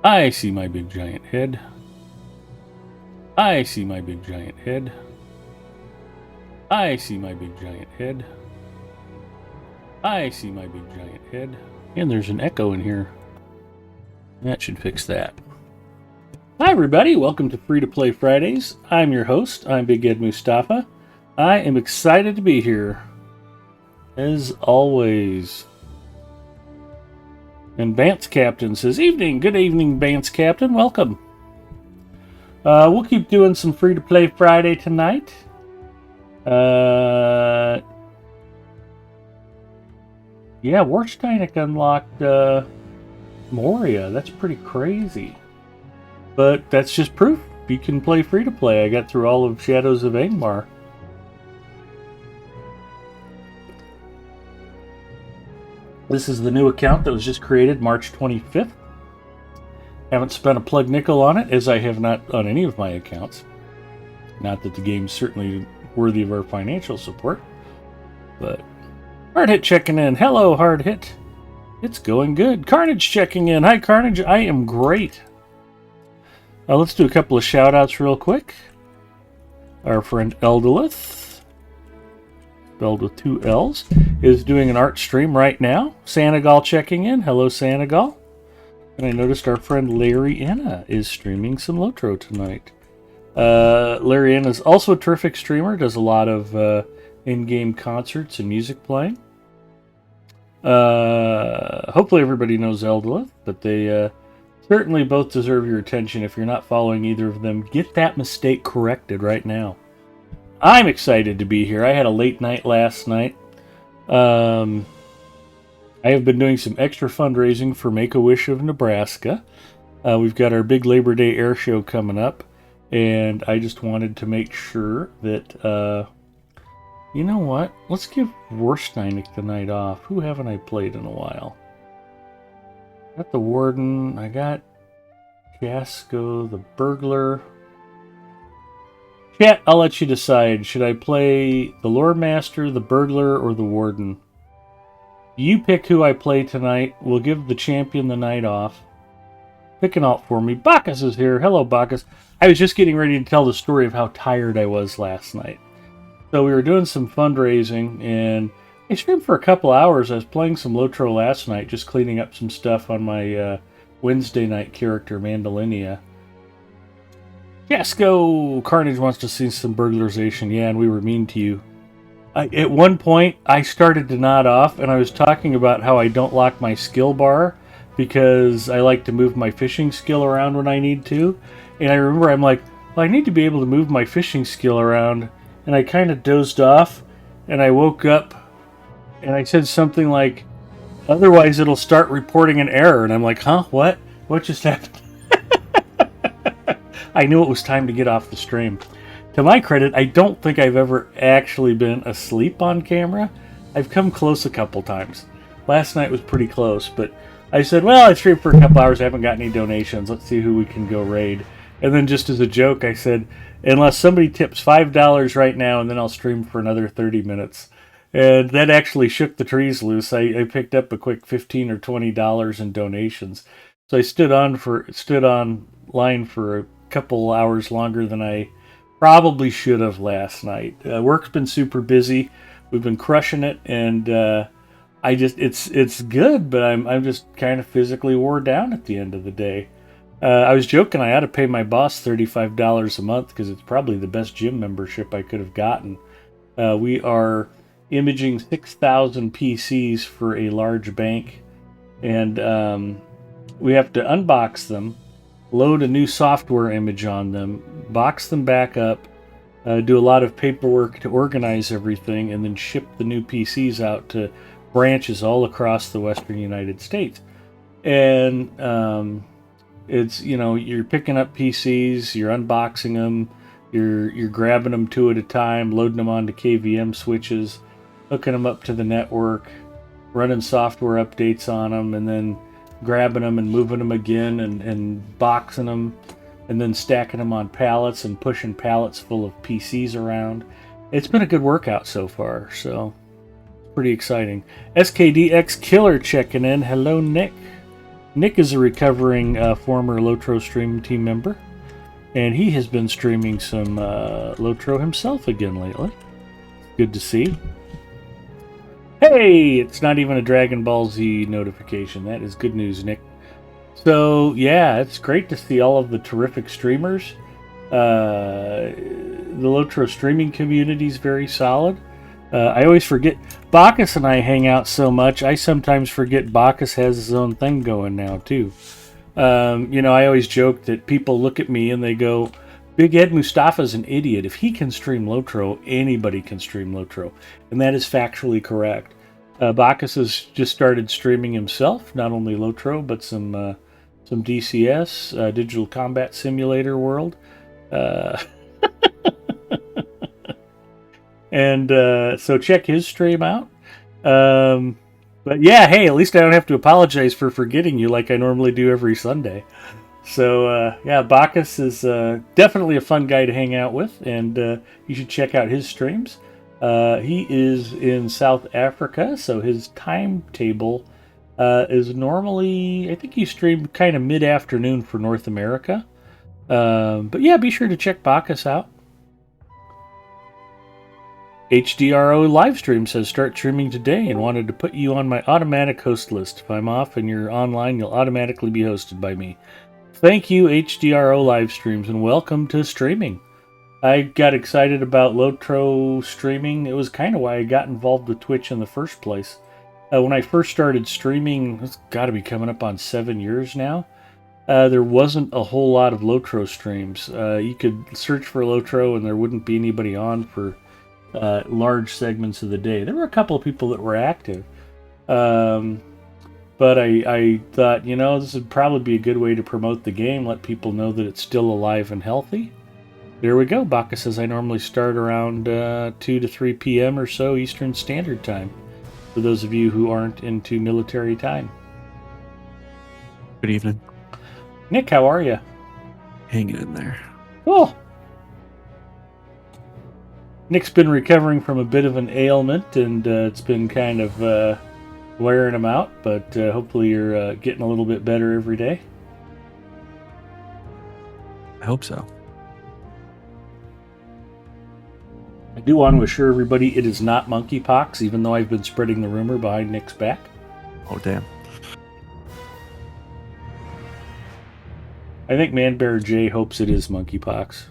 I see my big giant head. I see my big giant head. I see my big giant head. I see my big giant head. And there's an echo in here. That should fix that. Hi everybody, welcome to Free to Play Fridays. I'm your host, I'm Big Ed Mustafa. I am excited to be here, as always. And Bance Captain says, evening, good evening Bance Captain, welcome. We'll keep doing some Free to Play Friday tonight. Yeah, Warsteinek unlocked Moria. That's pretty crazy. But that's just proof you can play free to play. I got through all of Shadows of Angmar. This is the new account that was just created March 25th. Haven't spent a plug nickel on it, as I have not on any of my accounts. Not that the game's certainly worthy of our financial support. But Hard Hit checking in. Hello, Hard Hit. It's going good. Carnage checking in. Hi, Carnage. I am great. Let's do a couple of shout-outs real quick. Our friend Eldolith, spelled with 2 L's, is doing an art stream right now. Sanagal checking in. Hello, Sanagal. And I noticed our friend Larry Anna is streaming some Lotro tonight. Larry Anna is also a terrific streamer. Does a lot of in-game concerts and music playing. Hopefully everybody knows Eldolith, but they certainly both deserve your attention. If you're not following either of them, get that mistake corrected right now. I'm excited to be here. I had a late night last night. I have been doing some extra fundraising for Make-A-Wish of Nebraska. We've got our big Labor Day air show coming up, and I just wanted to make sure that, you know what? Let's give Warsteinek the night off. Who haven't I played in a while? Got the Warden, I got Casco, the Burglar. Chat, I'll let you decide. Should I play the Lore Master, the Burglar, or the Warden? You pick who I play tonight. We'll give the champion the night off. Pick an alt for me. Bacchus is here. Hello, Bacchus. I was just getting ready to tell the story of how tired I was last night. So we were doing some fundraising, and I streamed for a couple hours. I was playing some Lotro last night, just cleaning up some stuff on my Wednesday night character, Mandalinia. Casco Carnage wants to see some burglarization. Yeah, and we were mean to you. At one point, I started to nod off, and I was talking about how I don't lock my skill bar because I like to move my fishing skill around when I need to. And I remember I'm like, well, I need to be able to move my fishing skill around. And I kind of dozed off, and I woke up, and I said something like, otherwise it'll start reporting an error. And I'm like, huh? What? What just happened? I knew it was time to get off the stream. To my credit, I don't think I've ever actually been asleep on camera. I've come close a couple times. Last night was pretty close, but I said, well, I streamed for a couple hours, I haven't got any donations. Let's see who we can go raid. And then just as a joke, I said, unless somebody tips $5 right now, and then I'll stream for another 30 minutes. And that actually shook the trees loose. I picked up a quick $15 or $20 in donations. So I stood on line for a couple hours longer than I probably should have last night. Work's been super busy. We've been crushing it, and it's good, but I'm just kind of physically wore down at the end of the day. I was joking I ought to pay my boss $35 a month because it's probably the best gym membership I could have gotten. We are imaging 6,000 PCs for a large bank, and we have to unbox them, load a new software image on them, box them back up, do a lot of paperwork to organize everything, and then ship the new PCs out to branches all across the western United States. And it's, you know, you're picking up PCs, you're unboxing them, you're grabbing them 2 at a time, loading them onto KVM switches, hooking them up to the network, running software updates on them, and then grabbing them and moving them again and boxing them, and then stacking them on pallets and pushing pallets full of PCs around. It's been a good workout so far, so pretty exciting. SKDX Killer checking in. Hello, Nick. Nick is a recovering former Lotro stream team member, and he has been streaming some Lotro himself again lately. Good to see. Hey, it's not even a Dragon Ball Z notification. That is good news, Nick. So, yeah, it's great to see all of the terrific streamers. The Lotro streaming community is very solid. I always forget. Bacchus and I hang out so much, I sometimes forget Bacchus has his own thing going now, too. I always joke that people look at me and they go, Big Ed Mustafa's an idiot. If he can stream Lotro, anybody can stream Lotro. And that is factually correct. Bacchus has just started streaming himself, not only Lotro, but some DCS, Digital Combat Simulator World. And so check his stream out. But yeah, hey, at least I don't have to apologize for forgetting you like I normally do every Sunday. So yeah, Bacchus is definitely a fun guy to hang out with, and you should check out his streams. He is in South Africa, so his timetable is normally, I think he streamed kind of mid-afternoon for North America. But yeah, be sure to check Bacchus out. HDRO Livestream says start streaming today and wanted to put you on my automatic host list. If I'm off and you're online, you'll automatically be hosted by me. Thank you, HDRO Livestreams, and welcome to streaming. I got excited about Lotro streaming. It was kind of why I got involved with Twitch in the first place. When I first started streaming, it's got to be coming up on 7 years now, there wasn't a whole lot of Lotro streams. You could search for Lotro and there wouldn't be anybody on for large segments of the day. There were a couple of people that were active. But I thought, this would probably be a good way to promote the game, let people know that it's still alive and healthy. There we go. Bacchus says I normally start around 2 to 3 p.m. or so Eastern Standard Time, for those of you who aren't into military time. Good evening. Nick, how are you? Hanging in there. Cool. Nick's been recovering from a bit of an ailment, and it's been kind of wearing him out, but hopefully you're getting a little bit better every day. I hope so. I do want to assure everybody it is not monkeypox, even though I've been spreading the rumor behind Nick's back. Oh, damn. I think Manbear J hopes it is monkeypox.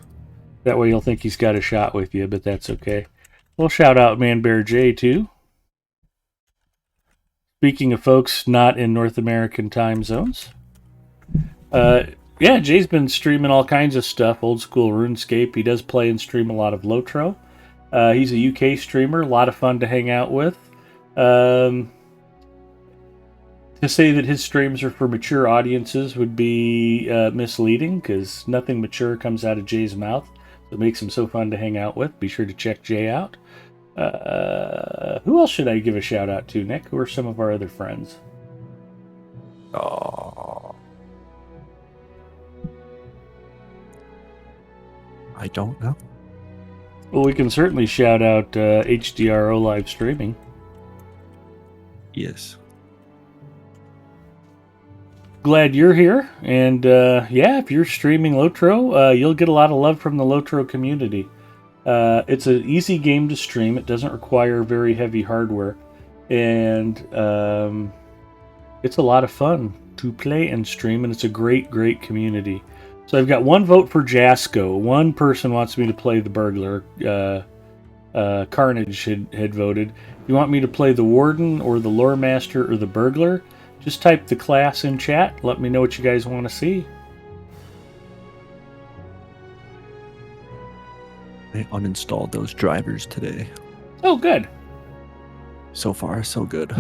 That way you'll think he's got a shot with you, but that's okay. We'll shout out Manbear J too. Speaking of folks not in North American time zones. Yeah, Jay's been streaming all kinds of stuff. Old school RuneScape. He does play and stream a lot of Lotro. He's a UK streamer. A lot of fun to hang out with. To say that his streams are for mature audiences would be misleading, because nothing mature comes out of Jay's mouth. It makes him so fun to hang out with. Be sure to check Jay out. Who else should I give a shout out to, Nick? Who are some of our other friends? Oh, I don't know. Well, we can certainly shout out HDRO live streaming. Yes. Glad you're here, and yeah, if you're streaming Lotro, you'll get a lot of love from the Lotro community. It's an easy game to stream. It doesn't require very heavy hardware, and it's a lot of fun to play and stream, and it's a great community. So I've got one vote for Jasco. One person wants me to play the Burglar. Carnage had voted. You want me to play the Warden or the Lore Master or the Burglar? Just type the class in chat. Let me know what you guys want to see. I uninstalled those drivers today. Oh, good. So far, so good.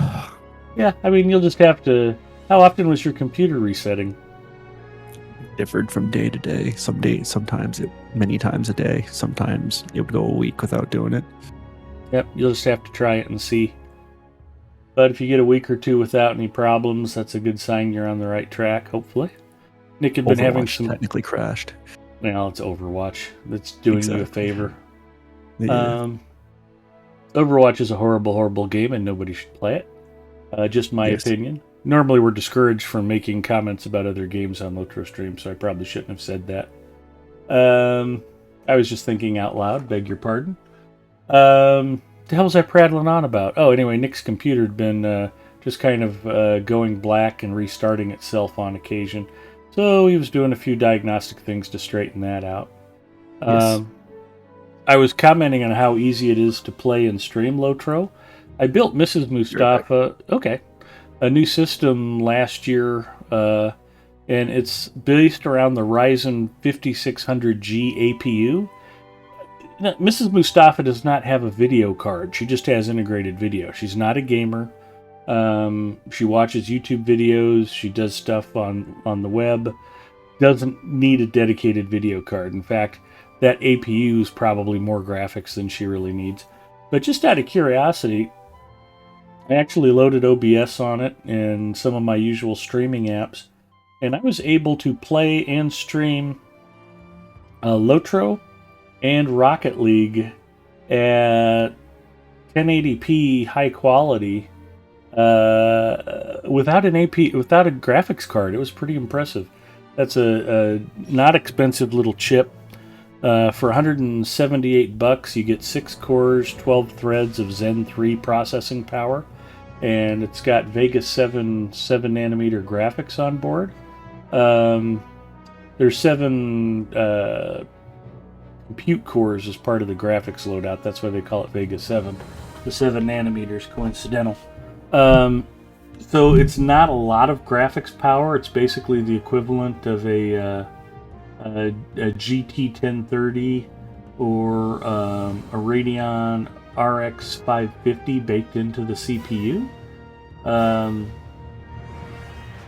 Yeah, I mean, you'll just have to... How often was your computer resetting? Differed from day to day. Some days, sometimes many times a day. Sometimes it would go a week without doing it. Yep, you'll just have to try it and see. But if you get a week or two without any problems, that's a good sign you're on the right track, hopefully. Nick had been having some... technically crashed. Well, it's Overwatch. That's doing you a favor. Yeah. Overwatch is a horrible game, and nobody should play it. Just my opinion. Normally, we're discouraged from making comments about other games on Lotro stream, so I probably shouldn't have said that. I was just thinking out loud. Beg your pardon. The hell was I prattling on about? Oh, anyway, Nick's computer had been just kind of going black and restarting itself on occasion. So he was doing a few diagnostic things to straighten that out. Yes. I was commenting on how easy it is to play and stream Lotro. I built Mrs. Mustafa, a new system last year, and it's based around the Ryzen 5600G APU. Now, Mrs. Mustafa does not have a video card. She just has integrated video. She's not a gamer. She watches YouTube videos. She does stuff on the web. Doesn't need a dedicated video card. In fact, that APU is probably more graphics than she really needs. But just out of curiosity, I actually loaded OBS on it and some of my usual streaming apps, and I was able to play and stream Lotro and Rocket League at 1080p high quality without without a graphics card. It was pretty impressive. That's a not expensive little chip. For $178, you get 6 cores, 12 threads of Zen 3 processing power, and it's got Vega 7 7nm graphics on board. There's 7 compute cores as part of the graphics loadout. That's why they call it Vega 7. The 7nm is coincidental. So it's not a lot of graphics power. It's basically the equivalent of a GT 1030 or a Radeon RX 550 baked into the CPU.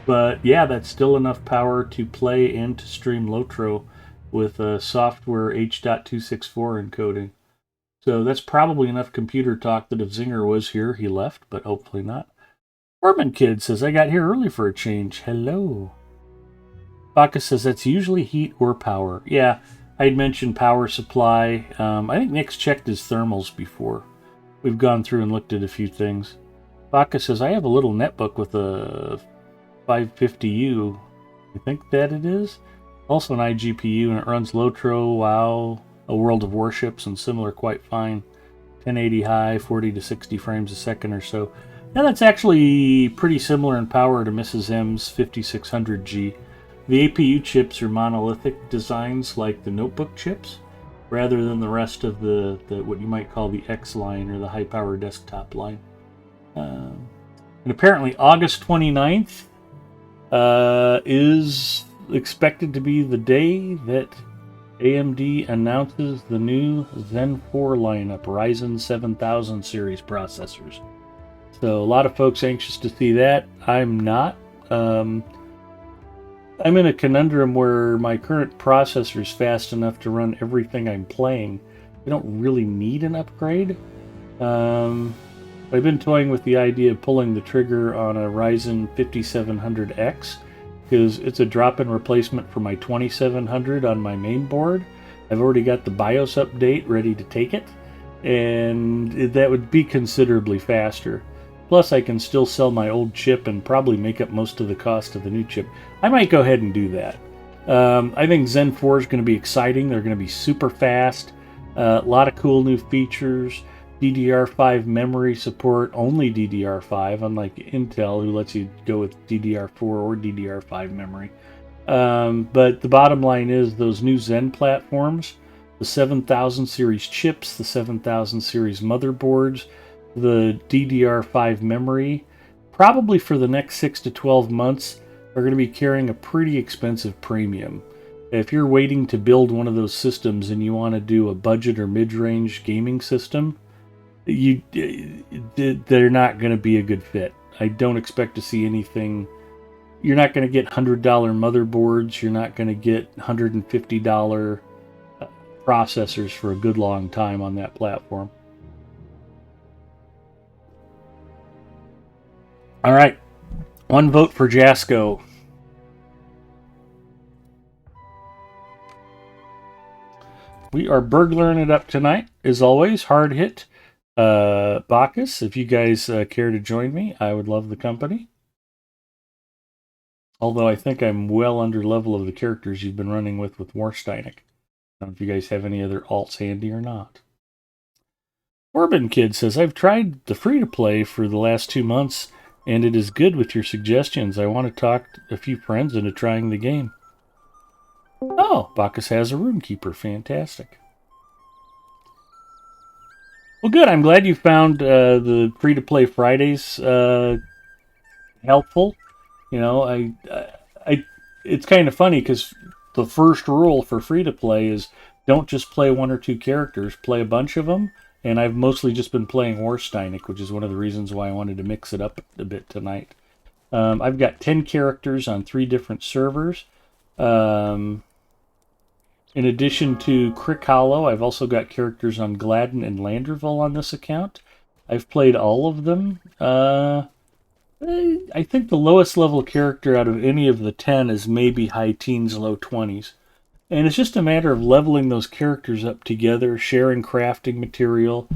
But yeah, that's still enough power to play and to stream Lotro with software H.264 encoding. So that's probably enough computer talk that if Zinger was here, he left, but hopefully not. Herman Kid says, I got here early for a change. Hello. Bacchus says, that's usually heat or power. Yeah, I'd mentioned power supply. I think Nick's checked his thermals before. We've gone through and looked at a few things. Bacchus says, I have a little netbook with a 550U. I think that it is. Also an iGPU, and it runs Lotro, WoW, a World of Warships, and similar quite fine. 1080 high, 40 to 60 frames a second or so. Now that's actually pretty similar in power to Mrs. M's 5600G. The APU chips are monolithic designs like the notebook chips, rather than the rest of the what you might call the X line or the high power desktop line. And apparently August 29th is expected to be the day that AMD announces the new Zen 4 lineup, Ryzen 7000 series processors. So a lot of folks anxious to see that. I'm not. I'm in a conundrum where my current processor is fast enough to run everything I'm playing. I don't really need an upgrade. I've been toying with the idea of pulling the trigger on a Ryzen 5700X because it's a drop-in replacement for my 2700 on my main board. I've already got the BIOS update ready to take it, and that would be considerably faster. Plus, I can still sell my old chip and probably make up most of the cost of the new chip. I might go ahead and do that. I think Zen 4 is going to be exciting. They're going to be super fast. A lot of cool new features. DDR5 memory support, only DDR5, unlike Intel, who lets you go with DDR4 or DDR5 memory. But the bottom line is those new Zen platforms, the 7000 series chips, the 7000 series motherboards, the DDR5 memory, probably for the next 6 to 12 months, are going to be carrying a pretty expensive premium. If you're waiting to build one of those systems and you want to do a budget or mid-range gaming system, they're not going to be a good fit. I don't expect to see anything. You're not going to get $100 motherboards. You're not going to get $150 processors for a good long time on that platform. All right, one vote for Jasco. We are burglaring it up tonight, as always. Hard hit. Bacchus, if you guys care to join me, I would love the company. Although I think I'm well under level of the characters you've been running with Warsteinik. I don't know if you guys have any other alts handy or not. Corbin Kid says, I've tried the free-to-play for the last 2 months, and it is good with your suggestions. I want to talk a few friends into trying the game. Oh, Bacchus has a Runekeeper. Fantastic. Well, good. I'm glad you found the free-to-play Fridays helpful. You know, it's kind of funny because the first rule for free-to-play is don't just play one or two characters, play a bunch of them. And I've mostly just been playing Warsteinik, which is one of the reasons why I wanted to mix it up a bit tonight. I've got 10 characters on 3 different servers. In addition to Crick Hollow, I've also got characters on Gladden and Landerville on this account. I've played all of them. I think the lowest level character out of any of the 10 is maybe high teens, low 20s. And it's just a matter of leveling those characters up together, sharing crafting material,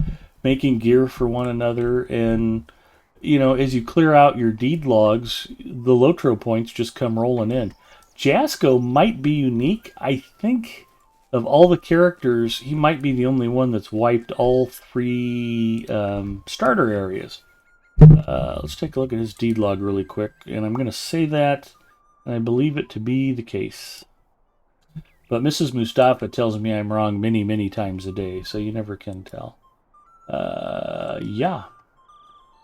making gear for one another, and, you know, as you clear out your deed logs, the Lotro points just come rolling in. Jasko might be unique. I think of all the characters, he might be the only one that's wiped all 3 starter areas. Let's take a look at his deed log really quick, and I'm going to say that, and I believe it to be the case. But Mrs. Mustafa tells me I'm wrong many, many times a day, so you never can tell. Yeah.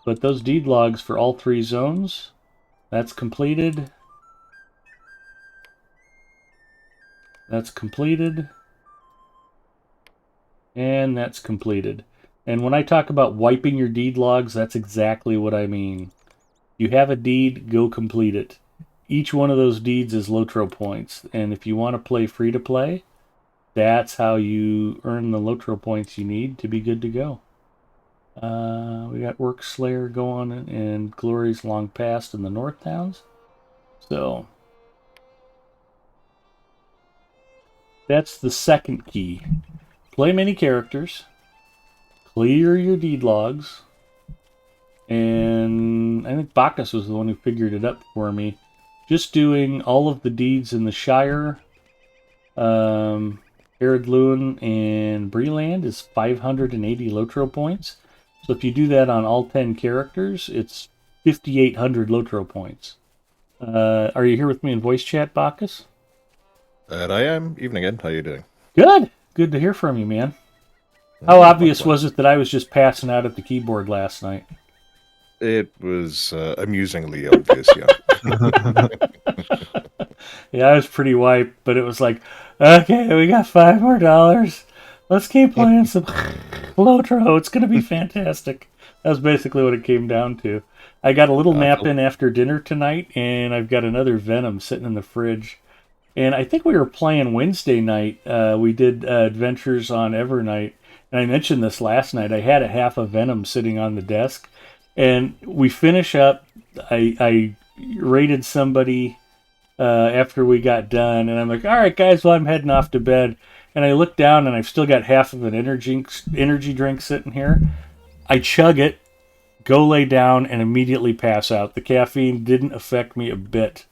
But those deed logs for all 3 zones, that's completed. That's completed. And that's completed. And when I talk about wiping your deed logs, that's exactly what I mean. You have a deed, go complete it. Each one of those deeds is Lotro points, and if you want to play free-to-play, that's how you earn the Lotro points you need to be good to go. We got Work Slayer going, and Glory's long past in the North Towns. So, that's the second key. Play many characters, clear your deed logs, and I think Bacchus was the one who figured it up for me. Just doing all of the deeds in the Shire, Ered Luin, and Breland is 580 Lotro points. So if you do that on all 10 characters, it's 5,800 Lotro points. Are you here with me in voice chat, Bacchus? That I am. Evening, Ed. How you doing? Good. Good to hear from you, man. How obvious was it that I was just passing out at the keyboard last night? It was amusingly obvious, yeah. Yeah, I was pretty wiped, but it was like, okay, we got $5 more. Let's keep playing some Lotro. It's going to be fantastic. That was basically what it came down to. I got a little nap in after dinner tonight, and I've got another Venom sitting in the fridge. And I think we were playing Wednesday night. We did Adventures on Evernight, and I mentioned this last night. I had a half of Venom sitting on the desk, and we finish up. I rated somebody after we got done, and I'm like, all right, guys, well, I'm heading off to bed. And I look down, and I've still got half of an energy drink sitting here. I chug it, go lay down, and immediately pass out. The caffeine didn't affect me a bit.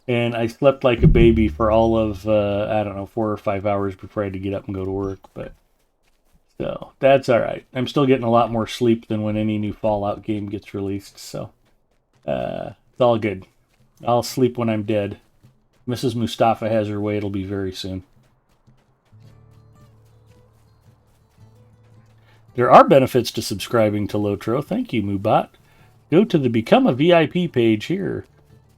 And I slept like a baby for all of, 4 or 5 hours before I had to get up and go to work. But so that's all right. I'm still getting a lot more sleep than when any new Fallout game gets released. So it's all good. I'll sleep when I'm dead. Mrs. Mustafa has her way. It'll be very soon. There are benefits to subscribing to Lotro. Thank you, Mubot. Go to the Become a VIP page here.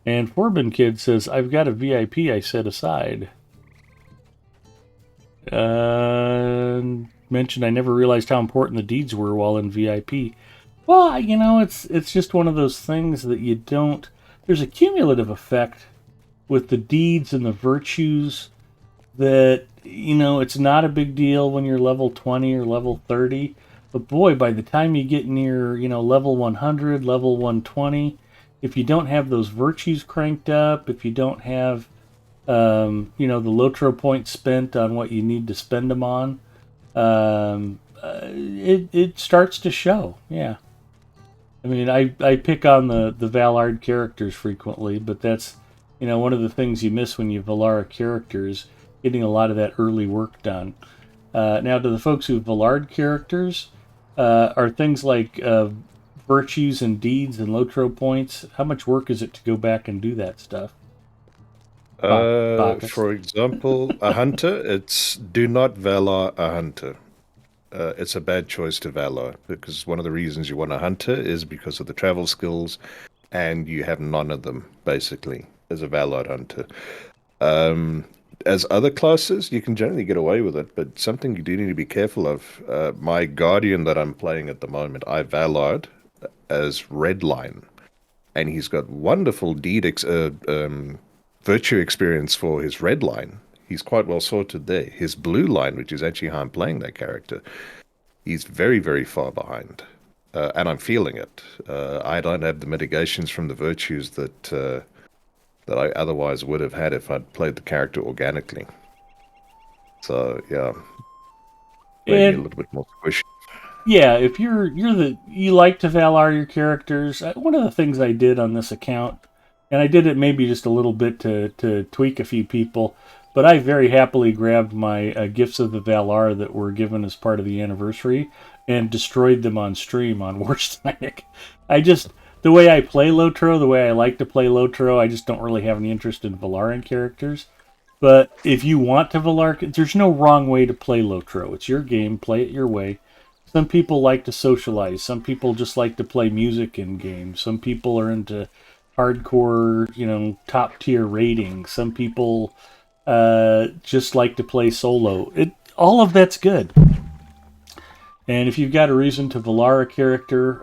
And Forbin Kid says, I've got a VIP I set aside. Mentioned I never realized how important the deeds were while in VIP. Well, you know, it's just one of those things that you don't... There's a cumulative effect with the deeds and the virtues that, you know, it's not a big deal when you're level 20 or level 30. But boy, by the time you get near, you know, level 100, level 120... If you don't have those virtues cranked up, if you don't have, you know, the Lotro points spent on what you need to spend them on, it starts to show. Yeah, I mean, I pick on the Valar characters frequently, but that's One of the things you miss when you Valar a character is getting a lot of that early work done. Now, to the folks who Valard characters, are things like virtues and deeds and Lotro points, how much work is it to go back and do that stuff? Bacchus. For example, a hunter, it's do not Valar a hunter. It's a bad choice to Valar because one of the reasons you want a hunter is because of the travel skills, and you have none of them basically as a Valar hunter. As other classes, you can generally get away with it, but something you do need to be careful of. My guardian that I'm playing at the moment, I Valard as Redline, and he's got wonderful virtue experience for his red line. He's quite well sorted there. His blue line, which is actually how I'm playing that character, he's very, very far behind. And I'm feeling it. I don't have the mitigations from the virtues that I otherwise would have had if I'd played the character organically. So yeah, maybe a And little bit more squishy. yeah, if you like to Valar your characters, one of the things I did on this account, and I did it maybe just a little bit to tweak a few people, but I very happily grabbed my gifts of the Valar that were given as part of the anniversary and destroyed them on stream on Warsteinic. I just the way I play Lotro, the way I like to play Lotro, I just don't really have any interest in Valaran characters. But if you want to Valar, there's no wrong way to play Lotro. It's your game. Play it your way. Some people like to socialize. Some people just like to play music in games. Some people are into hardcore, top tier rating. Some people just like to play solo. All of that's good. And if you've got a reason to Valar a character,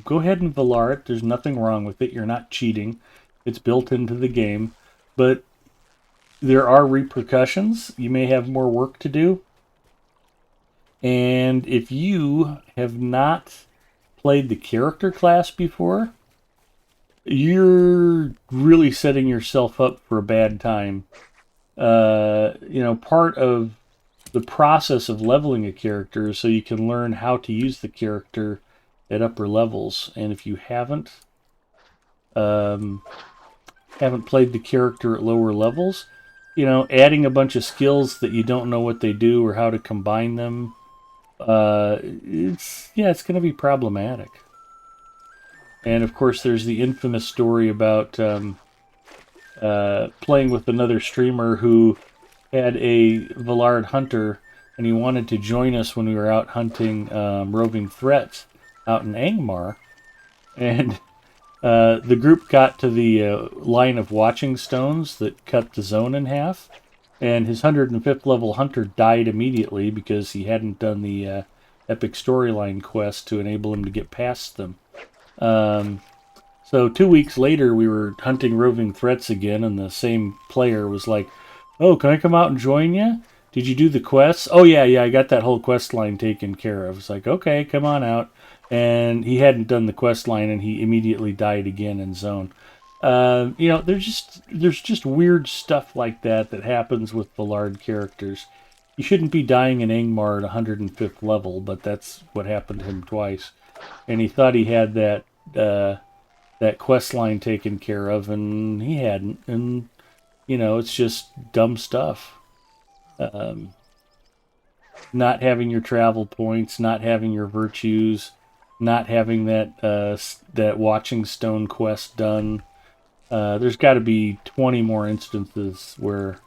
go ahead and Valar it. There's nothing wrong with it. You're not cheating. It's built into the game. But there are repercussions. You may have more work to do. And if you have not played the character class before, you're really setting yourself up for a bad time. Part of the process of leveling a character is so you can learn how to use the character at upper levels. And if you um, haven't played the character at lower levels, adding a bunch of skills that you don't know what they do or how to combine them, it's going to be problematic. And of course, there's the infamous story about playing with another streamer who had a Vallard hunter, and he wanted to join us when we were out hunting roving threats out in Angmar. And the group got to the line of watching stones that cut the zone in half, and his 105th level hunter died immediately because he hadn't done the epic storyline quest to enable him to get past them. So 2 weeks later, we were hunting roving threats again, and the same player was like, "Oh, can I come out and join you? Did you do the quests?" "Oh, yeah, I got that whole quest line taken care of." It's like, "Okay, come on out." And he hadn't done the quest line, and he immediately died again in zone. There's just weird stuff like that happens with Ballard characters. You shouldn't be dying in Angmar at 105th level, but that's what happened to him twice. And he thought he had that quest line taken care of, and he hadn't. And it's just dumb stuff. Not having your travel points, not having your virtues, not having that watching stone quest done. There's got to be 20 more instances where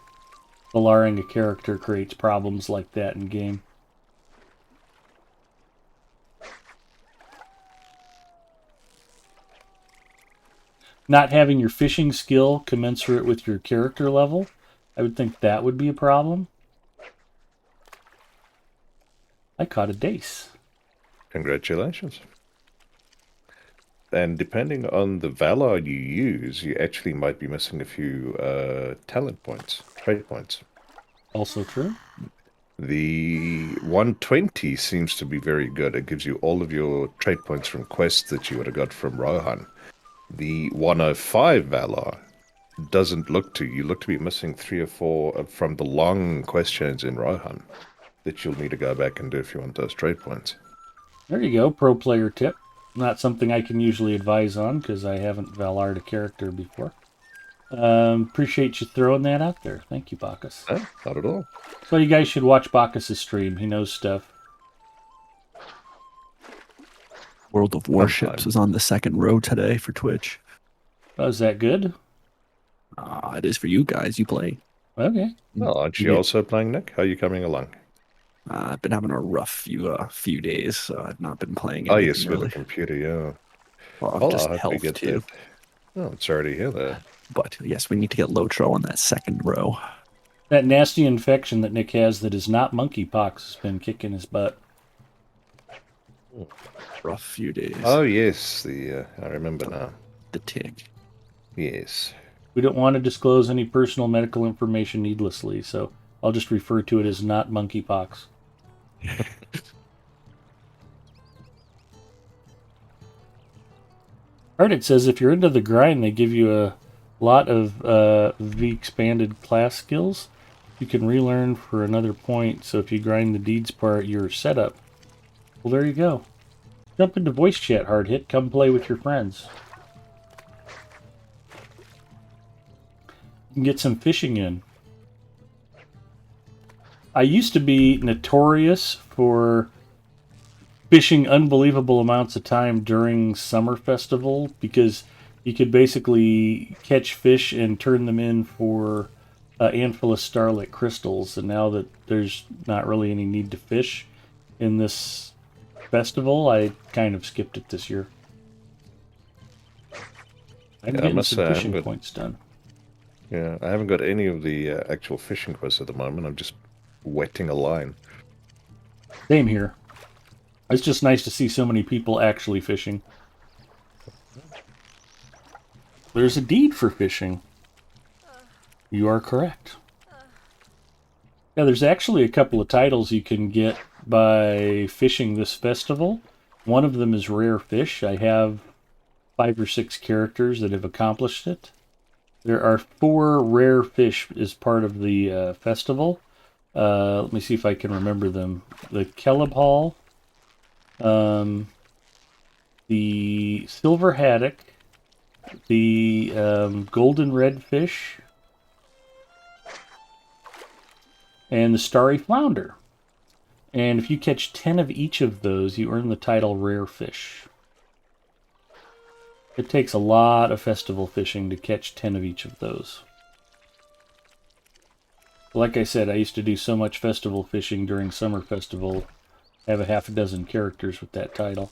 Valaring a character creates problems like that in game. Not having your fishing skill commensurate with your character level, I would think that would be a problem. I caught a dace. Congratulations. And depending on the Valar you use, you actually might be missing a few talent points, trait points. Also true. The 120 seems to be very good. It gives you all of your trait points from quests that you would have got from Rohan. The 105 Valar doesn't look to. You look to be missing 3 or 4 from the long quest chains in Rohan that you'll need to go back and do if you want those trait points. There you go, pro player tip. Not something I can usually advise on because I haven't Valar'd a character before. Appreciate you throwing that out there. Thank you, Bacchus. Not at all. So you guys should watch Bacchus' stream. He knows stuff. World of Warships is on the second row today for Twitch. Oh, is that good? It is for you guys. You play. Okay. Well, aren't you also playing, Nick? How are you coming along? I've been having a rough few days, so I've not been playing. Oh, yes, really. with the computer, yeah. Well, just I hope we health get too. that. Oh, it's already here, there. But yes, we need to get Lotro on that second row. That nasty infection that Nick has that is not monkeypox has been kicking his butt. Rough few days. Oh, yes, I remember now. The tick. Yes. We don't want to disclose any personal medical information needlessly, so I'll just refer to it as not monkeypox. Alright, it says if you're into the grind, they give you a lot of the expanded class skills. You can relearn for another point, so if you grind the deeds part, you're set up. Well, there you go. Jump into voice chat, hard hit. Come play with your friends. You can get some fishing in. I used to be notorious for fishing unbelievable amounts of time during summer festival because you could basically catch fish and turn them in for Anphyllus starlit crystals. And now that there's not really any need to fish in this festival, I kind of skipped it this year. I'm getting some fishing points done. Yeah, I haven't got any of the actual fishing quests at the moment. I'm just wetting a line. Same here. It's just nice to see so many people actually fishing. There's a deed for fishing. You are correct. Yeah, there's actually a couple of titles you can get by fishing this festival. One of them is Rare Fish. I have 5 or 6 characters that have accomplished it. There are 4 rare fish as part of the festival. Let me see if I can remember them. The Kelebhal, the Silver Haddock, the Golden Redfish, and the Starry Flounder. And if you catch 10 of each of those, you earn the title Rare Fish. It takes a lot of festival fishing to catch 10 of each of those. Like I said, I used to do so much festival fishing during summer festival. I have a half a dozen characters with that title.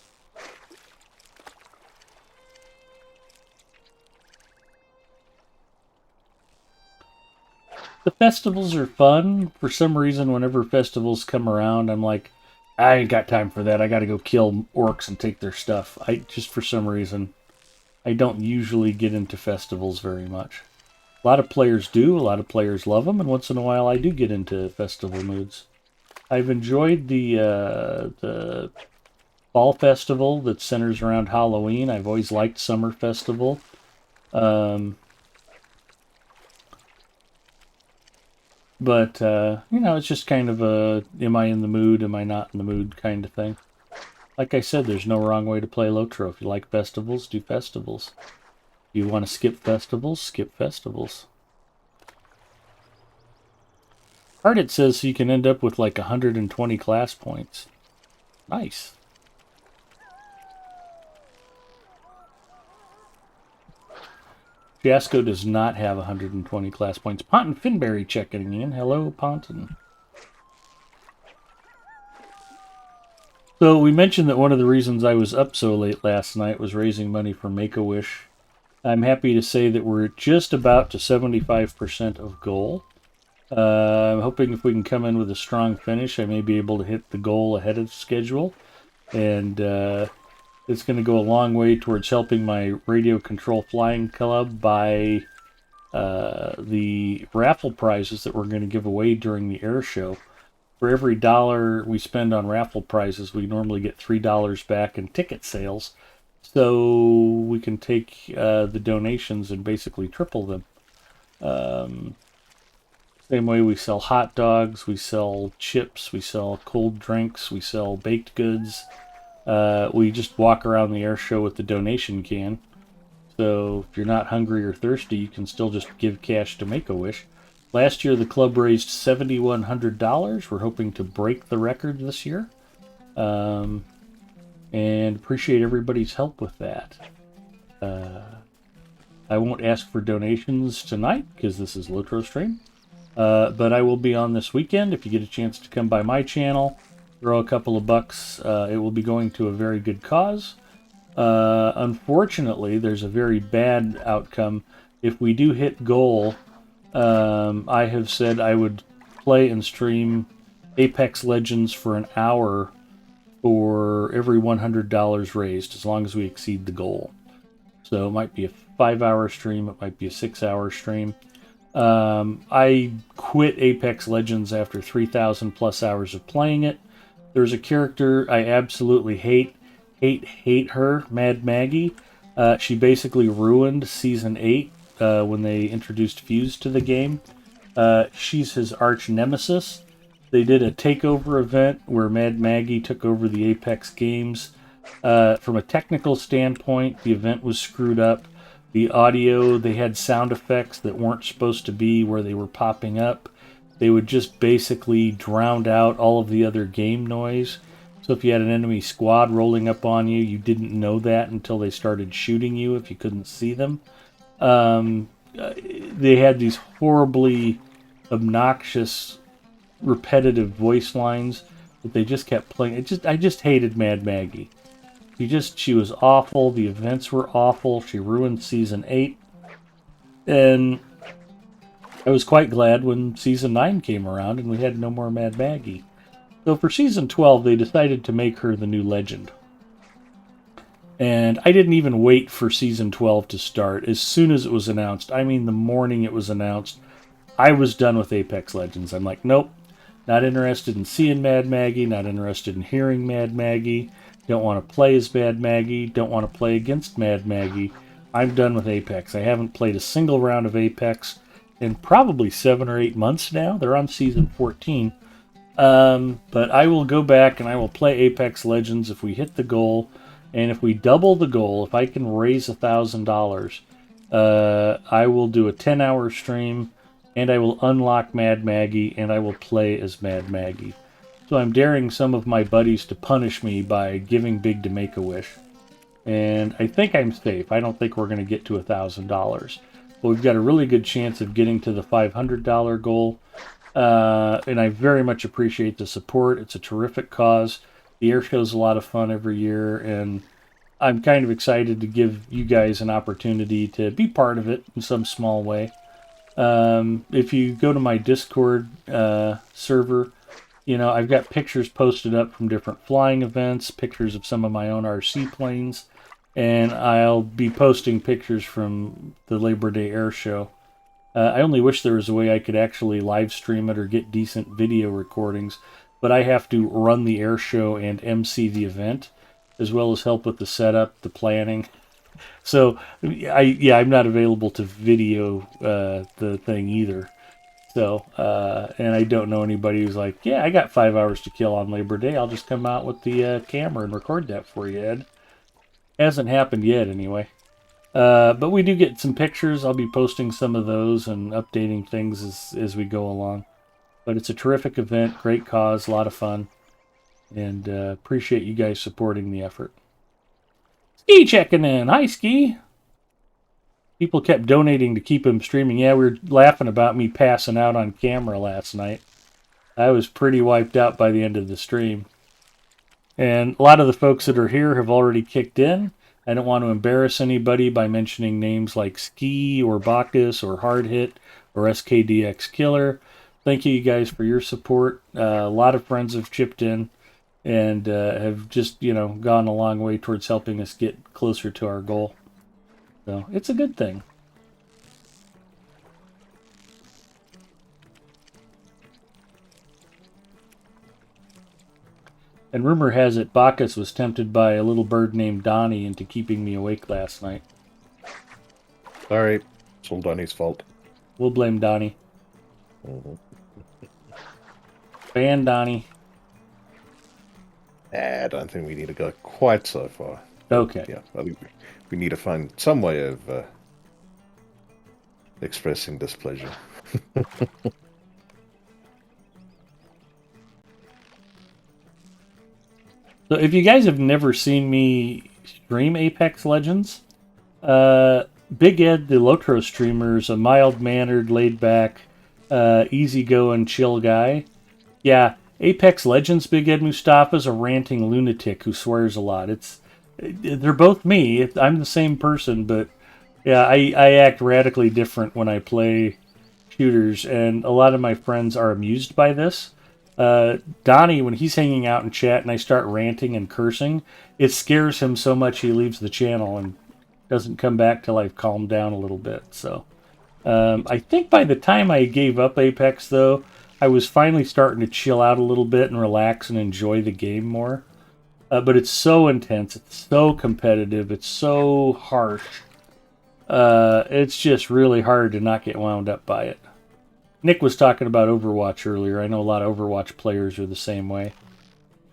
The festivals are fun. For some reason, whenever festivals come around, I'm like, I ain't got time for that. I gotta go kill orcs and take their stuff. Just for some reason, I don't usually get into festivals very much. A lot of players do, a lot of players love them, and once in a while I do get into festival moods. I've enjoyed the fall festival that centers around Halloween. I've always liked summer festival. But, you know, it's just kind of a, am I in the mood, am I not in the mood kind of thing. Like I said, there's no wrong way to play Lotro. If you like festivals, do festivals. If you want to skip festivals, skip festivals. Art, it says you can end up with like 120 class points. Nice. Fiasco does not have 120 class points. Ponton Finberry checking in. Hello, Ponton. So we mentioned that one of the reasons I was up so late last night was raising money for Make-A-Wish. I'm happy to say that we're just about to 75% of goal. I'm hoping if we can come in with a strong finish, I may be able to hit the goal ahead of schedule. And it's going to go a long way towards helping my Radio Control Flying Club buy the raffle prizes that we're going to give away during the air show. For every $1 we spend on raffle prizes, we normally get $3 back in ticket sales. So we can take the donations and basically triple them. Same way we sell hot dogs, we sell chips, we sell cold drinks, we sell baked goods. We just walk around the air show with the donation can. So if you're not hungry or thirsty, you can still just give cash to Make-A-Wish. Last year, the club raised $7,100. We're hoping to break the record this year. And appreciate everybody's help with that. I won't ask for donations tonight because this is Lotro stream. But I will be on this weekend. If you get a chance to come by my channel, throw a couple of bucks, it will be going to a very good cause. Unfortunately, there's a very bad outcome. If we do hit goal, I have said I would play and stream Apex Legends for an hour for every $100 raised, as long as we exceed the goal. So it might be a 5-hour stream, it might be a 6-hour stream. I quit Apex Legends after 3,000 plus hours of playing it. There's a character I absolutely hate her, Mad Maggie. She basically ruined Season 8 when they introduced Fuse to the game. She's his arch nemesis. They did a takeover event where Mad Maggie took over the Apex games. From a technical standpoint, the event was screwed up. The audio, they had sound effects that weren't supposed to be where they were popping up. They would just basically drown out all of the other game noise. So if you had an enemy squad rolling up on you, you didn't know that until they started shooting you if you couldn't see them. They had these horribly obnoxious, repetitive voice lines that they just kept playing. I just hated Mad Maggie. She was awful. The events were awful. She ruined Season 8. And I was quite glad when Season 9 came around and we had no more Mad Maggie. So for Season 12, they decided to make her the new legend. And I didn't even wait for Season 12 to start. As soon as it was announced, I mean the morning it was announced, I was done with Apex Legends. I'm like, nope, not interested in seeing Mad Maggie, not interested in hearing Mad Maggie. Don't want to play as Mad Maggie. Don't want to play against Mad Maggie. I'm done with Apex. I haven't played a single round of Apex in probably 7 or 8 months now. They're on Season 14. But I will go back and I will play Apex Legends if we hit the goal. And if we double the goal, if I can raise $1,000, I will do a 10-hour stream and I will unlock Mad Maggie and I will play as Mad Maggie. So I'm daring some of my buddies to punish me by giving big to Make-A-Wish. And I think I'm safe. I don't think we're going to get to $1,000. But we've got a really good chance of getting to the $500 goal. And I very much appreciate the support. It's a terrific cause. The air show's a lot of fun every year. And I'm kind of excited to give you guys an opportunity to be part of it in some small way. If you go to my Discord server, you know, I've got pictures posted up from different flying events, pictures of some of my own RC planes, and I'll be posting pictures from the Labor Day Air Show. I only wish there was a way I could actually live stream it or get decent video recordings, but I have to run the air show and MC the event, as well as help with the setup, the planning. So, I'm not available to video the thing either. So, and I don't know anybody who's like, yeah, I got 5 hours to kill on Labor Day. I'll just come out with the camera and record that for you, Ed. Hasn't happened yet, anyway. But we do get some pictures. I'll be posting some of those and updating things as we go along. But it's a terrific event, great cause, a lot of fun. And appreciate you guys supporting the effort. Ski checking in. Hi, Ski. People kept donating to keep him streaming. Yeah, we were laughing about me passing out on camera last night. I was pretty wiped out by the end of the stream. And a lot of the folks that are here have already kicked in. I don't want to embarrass anybody by mentioning names like Ski or Bacchus or Hard Hit or SKDX Killer. Thank you guys for your support. A lot of friends have chipped in and have just, gone a long way towards helping us get closer to our goal. So it's a good thing. And rumor has it Bacchus was tempted by a little bird named Donnie into keeping me awake last night. Sorry, it's all Donnie's fault. We'll blame Donnie. Ban Donnie. I don't think we need to go quite so far. Okay. Yeah, I think we need to find some way of expressing displeasure. So if you guys have never seen me stream Apex Legends, Big Ed, the Lotro streamer, is a mild-mannered, laid-back, easy-going, chill guy. Yeah, Apex Legends Big Ed Mustafa is a ranting lunatic who swears a lot. They're both me. I'm the same person, but yeah, I act radically different when I play shooters, and a lot of my friends are amused by this. Donnie, when he's hanging out in chat and I start ranting and cursing, it scares him so much he leaves the channel and doesn't come back till I've calmed down a little bit. So I think by the time I gave up Apex, though, I was finally starting to chill out a little bit and relax and enjoy the game more. But it's so intense, it's so competitive, it's so harsh. It's just really hard to not get wound up by it. Nick was talking about Overwatch earlier. I know a lot of Overwatch players are the same way.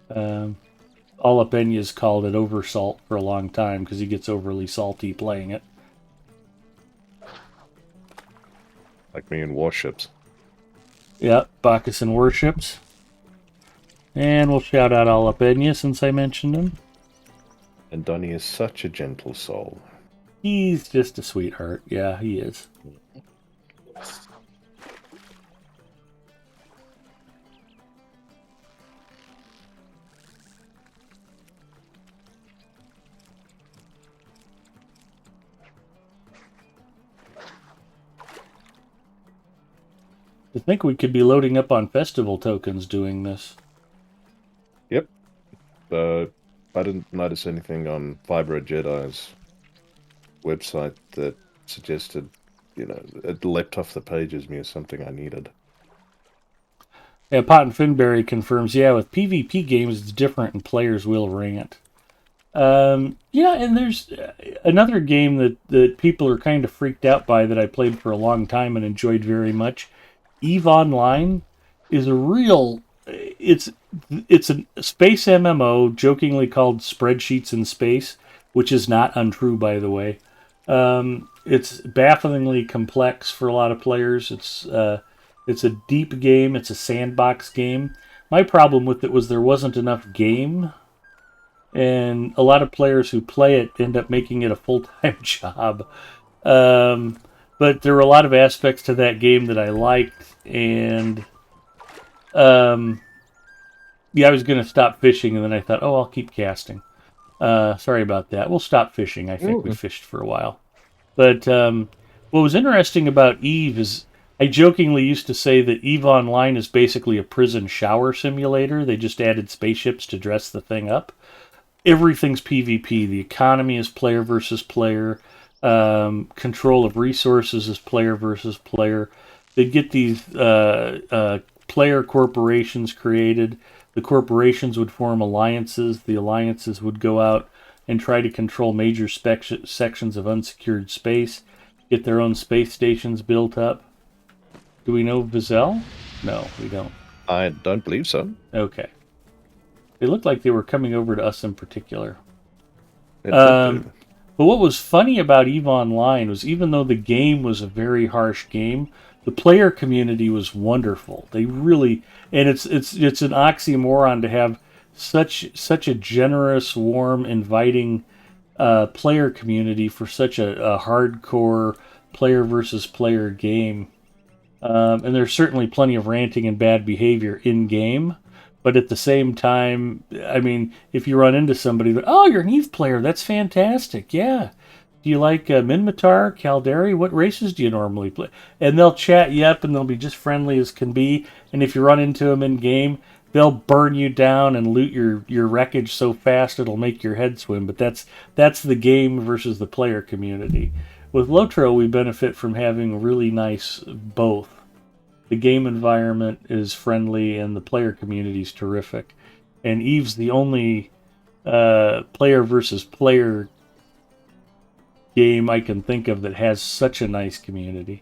Olapenya's called it oversalt for a long time because he gets overly salty playing it. Like me in Warships. Yep, Bacchus and Warships. And we'll shout out Olapenya since I mentioned him. And Donnie is such a gentle soul. He's just a sweetheart. Yeah, he is. I think we could be loading up on festival tokens doing this. Yep. I didn't notice anything on Fiber Jedi's website that suggested, it leapt off the page as me as something I needed. Yeah, Pot and Finberry confirms, yeah, with PvP games it's different and players will rant. Yeah, and there's another game that people are kind of freaked out by that I played for a long time and enjoyed very much. EVE Online is a real... It's a space MMO, jokingly called Spreadsheets in Space, which is not untrue, by the way. It's bafflingly complex for a lot of players. It's a deep game. It's a sandbox game. My problem with it was there wasn't enough game, and a lot of players who play it end up making it a full-time job. But there were a lot of aspects to that game that I liked, and yeah, I was going to stop fishing, and then I thought, oh, I'll keep casting. Sorry about that. We'll stop fishing. I think we fished for a while. But what was interesting about EVE is I jokingly used to say that EVE Online is basically a prison shower simulator. They just added spaceships to dress the thing up. Everything's PvP. The economy is player versus player. Control of resources is player versus player. They get these player corporations created. The corporations would form alliances. The alliances would go out and try to control major sections of unsecured space, get their own space stations built up. Do we know Vizel? No, we don't. I don't believe so. Okay. They looked like they were coming over to us in particular. But But what was funny about EVE Online was even though the game was a very harsh game, the player community was wonderful. They really, and it's an oxymoron to have such a generous, warm, inviting player community for such a hardcore player versus player game. And there's certainly plenty of ranting and bad behavior in game. But at the same time, I mean, if you run into somebody that, oh, you're an EVE player, that's fantastic, yeah. Do you like Minmatar, Caldari? What races do you normally play? And they'll chat you up and they'll be just friendly as can be. And if you run into them in game, they'll burn you down and loot your wreckage so fast it'll make your head swim. But that's the game versus the player community. With Lotro, we benefit from having really nice both. The game environment is friendly and the player community is terrific. And EVE's the only player versus player game I can think of that has such a nice community.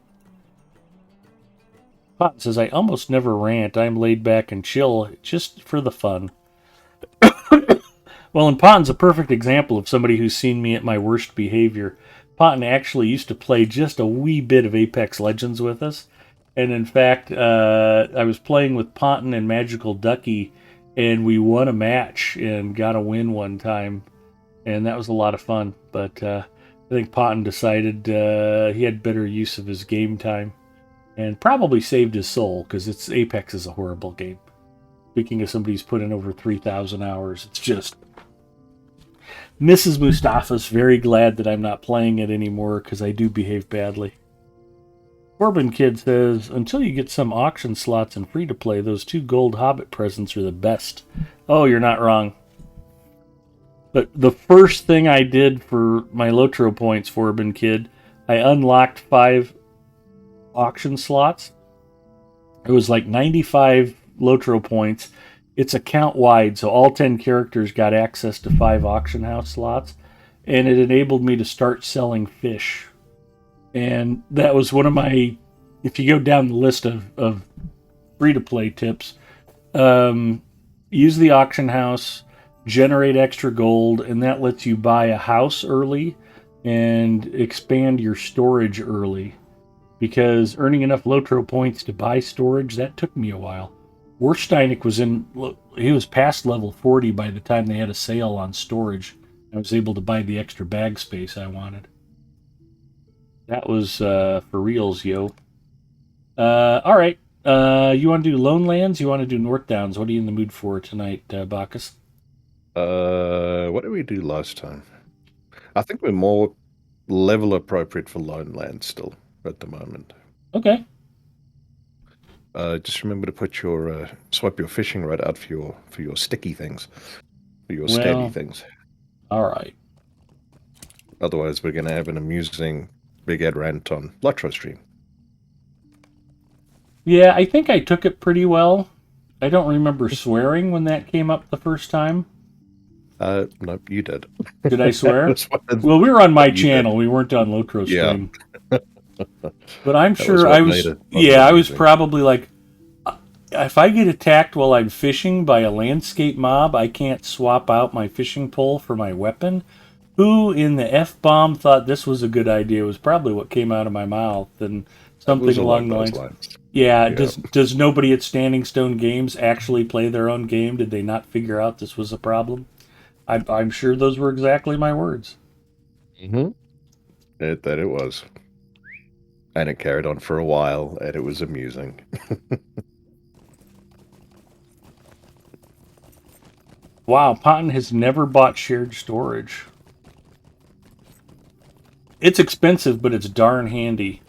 Pot says, I almost never rant. I'm laid back and chill just for the fun. Well, and Ponton's a perfect example of somebody who's seen me at my worst behavior. Ponton actually used to play just a wee bit of Apex Legends with us. And in fact, I was playing with Ponton and Magical Ducky, and we won a match and got a win one time. And that was a lot of fun. But I think Ponton decided he had better use of his game time and probably saved his soul because Apex is a horrible game. Speaking of somebody who's put in over 3,000 hours, it's just... Mrs. Mustafa's very glad that I'm not playing it anymore because I do behave badly. Corbin Kid says, until you get some auction slots and free to play, those 2 gold Hobbit presents are the best. Oh, you're not wrong. But the first thing I did for my Lotro points, Corbin Kid, I unlocked 5 auction slots. It was like 95 Lotro points. It's account wide, so all 10 characters got access to 5 auction house slots, and it enabled me to start selling fish. And that was one of my, if you go down the list of free-to-play tips, use the auction house, generate extra gold, and that lets you buy a house early and expand your storage early. Because earning enough Lotro points to buy storage, that took me a while. Warsteinik he was past level 40 by the time they had a sale on storage. I was able to buy the extra bag space I wanted. That was for reals, yo. All right. You want to do Lone Lands? You want to do North Downs? What are you in the mood for tonight, Bacchus? What did we do last time? I think we're more level appropriate for Lone Lands still at the moment. Okay. Just remember to put your swap your fishing rod out for your sticky things, for your stabby things. All right. Otherwise, we're going to have an amusing Big Ed rant on Lotro stream. Yeah, I think I took it pretty well. I don't remember swearing when that came up the first time. No, you did. Did I swear? Well, we were on my channel. Did. We weren't on Lotro stream. Yeah. But I'm sure I was. I was probably like, if I get attacked while I'm fishing by a landscape mob, I can't swap out my fishing pole for my weapon. Who in the F-bomb thought this was a good idea was probably what came out of my mouth, and something along those lines. Yeah. Does nobody at Standing Stone Games actually play their own game? Did they not figure out this was a problem? I'm sure those were exactly my words. Mm-hmm. That it was. And it carried on for a while, and it was amusing. Wow, Ponton has never bought shared storage. It's expensive, but it's darn handy.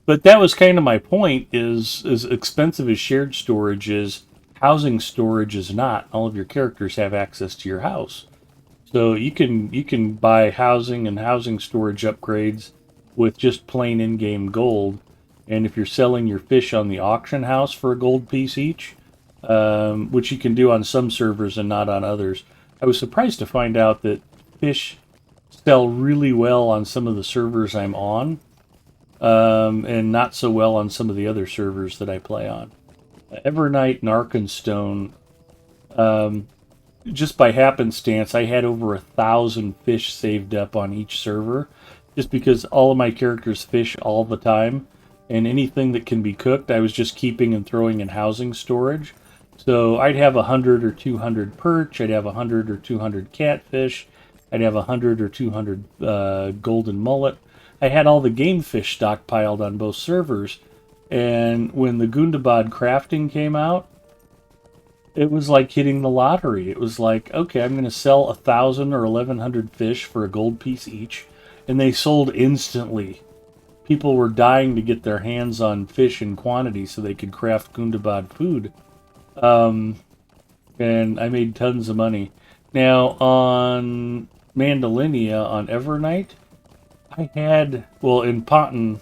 But that was kind of my point, is as expensive as shared storage is, housing storage is not. All of your characters have access to your house. So you can buy housing and housing storage upgrades with just plain in-game gold. And if you're selling your fish on the auction house for a gold piece each, which you can do on some servers and not on others, I was surprised to find out that fish sell really well on some of the servers I'm on, and not so well on some of the other servers that I play on. Evernight and Arkenstone, just by happenstance, I had over 1,000 fish saved up on each server, just because all of my characters fish all the time, and anything that can be cooked, I was just keeping and throwing in housing storage. So I'd have 100 or 200 perch, I'd have 100 or 200 catfish, I'd have 100 or 200 golden mullet. I had all the game fish stockpiled on both servers, and when the Gundabad crafting came out, it was like hitting the lottery. It was like, okay, I'm going to sell 1,000 or 1,100 fish for a gold piece each, and they sold instantly. People were dying to get their hands on fish in quantity so they could craft Gundabad food. And I made tons of money. Now, on Mandalinia, on Evernight, I had, well, in Ponton,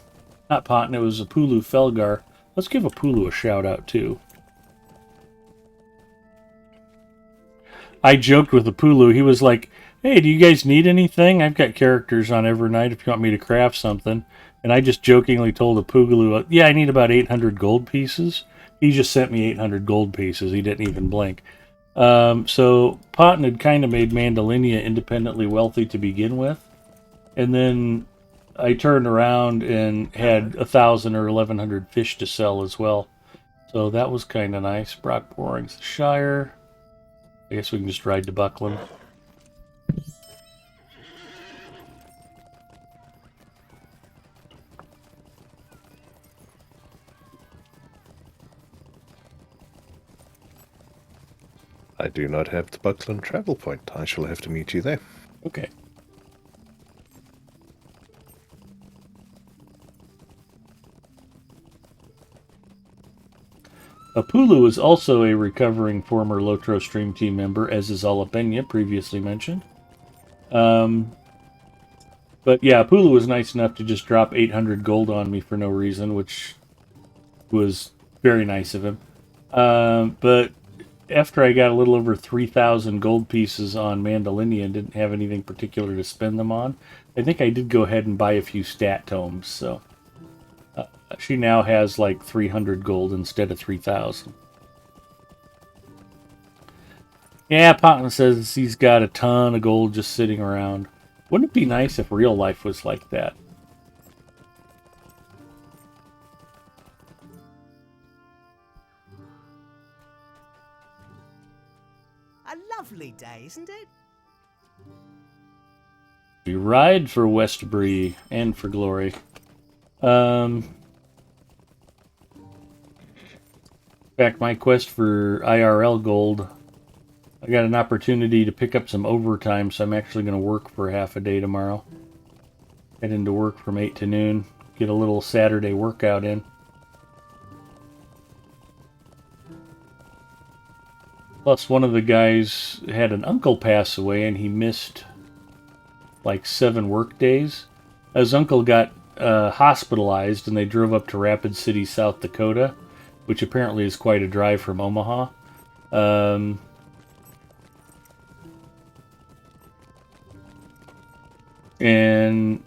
not Ponton, it was Apulu Felgar. Let's give Apulu a shout out, too. I joked with Apulu. He was like, hey, do you guys need anything? I've got characters on Evernight if you want me to craft something. And I just jokingly told Apulu, yeah, I need about 800 gold pieces. He just sent me 800 gold pieces. He didn't even blink. So Pontin had kind of made Mandalinia independently wealthy to begin with, and then I turned around and had 1,000 or 1,100 fish to sell as well. So that was kind of nice. Brock Boring's the Shire. I guess we can just ride to Buckland. I do not have the Buckland travel point. I shall have to meet you there. Okay. Apulu is also a recovering former Lotro Stream Team member, as is Alapena, previously mentioned. But yeah, Apulu was nice enough to just drop 800 gold on me for no reason, which was very nice of him. But after I got a little over 3,000 gold pieces on Mandalinia and didn't have anything particular to spend them on, I think I did go ahead and buy a few stat tomes. So she now has like 300 gold instead of 3,000. Yeah, Pontin says he's got a ton of gold just sitting around. Wouldn't it be nice if real life was like that? A lovely day, isn't it? We ride for Westbury and for glory. Back my quest for IRL gold. I got an opportunity to pick up some overtime, so I'm actually going to work for half a day tomorrow. Head into work from 8 to noon. Get a little Saturday workout in. Plus, one of the guys had an uncle pass away, and he missed like 7 work days. His uncle got hospitalized, and they drove up to Rapid City, South Dakota, which apparently is quite a drive from Omaha. And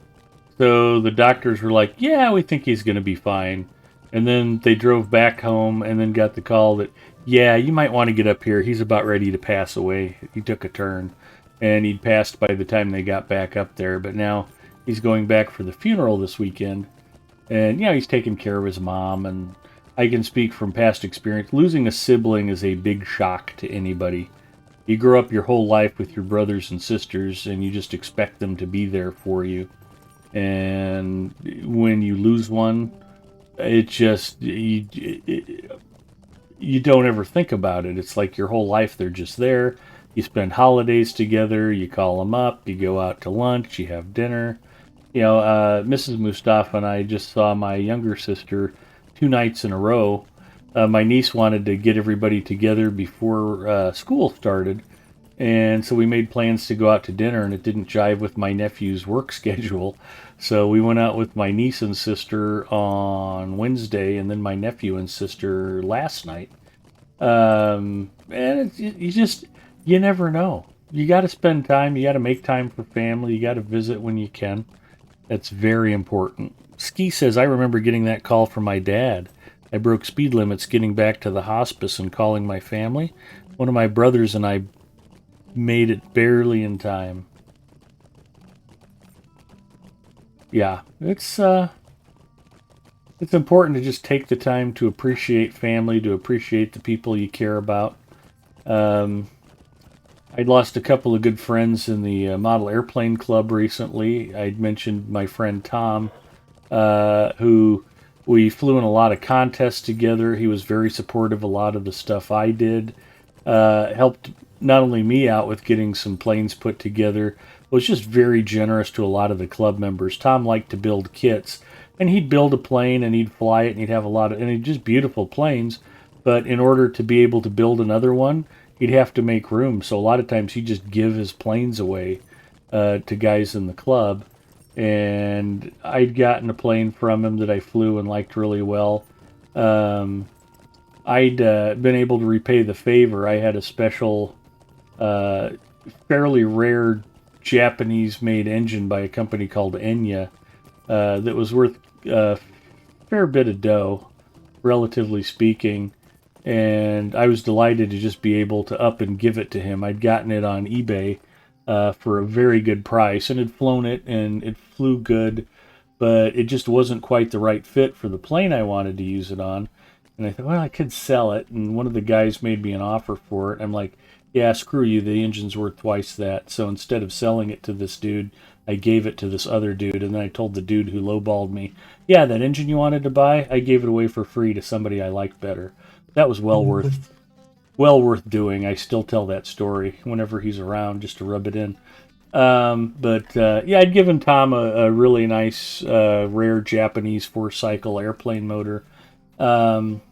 so the doctors were like, yeah, we think he's going to be fine. And then they drove back home and then got the call that, yeah, you might want to get up here. He's about ready to pass away. He took a turn. And he'd passed by the time they got back up there. But now he's going back for the funeral this weekend. And, you know, he's taking care of his mom. And I can speak from past experience. Losing a sibling is a big shock to anybody. You grow up your whole life with your brothers and sisters, and you just expect them to be there for you. And when you lose one, it just, you don't ever think about it. It's like your whole life they're just there. You spend holidays together, you call them up, you go out to lunch, you have dinner. You know, Mrs. Mustafa and I just saw my younger sister 2 nights in a row. My niece wanted to get everybody together before school started, and so we made plans to go out to dinner, and it didn't jive with my nephew's work schedule. So we went out with my niece and sister on Wednesday, and then my nephew and sister last night. And you never know. You got to spend time. You got to make time for family. You got to visit when you can. That's very important. Ski says, I remember getting that call from my dad. I broke speed limits getting back to the hospice and calling my family. One of my brothers and I made it barely in time. Yeah, it's important to just take the time to appreciate family, to appreciate the people you care about. I'd lost a couple of good friends in the Model Airplane Club recently. I'd mentioned my friend Tom, who we flew in a lot of contests together. He was very supportive of a lot of the stuff I did. Helped not only me out with getting some planes put together, was just very generous to a lot of the club members. Tom liked to build kits, and he'd build a plane and he'd fly it, and he'd have a lot of, and he'd just beautiful planes. But in order to be able to build another one, he'd have to make room. So a lot of times he'd just give his planes away to guys in the club. And I'd gotten a plane from him that I flew and liked really well. I'd been able to repay the favor. I had a special, fairly rare Japanese-made engine by a company called Enya that was worth a fair bit of dough, relatively speaking. and I was delighted to just be able to up and give it to him. I'd gotten it on eBay for a very good price and had flown it, and it flew good, but it just wasn't quite the right fit for the plane I wanted to use it on. And I thought, well, I could sell it. And one of the guys made me an offer for it. I'm like, yeah, screw you. The engine's worth twice that. So instead of selling it to this dude, I gave it to this other dude. And then I told the dude who lowballed me, yeah, that engine you wanted to buy, I gave it away for free to somebody I liked better. That was well worth doing. I still tell that story whenever he's around just to rub it in. Yeah, I'd given Tom a really nice, rare Japanese 4-cycle airplane motor. He'd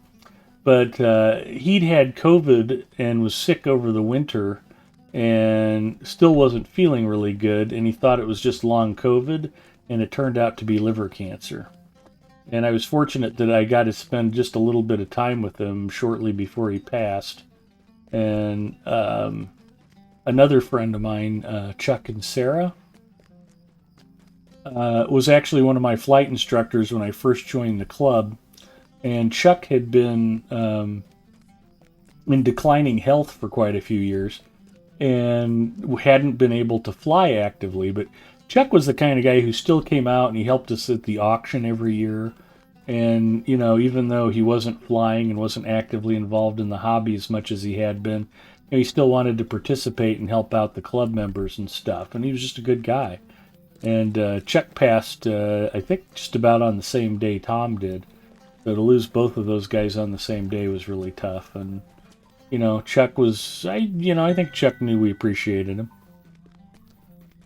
had COVID and was sick over the winter and still wasn't feeling really good, and he thought it was just long COVID, and it turned out to be liver cancer. And I was fortunate that I got to spend just a little bit of time with him shortly before he passed. And another friend of mine, Chuck and Sarah, was actually one of my flight instructors when I first joined the club. And Chuck had been in declining health for quite a few years and hadn't been able to fly actively. But Chuck was the kind of guy who still came out and he helped us at the auction every year. And, you know, even though he wasn't flying and wasn't actively involved in the hobby as much as he had been, you know, he still wanted to participate and help out the club members and stuff. And he was just a good guy. And Chuck passed, I think, just about on the same day Tom did. So to lose both of those guys on the same day was really tough. And, you know, Chuck was, I think Chuck knew we appreciated him.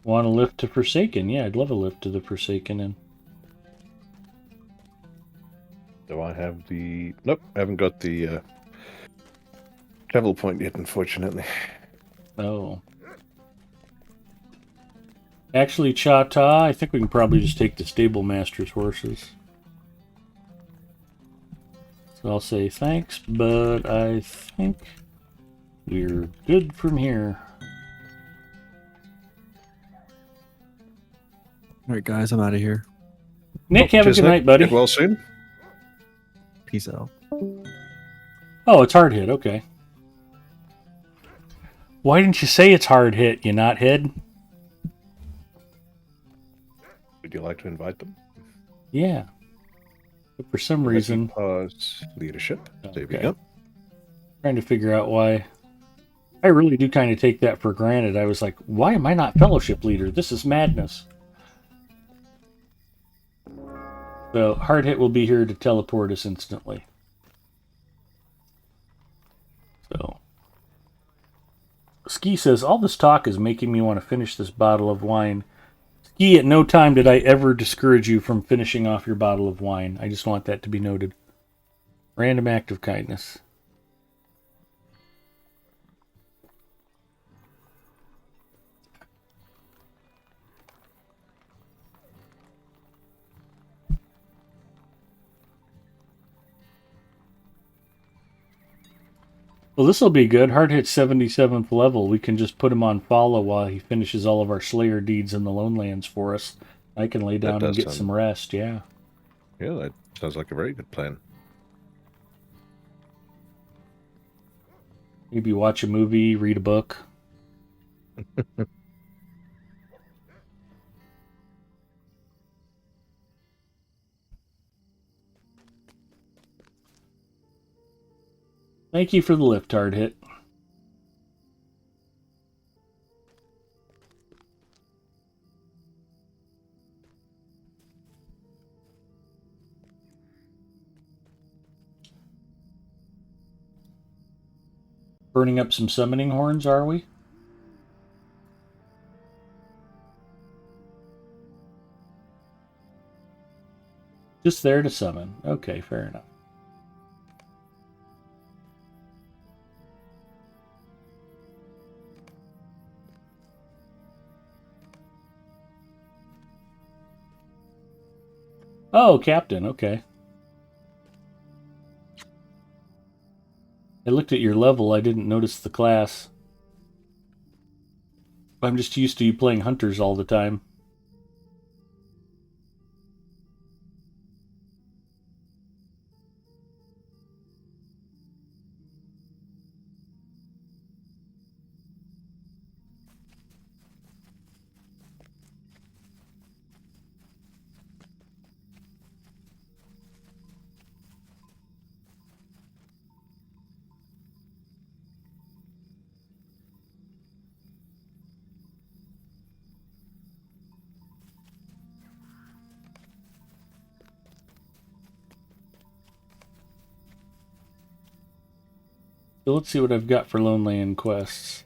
Want a lift to Forsaken? Yeah, I'd love a lift to the Forsaken. And Do I have the... Nope, I haven't got the travel point yet, unfortunately. oh. Actually, Cha-Ta, I think we can probably just take the Stable Master's horses. So I'll say thanks, but I think we're good from here. All right, guys, I'm out of here. Nick, have a good night, buddy. Get well soon. Peace out. Oh, it's hard hit. Okay. Why didn't you say it's hard hit, you knothead? Would you like to invite them? Yeah. But for some reason... Pause leadership. There we Okay. go. Trying to figure out why. I really do kind of take that for granted. I was like, why am I not fellowship leader? This is madness. So, hard hit will be here to teleport us instantly. So, Ski says, all this talk is making me want to finish this bottle of wine. Ski, at no time did I ever discourage you from finishing off your bottle of wine. I just want that to be noted. Random act of kindness. Well, this will be good. Hard hit 77th level. We can just put him on follow while he finishes all of our Slayer deeds in the Lone Lands for us. I can lay down and get some rest, yeah. Yeah, that sounds like a very good plan. Maybe watch a movie, read a book. Thank you for the lift, hard hit. Burning up some summoning horns, are we? Just there to summon. Okay, fair enough. Oh, Captain, okay. I looked at your level, I didn't notice the class. I'm just used to you playing hunters all the time. So let's see what I've got for Lone Land quests.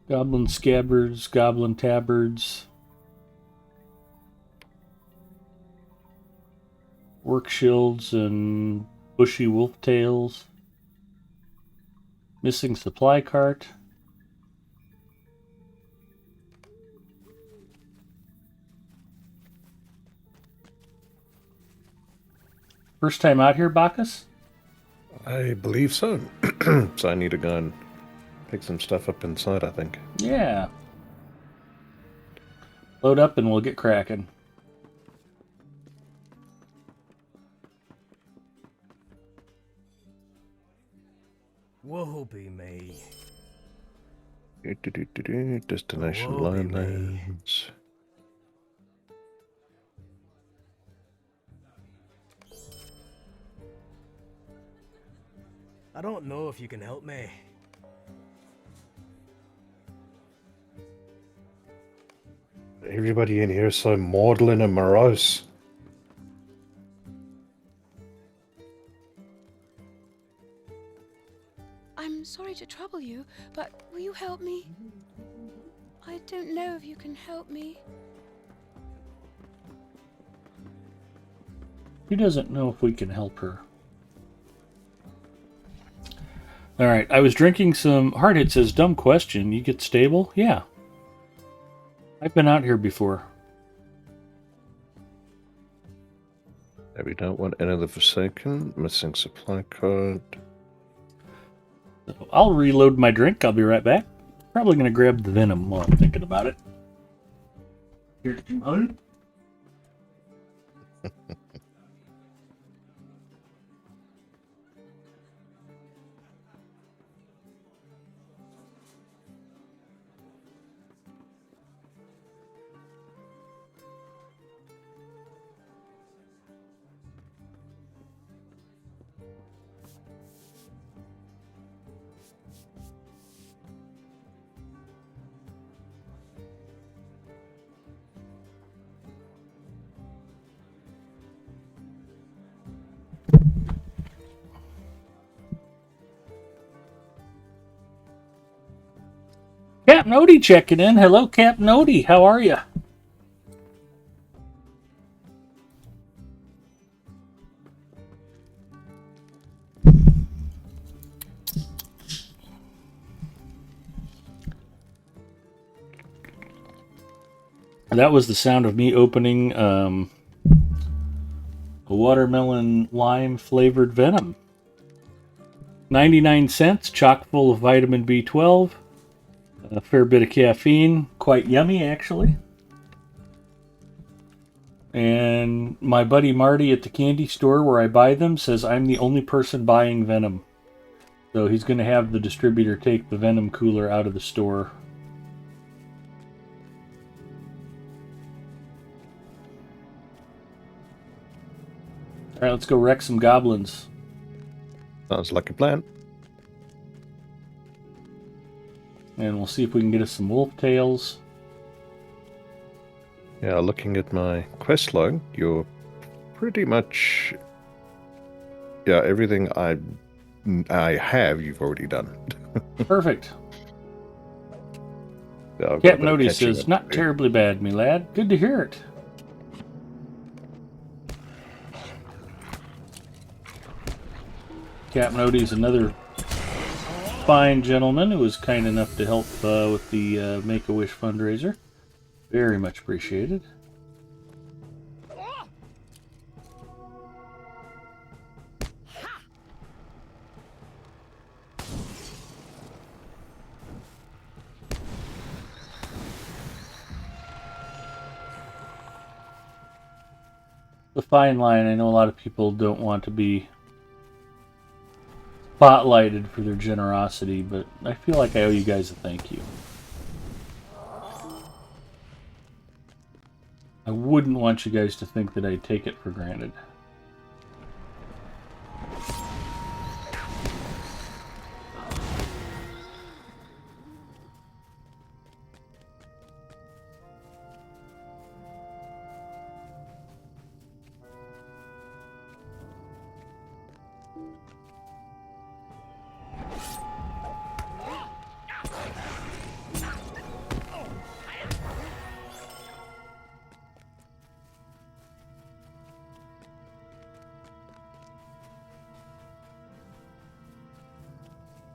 Goblin scabbards, goblin tabards, work shields, and bushy wolf tails. Missing supply cart. First time out here, Bacchus? I believe so. So I need to go and pick some stuff up inside, I think. Yeah. Load up and we'll get cracking. Woe be me. Destination Woe be me. Lowlands. I don't know if you can help me. Everybody in here is so maudlin and morose. I'm sorry to trouble you, but will you help me? I don't know if you can help me. She doesn't know if we can help her. Alright, I was drinking some... Hardhit says, dumb question. You get stable? Yeah. I've been out here before. We don't want any of the Forsaken. Missing supply card. So I'll reload my drink. I'll be right back. Probably going to grab the venom while I'm thinking about it. Here's some honey. Cap Nody checking in. Hello, Cap Nody. How are you? That was the sound of me opening a watermelon lime flavored venom. 99 cents, chock full of vitamin B12. A fair bit of caffeine. Quite yummy, actually. And my buddy Marty at the candy store where I buy them says I'm the only person buying venom. So he's going to have the distributor take the venom cooler out of the store. Alright, let's go wreck some goblins. Sounds like a plan. And we'll see if we can get us some wolf tails. Yeah, looking at my quest log, you're pretty much... Yeah, everything I have, you've already done. Perfect. So I've got a Cap bit of Nody catching says, up not to do. terribly bad, me lad. Good to hear it. Cap Nody is another fine gentleman who was kind enough to help with the Make-A-Wish fundraiser. Very much appreciated. The fine line. I know a lot of people don't want to be spotlighted for their generosity, but I feel like I owe you guys a thank you. I wouldn't want you guys to think that I take it for granted.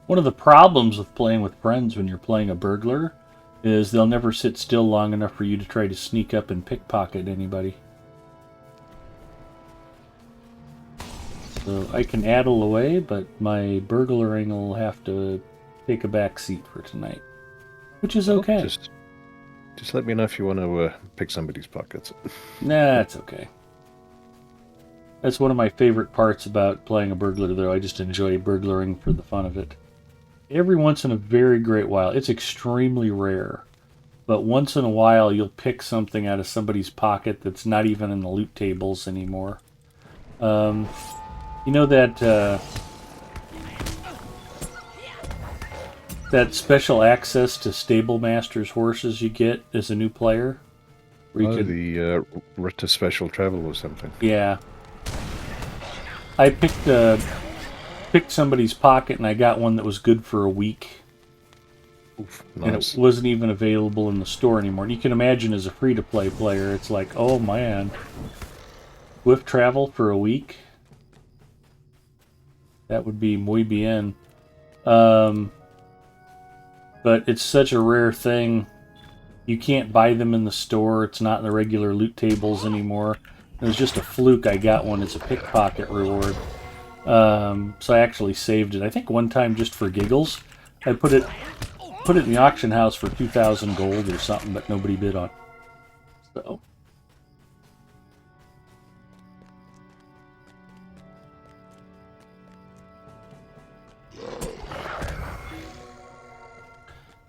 One of the problems with playing with friends when you're playing a burglar is they'll never sit still long enough for you to try to sneak up and pickpocket anybody. So I can addle away, but my burglaring will have to take a back seat for tonight, which is okay. Just let me know if you want to pick somebody's pockets. Nah, it's okay. That's one of my favorite parts about playing a burglar, though. I just enjoy burglaring for the fun of it. Every once in a very great while, it's extremely rare, but once in a while you'll pick something out of somebody's pocket that's not even in the loot tables anymore. You know that that special access to stable masters' horses you get as a new player? Where you The Ritter Special Travel or something. Yeah. I picked somebody's pocket and I got one that was good for a week. Oof, And nice. it wasn't even available in the store anymore. And you can imagine as a free-to-play player, it's like, oh man, Swift travel for a week? That would be muy bien. But it's such a rare thing. You can't buy them in the store. It's not in the regular loot tables anymore. It was just a fluke. I got one as a pickpocket reward. So I actually saved it. I think one time just for giggles. I put it in the auction house for 2,000 gold or something, but nobody bid on it. So.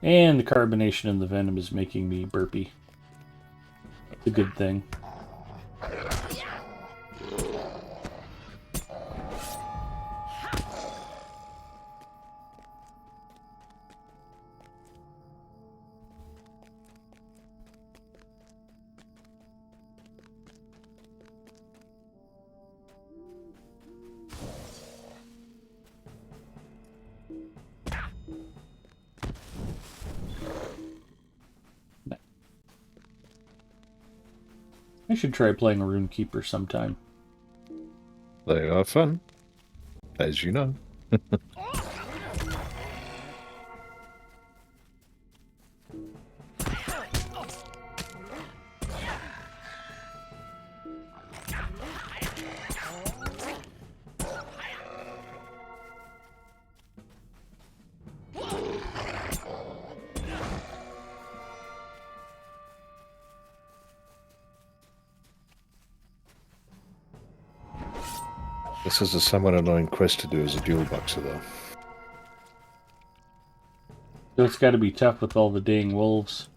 And the carbonation in the venom is making me burpy. It's a good thing. I should try playing a Runekeeper sometime. They are fun, as you know. This is a somewhat annoying quest to do as a dual boxer, though. So it's got to be tough with all the dang wolves.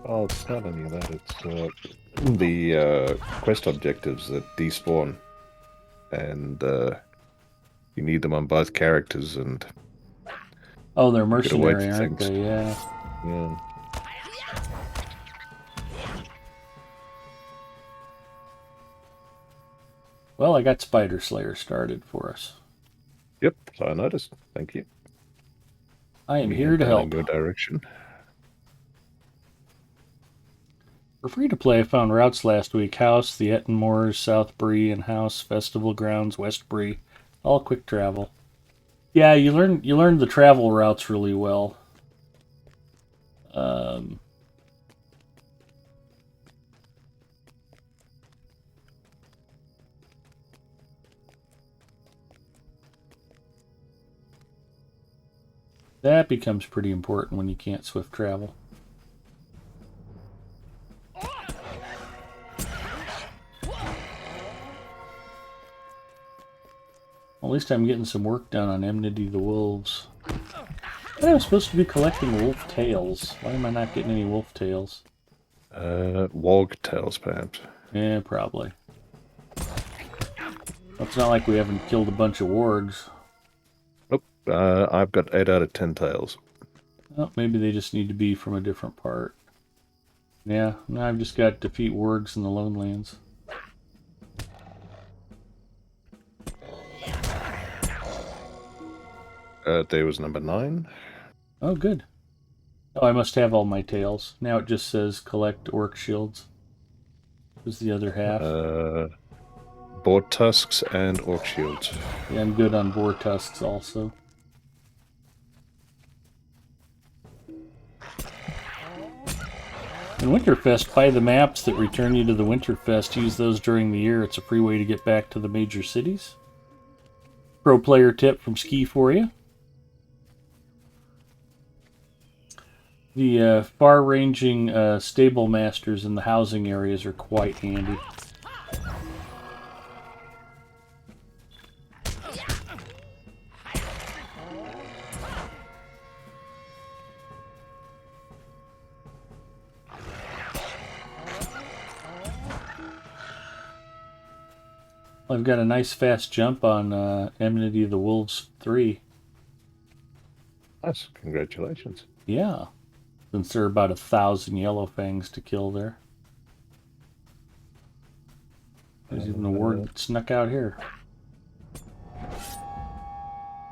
Oh, it's not any of that. It's the quest objectives that despawn, and you need them on both characters, and Oh, they're get away mercenary, from aren't things. they? Yeah. Yeah. Well, I got Spider Slayer started for us. Yep, so I noticed. Thank you. I am We here head to down help. in your direction. For free to play, I found routes last week: House, the Ettenmoors, South Bree, and House, Festival Grounds, West Bree. All quick travel. Yeah, you learn the travel routes really well. That becomes pretty important when you can't swift travel. At least I'm getting some work done on Enmity of the Wolves. I'm supposed to be collecting wolf tails. Why am I not getting any wolf tails? Wog tails, perhaps. Yeah, probably. It's not like we haven't killed a bunch of wargs. Nope. I've got 8 out of 10 tails. Oh, maybe they just need to be from a different part. Yeah, now I've just got defeat wargs in the Lone Lands. There was number 9. Oh, good. Oh, I must have all my tails. Now it just says collect orc shields. Who's the other half? Boar tusks and orc shields. Yeah, I'm good on boar tusks also. In Winterfest, buy the maps that return you to the Winterfest. Use those during the year. It's a free way to get back to the major cities. Pro player tip from Ski for you. The far-ranging stable masters in the housing areas are quite handy. I've got a nice fast jump on Enmity of the Wolves 3. Nice, congratulations. Yeah, since there are about 1,000 yellow fangs to kill there. There's even a word that snuck out here.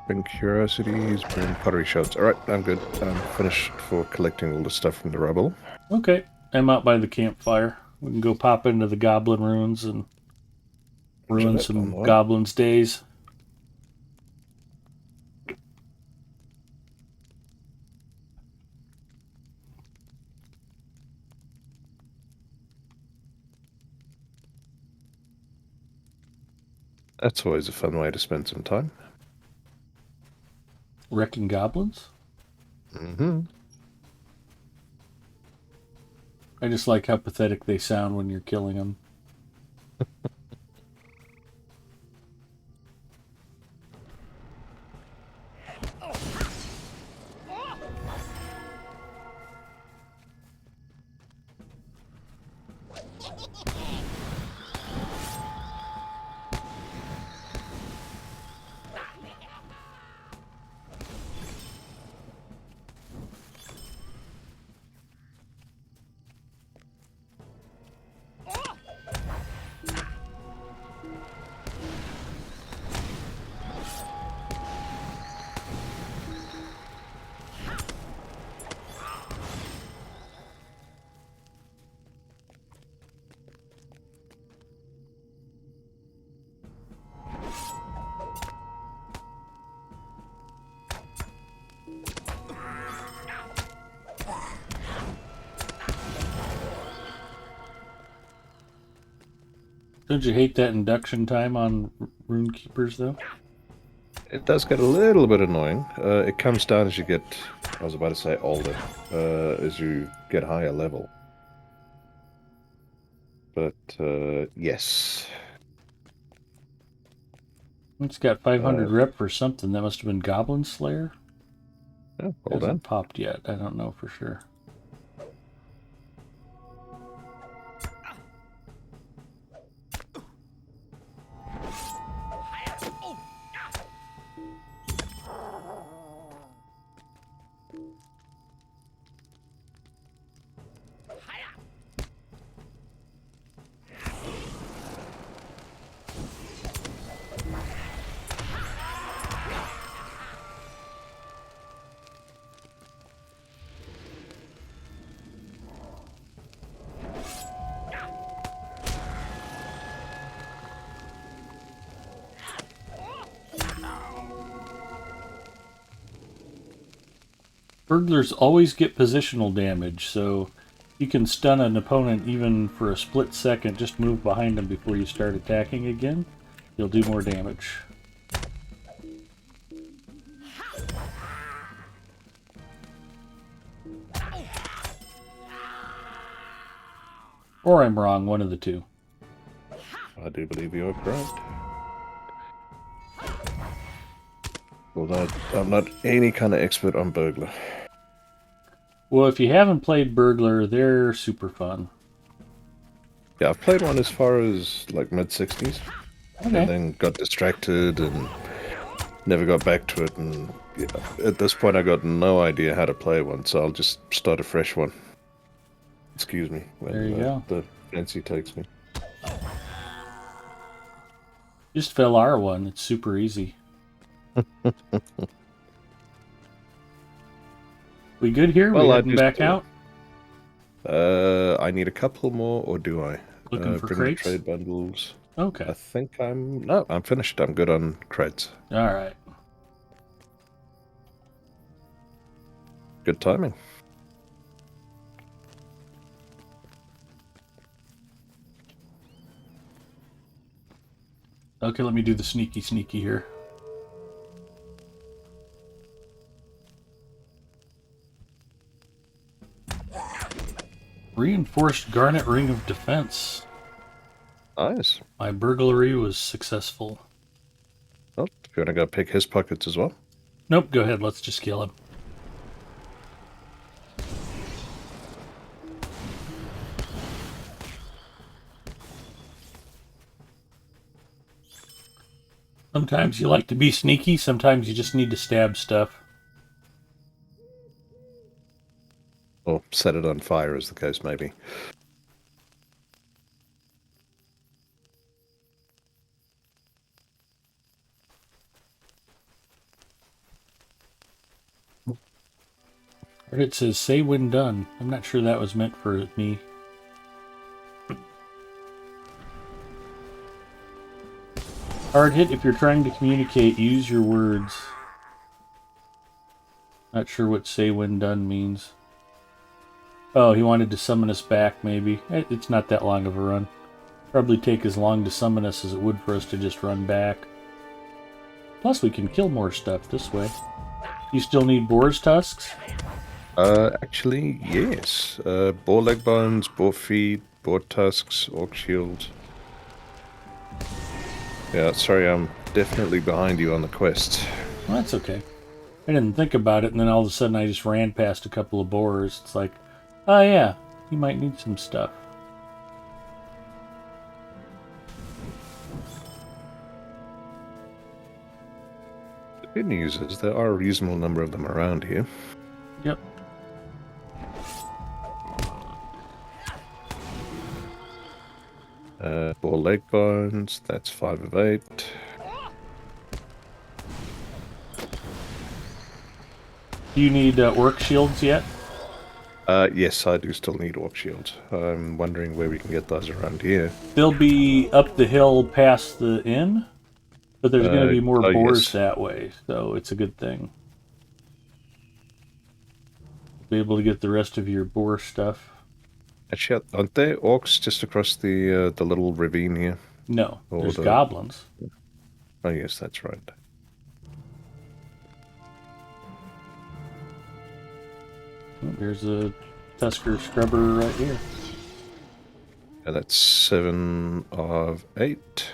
Bring curiosities, bring pottery shards. Alright, I'm good. I'm finished for collecting all the stuff from the rubble. Okay, I'm out by the campfire. We can go pop into the goblin ruins and ruin some goblins' days. That's always a fun way to spend some time. Wrecking goblins? Mm-hmm. I just like how pathetic they sound when you're killing them. Don't you hate that induction time on rune keepers, though? It does get a little bit annoying. It comes down as you get, I was about to say older, as you get higher level. But, yes. It's got 500 rep for something. That must have been Goblin Slayer. Yeah, well done. Hasn't popped yet. I don't know for sure. Burglars always get positional damage, so you can stun an opponent even for a split second. Just move behind them before you start attacking again. You'll do more damage. Or I'm wrong, one of the two. I do believe you are correct. Although I'm not any kind of expert on Burglar. Well, if you haven't played Burglar, they're super fun. Yeah, I've played one as far as like mid-60s. Okay. And then got distracted and never got back to it. And yeah, at this point, I got no idea how to play one, so I'll just start a fresh one. Excuse me. When, There you go. The fancy takes me. Just Valar one. It's super easy. We good here? Well, we I heading just, back out? I need a couple more, or do I? Looking for bring crates? the trade bundles. Okay. I think I'm finished. I'm good on creds. All right. Good timing. Okay, let me do the sneaky here. Reinforced garnet ring of defense. Nice. My burglary was successful. Oh, if you want to go pick his pockets as well. Nope, go ahead. Let's just kill him. Sometimes you like to be sneaky, sometimes you just need to stab stuff. Or set it on fire, as the case may be. It says, say when done. I'm not sure that was meant for me. Hard hit, if you're trying to communicate, use your words. Not sure what say when done means. Oh, he wanted to summon us back, maybe. It's not that long of a run. Probably take as long to summon us as it would for us to just run back. Plus, we can kill more stuff this way. You still need boar's tusks? Actually, yes. Boar leg bones, boar feet, boar tusks, orc shield. Yeah, sorry, I'm definitely behind you on the quest. Well, that's okay. I didn't think about it, and then all of a sudden I just ran past a couple of boars. It's like, oh yeah, you might need some stuff. The good news is there are a reasonable number of them around here. Yep. Boar leg bones, that's 5 of 8. Do you need orc shields yet? Yes, I do still need orc shields. I'm wondering where we can get those around here. They'll be up the hill past the inn, but there's going to be more boars yes. that way, so it's a good thing. Be able to get the rest of your boar stuff. Actually, aren't there orcs just across the little ravine here? No, Or there's the- goblins. Oh yes, that's right. Oh, there's a Tusker Scrubber right here. Yeah, that's 7 of 8.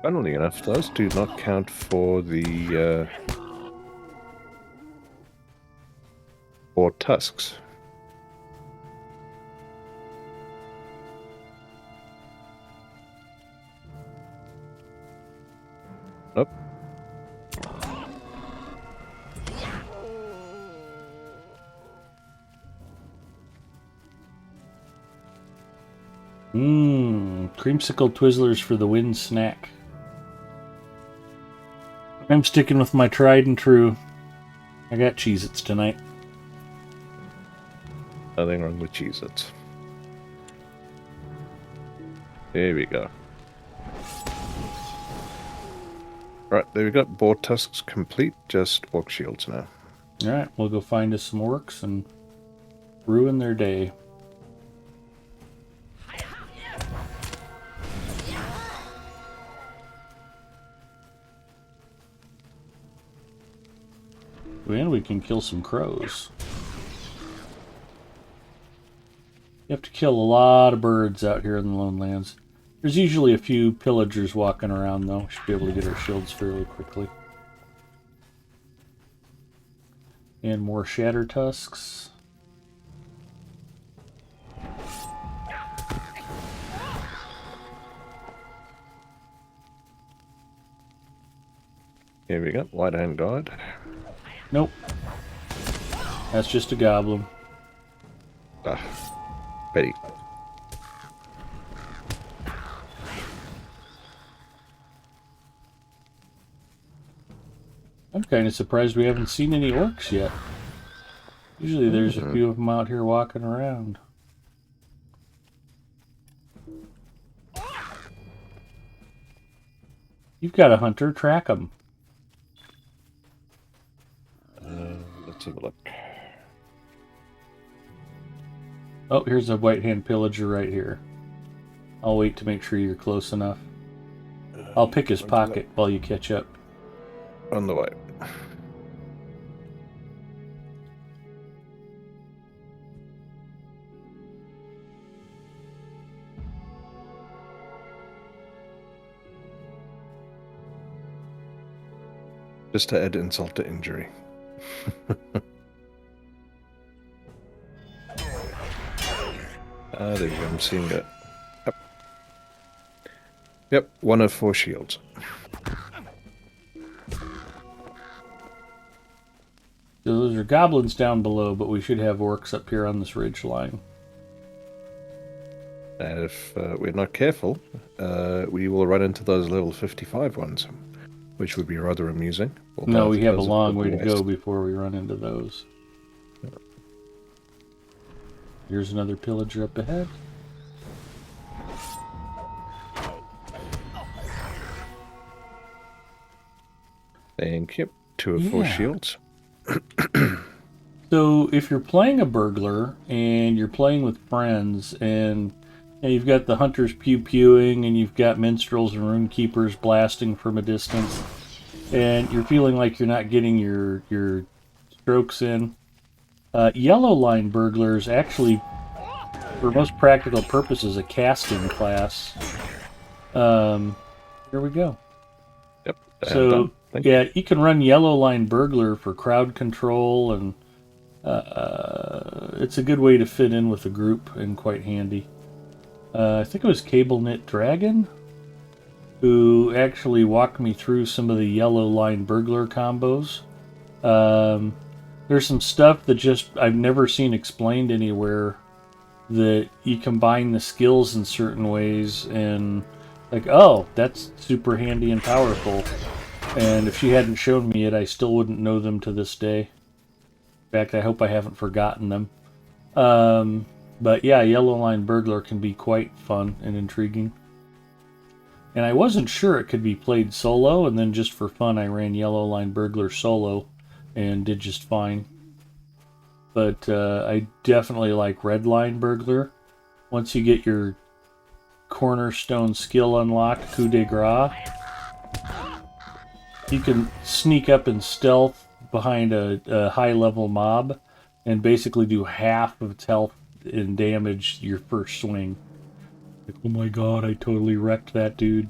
Funnily enough, those do not count for the or tusks. Nope. Creamsicle Twizzlers for the win snack. I'm sticking with my tried and true. I got Cheez-Its tonight. Nothing wrong with Cheez-Its. There we go. Right, there we go. Boar tusks complete, just orc shields now. Alright, we'll go find us some orcs and ruin their day. And we can kill some crows. You have to kill a lot of birds out here in the Lone Lands. There's usually a few pillagers walking around, though. Should be able to get our shields fairly quickly. And more shatter tusks. Here we go. White hand guard. Nope. That's just a goblin. Betty. I'm kind of surprised we haven't seen any orcs yet. Usually there's a few of them out here walking around. You've got a hunter. Track them. Let's have a look. Oh, here's a white hand pillager right here. I'll wait to make sure you're close enough. I'll pick his pocket while you catch up. On the way. Just to add insult to injury. There you go, I'm seeing it. Yep, 1 of 4 shields. So those are goblins down below, but we should have orcs up here on this ridge line. And if we're not careful, we will run into those level 55 ones, which would be rather amusing. No, we have a long way to go before we run into those. Here's another pillager up ahead. Thank you. 2 of 4 shields. So if you're playing a burglar and you're playing with friends and you've got the hunters pew-pewing and you've got minstrels and rune keepers blasting from a distance and you're feeling like you're not getting your strokes in, yellow line burglars actually, for most practical purposes, a casting class. Here we go. Yep. So yeah, you can run yellow line burglar for crowd control, and it's a good way to fit in with a group and quite handy. I think it was Cable Knit Dragon who actually walked me through some of the yellow line burglar combos. There's some stuff that just I've never seen explained anywhere, that you combine the skills in certain ways and like, oh, that's super handy and powerful. And if she hadn't shown me it, I still wouldn't know them to this day. In fact, I hope I haven't forgotten them. But yeah, yellow line burglar can be quite fun and intriguing. And I wasn't sure it could be played solo, and then just for fun I ran yellow line burglar solo and did just fine. But I definitely like red line burglar. Once you get your cornerstone skill unlocked, coup de grace, you can sneak up in stealth behind a high level mob and basically do half of its health and damage your first swing. Like, oh my god, I totally wrecked that dude.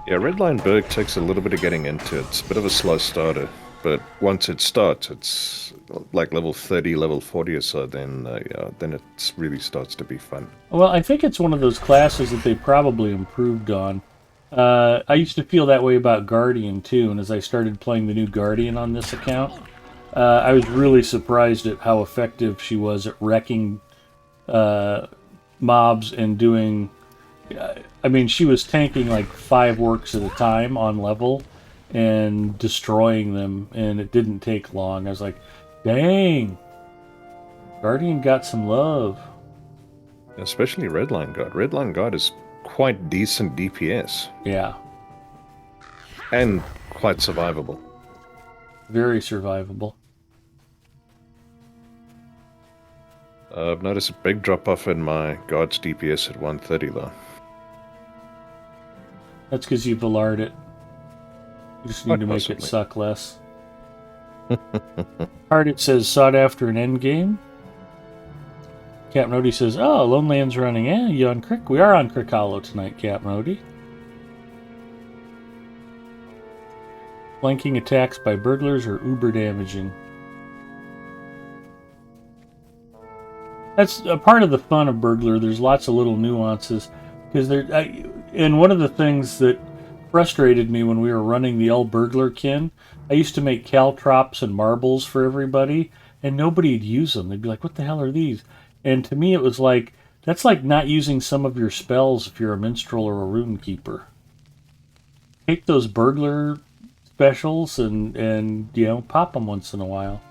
Yeah, Redline Berg takes a little bit of getting into. It's a bit of a slow starter, but once it starts, it's like level 30, level 40 or so, then it really starts to be fun. Well, I think it's one of those classes that they probably improved on. I used to feel that way about Guardian too, and as I started playing the new Guardian on this account, I was really surprised at how effective she was at wrecking mobs and doing... I mean, she was tanking like 5 orcs at a time on level and destroying them, and it didn't take long. I was like, dang, Guardian got some love. Especially Redline Guard. Redline Guard is quite decent DPS. Yeah. And quite survivable. Very survivable. I've noticed a big drop-off in my Guard's DPS at 130, though. That's because you Valar'd it. You just need to make it suck less. Hardit says, sought after an endgame. Cap Nody says, oh, Lone Land's running. Yeah, you on Crick? We are on Crick Hollow tonight, Cap Nody. Flanking attacks by burglars are uber damaging. That's a part of the fun of Burglar. There's lots of little nuances. Because and one of the things that frustrated me when we were running the old Burglar kin. I used to make caltrops and marbles for everybody, and nobody'd use them. They'd be like, what the hell are these? And to me, it was like, that's like not using some of your spells if you're a minstrel or a rune keeper. Take those Burglar specials and you know, pop them once in a while.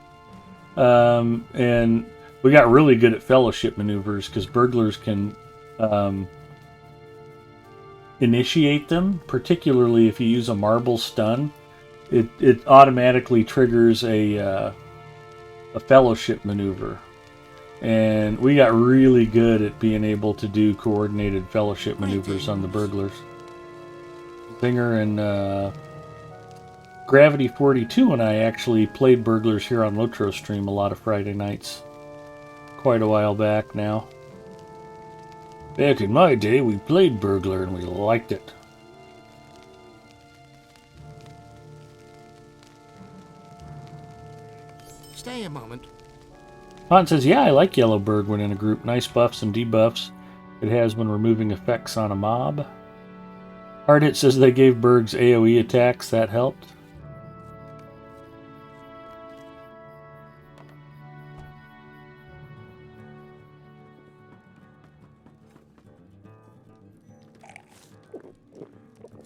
And we got really good at fellowship maneuvers because burglars can initiate them, particularly if you use a marble stun. It automatically triggers a fellowship maneuver. And we got really good at being able to do coordinated fellowship maneuvers on the burglars. Zinger and Gravity 42 and I actually played burglars here on Lotro Stream a lot of Friday nights. Quite a while back now. Back in my day, we played burglar and we liked it. Stay a moment. Haunt says, yeah, I like Yellowberg when in a group. Nice buffs and debuffs it has when removing effects on a mob. Hardhit says they gave Bergs AoE attacks. That helped.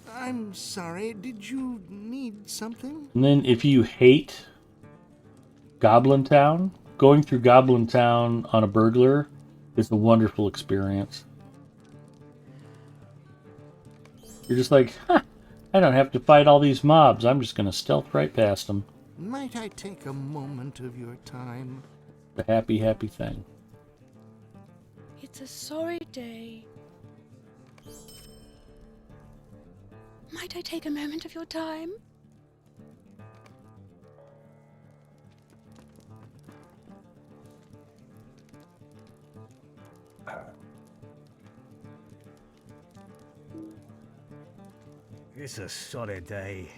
I'm sorry, did you need something? And then if you hate Goblin Town, going through Goblin Town on a burglar is a wonderful experience. You're just like, huh, I don't have to fight all these mobs. I'm just going to stealth right past them. Might I take a moment of your time? The happy, happy thing. It's a sorry day. Might I take a moment of your time? It's a sorry day.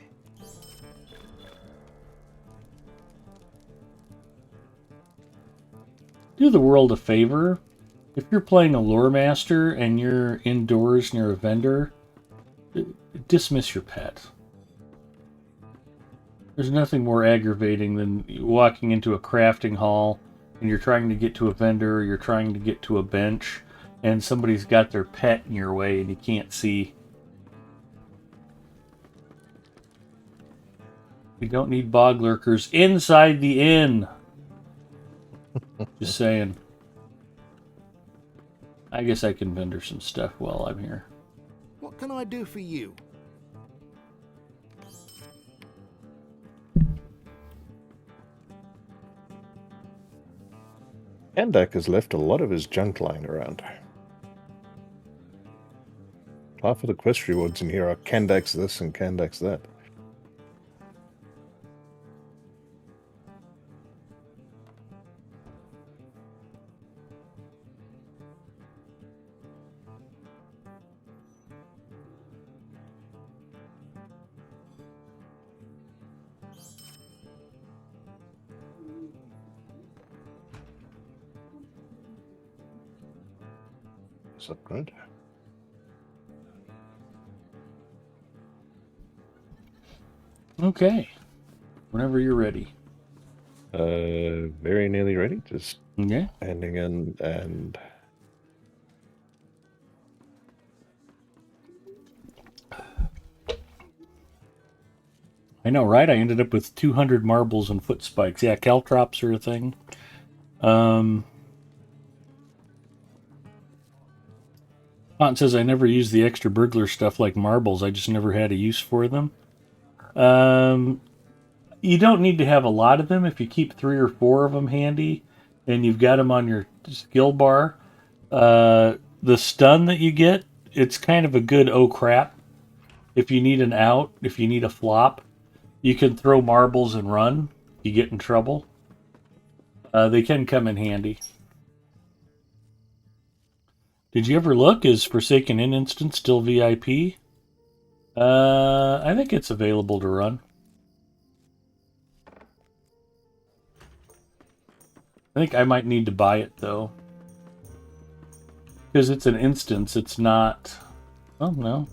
Do the world a favor. If you're playing a lore master and you're indoors near a vendor, dismiss your pet. There's nothing more aggravating than walking into a crafting hall and you're trying to get to a vendor or you're trying to get to a bench and somebody's got their pet in your way and you can't see. We don't need bog lurkers inside the inn. Just saying. I guess I can vendor some stuff while I'm here. What can I do for you? Kandak has left a lot of his junk lying around. Half of the quest rewards in here are Kandak's this and Kandak's that. Upgrade. Okay. Whenever you're ready. Very nearly ready. Just Okay. handing in and I know, right? I ended up with 200 marbles and foot spikes. Yeah, caltrops are a thing. Haunt says I never use the extra burglar stuff like marbles. I just never had a use for them. You don't need to have a lot of them. If you keep 3 or 4 of them handy and you've got them on your skill bar, the stun that you get, it's kind of a good oh crap. If you need an out, if you need a flop, you can throw marbles and run. You get in trouble. They can come in handy. Did you ever look? Is Forsaken Inn Instance still VIP? I think it's available to run. I think I might need to buy it, though. Because it's an instance, it's not... Oh, no.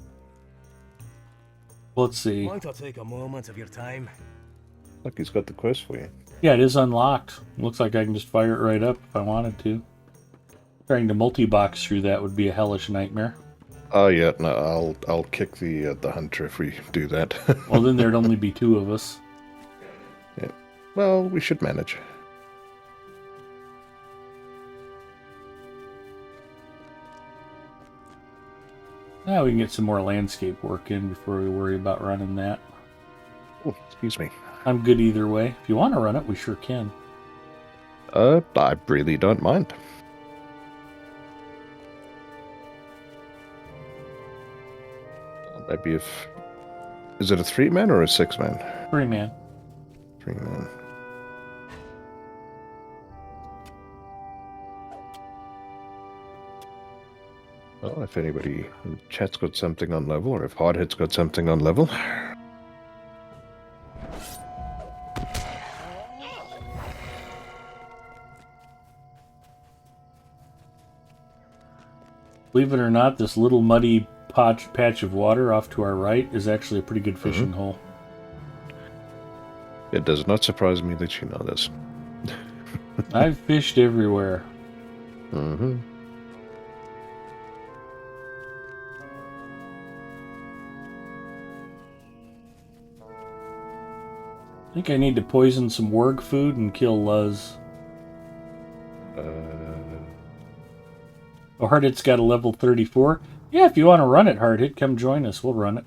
Let's see. Might I take a moment of your time? Look, he's got the quest for you. Yeah, it is unlocked. Looks like I can just fire it right up if I wanted to. Trying to multi-box through that would be a hellish nightmare. Oh yeah, no, I'll kick the hunter if we do that. Well, then there'd only be 2 of us. Yeah. Well, we should manage. Now we can get some more landscape work in before we worry about running that. Oh, excuse me. I'm good either way. If you want to run it, we sure can. I really don't mind. Maybe if... Is it a 3-man or a 6-man? 3-man. 3-man. Well, if anybody in chat's got something on level, or if Hardhead's got something on level. Believe it or not, this little muddy patch of water off to our right is actually a pretty good fishing hole. It does not surprise me that you know this. I've fished everywhere. Mm-hmm. I think I need to poison some warg food and kill Luz. Oh, Hardhit's got a level 34. Yeah, if you want to run it, Hardhit, come join us. We'll run it.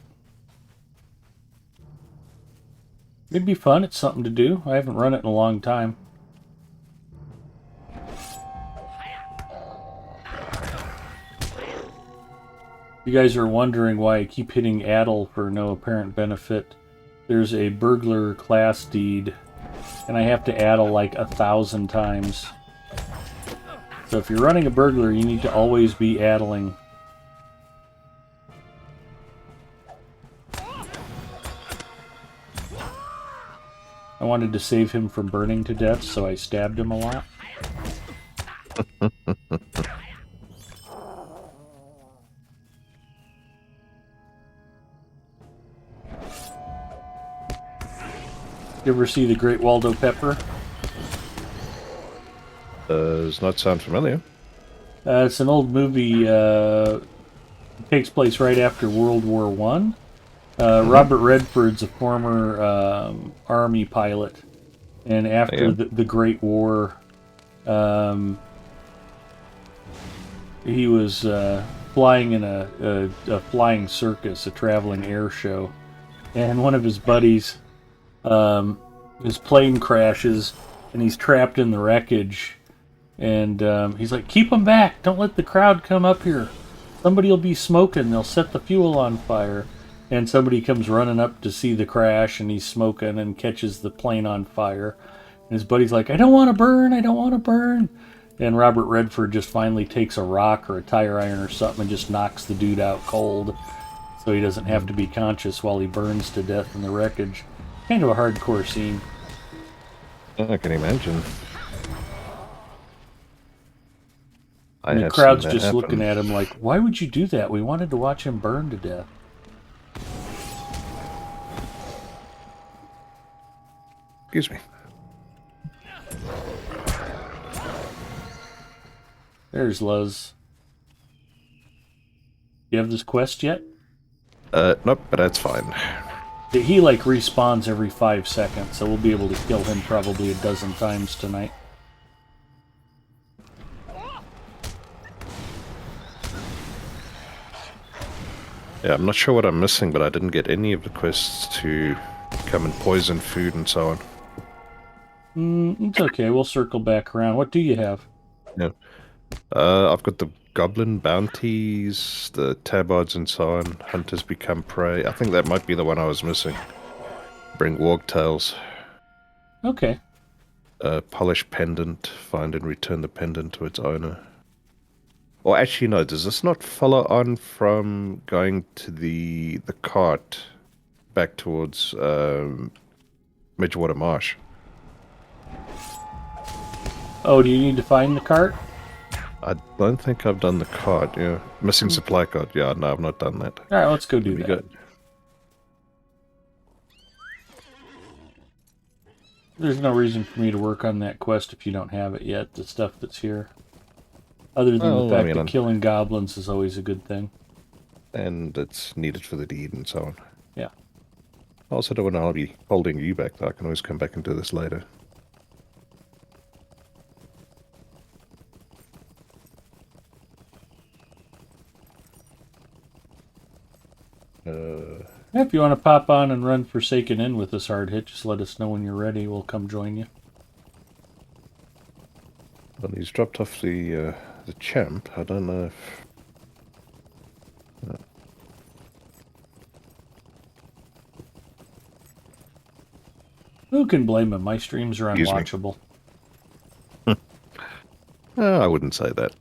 It'd be fun. It's something to do. I haven't run it in a long time. You guys are wondering why I keep hitting Addle for no apparent benefit. There's a burglar class deed, and I have to Addle like 1,000 times. So if you're running a burglar, you need to always be addling. I wanted to save him from burning to death, so I stabbed him a lot. You ever see the Great Waldo Pepper? Does not sound familiar. It's an old movie. It takes place right after World War One. Robert Redford's a former Army pilot, and after the Great War, he was flying in a flying circus, a traveling air show, and one of his buddies, his plane crashes, and he's trapped in the wreckage. And he's like, keep them back. Don't let the crowd come up here. Somebody will be smoking. They'll set the fuel on fire. And somebody comes running up to see the crash, and he's smoking and catches the plane on fire. And his buddy's like, I don't want to burn. I don't want to burn. And Robert Redford just finally takes a rock or a tire iron or something and just knocks the dude out cold. So he doesn't have to be conscious while he burns to death in the wreckage. Kind of a hardcore scene. I can imagine. And the crowd's just looking at him like, why would you do that? We wanted to watch him burn to death. Excuse me. There's Luz. You have this quest yet? Nope, but that's fine. He like respawns every 5 seconds, so we'll be able to kill him probably a dozen times tonight. Yeah, I'm not sure what I'm missing, but I didn't get any of the quests to come and poison food and so on. It's okay, we'll circle back around. What do you have? Yeah. I've got the goblin bounties, the tabards and so on. Hunters become prey. I think that might be the one I was missing. Bring warg tails. Okay. Polish pendant. Find and return the pendant to its owner. Or actually, no, does this not follow on from going to the cart back towards Midgewater Marsh? Oh, do you need to find the cart? I don't think I've done the cart, yeah. Missing supply cart, yeah, no, I've not done that. Alright, let's go do Be that. good. There's no reason for me to work on that quest if you don't have it yet, the stuff that's here. Other than the fact that killing goblins is always a good thing. And it's needed for the deed and so on. Yeah. I also don't want to be holding you back, though. I can always come back and do this later. If you want to pop on and run Forsaken Inn with us, Hard Hit, just let us know when you're ready. We'll come join you. Well, he's dropped off the champ. I don't know if... Who can blame him? My streams are unwatchable. I wouldn't say that.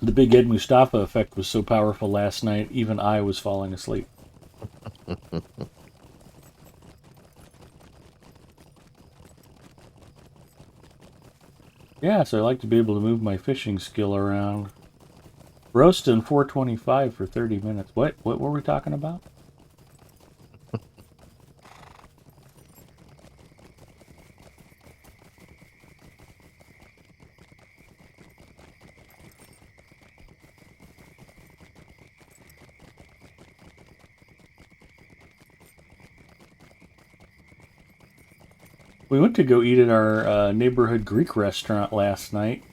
The big Ed Mustafa effect was so powerful last night, even I was falling asleep. Yeah, so I like to be able to move my fishing skill around. Roasting 425 for 30 minutes. What were we talking about? We went to go eat at our neighborhood Greek restaurant last night.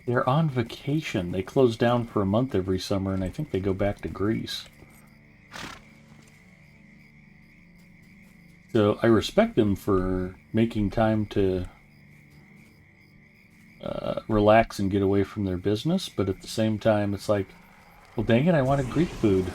They're on vacation. They close down for a month every summer, and I think they go back to Greece. So I respect them for making time to relax and get away from their business, but at the same time, it's like, well, dang it, I wanted Greek food.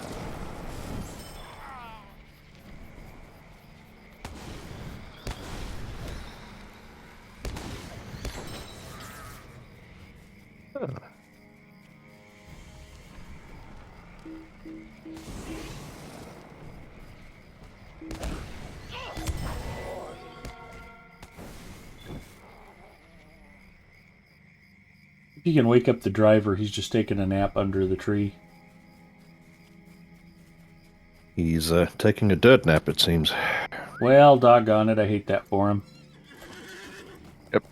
If you can wake up the driver, he's just taking a nap under the tree. He's taking a dirt nap, it seems. Well, doggone it, I hate that for him. Yep.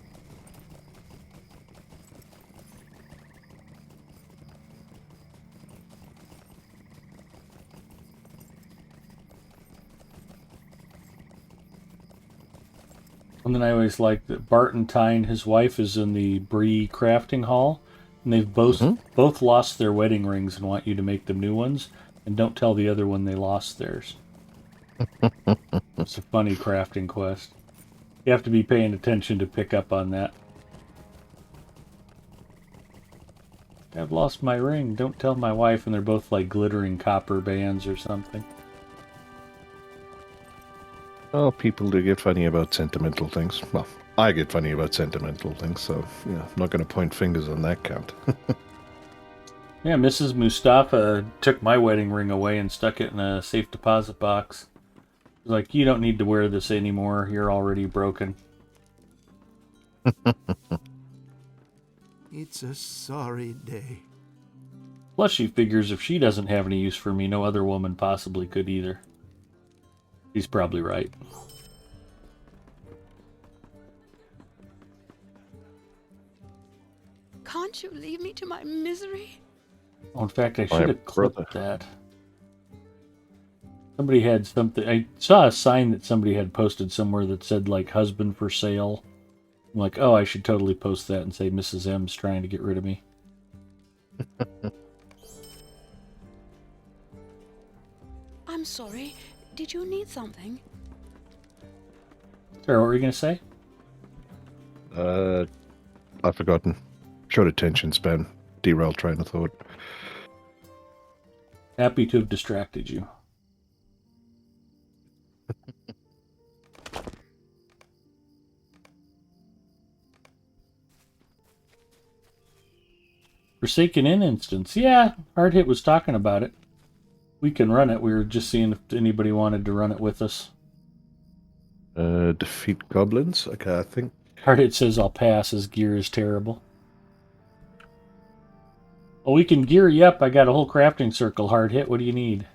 And then I always like that Bart and Tyne, his wife, is in the Bree crafting hall, and they've both lost their wedding rings and want you to make them new ones, and don't tell the other one they lost theirs. It's a funny crafting quest. You have to be paying attention to pick up on that. I've lost my ring. Don't tell my wife, and they're both like glittering copper bands or something. Oh, people do get funny about sentimental things. Well, I get funny about sentimental things, so yeah, I'm not going to point fingers on that count. Yeah, Mrs. Mustafa took my wedding ring away and stuck it in a safe deposit box. She's like, you don't need to wear this anymore. You're already broken. It's a sorry day. Plus, she figures if she doesn't have any use for me, no other woman possibly could either. He's probably right. Can't you leave me to my misery? Oh, in fact, I should have clipped that. Somebody had something. I saw a sign that somebody had posted somewhere that said, like, husband for sale. I'm like, oh, I should totally post that and say Mrs. M's trying to get rid of me. I'm sorry. Did you need something? Sorry, what were you going to say? I've forgotten. Short attention span. Derailed train of thought. Happy to have distracted you. Forsaken Inn instance. Yeah, Hard Hit was talking about it. We can run it. We were just seeing if anybody wanted to run it with us. Defeat goblins? Okay, I think... Hard Hit says I'll pass. His gear is terrible. Well, we can gear you up. I got a whole crafting circle, Hard Hit. What do you need?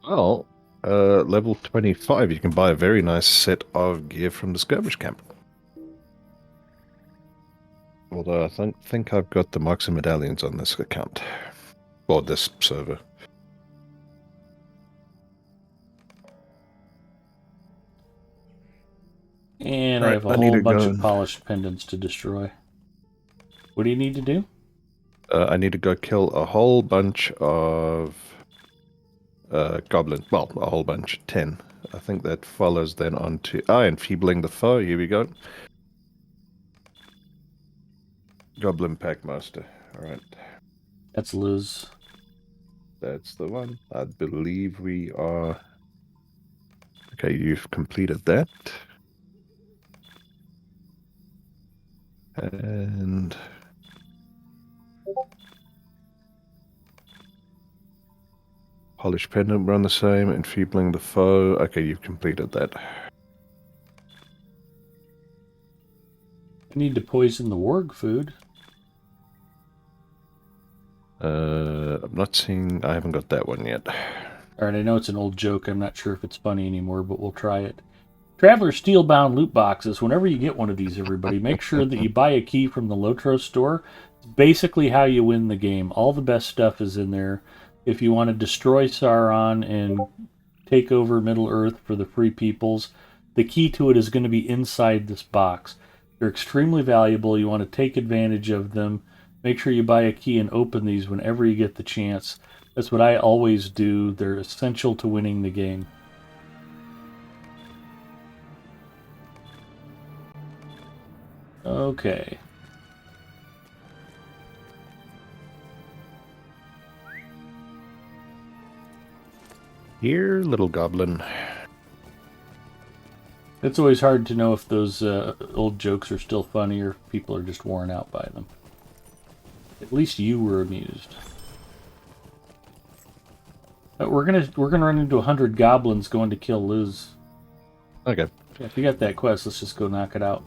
Well, level 25, you can buy a very nice set of gear from the skirmish camp. Although I think I've got the marks and medallions on this account. Or this server. And I Right, have a I need whole to bunch go of and- polished pendants to destroy. What do you need to do? I need to go kill a whole bunch of goblins. Well, a whole bunch. 10. I think that follows then on to... enfeebling the foe. Here we go. Goblin Packmaster. Alright. That's Liz. That's the one. I believe we are... Okay, you've completed that. And... Polish pendant run the same. Enfeebling the foe. Okay, you've completed that. I need to poison the warg food. I'm not seeing... I haven't got that one yet. Alright, I know it's an old joke. I'm not sure if it's funny anymore, but we'll try it. Traveler Steelbound loot boxes. Whenever you get one of these, everybody, make sure that you buy a key from the Lotro store. It's basically how you win the game. All the best stuff is in there. If you want to destroy Sauron and take over Middle-earth for the Free Peoples, the key to it is going to be inside this box. They're extremely valuable. You want to take advantage of them. Make sure you buy a key and open these whenever you get the chance. That's what I always do. They're essential to winning the game. Okay. Here, little goblin. It's always hard to know if those old jokes are still funny or if people are just worn out by them. At least you were amused. We're gonna run into 100 goblins going to kill Liz. Okay. Yeah, if you got that quest, let's just go knock it out.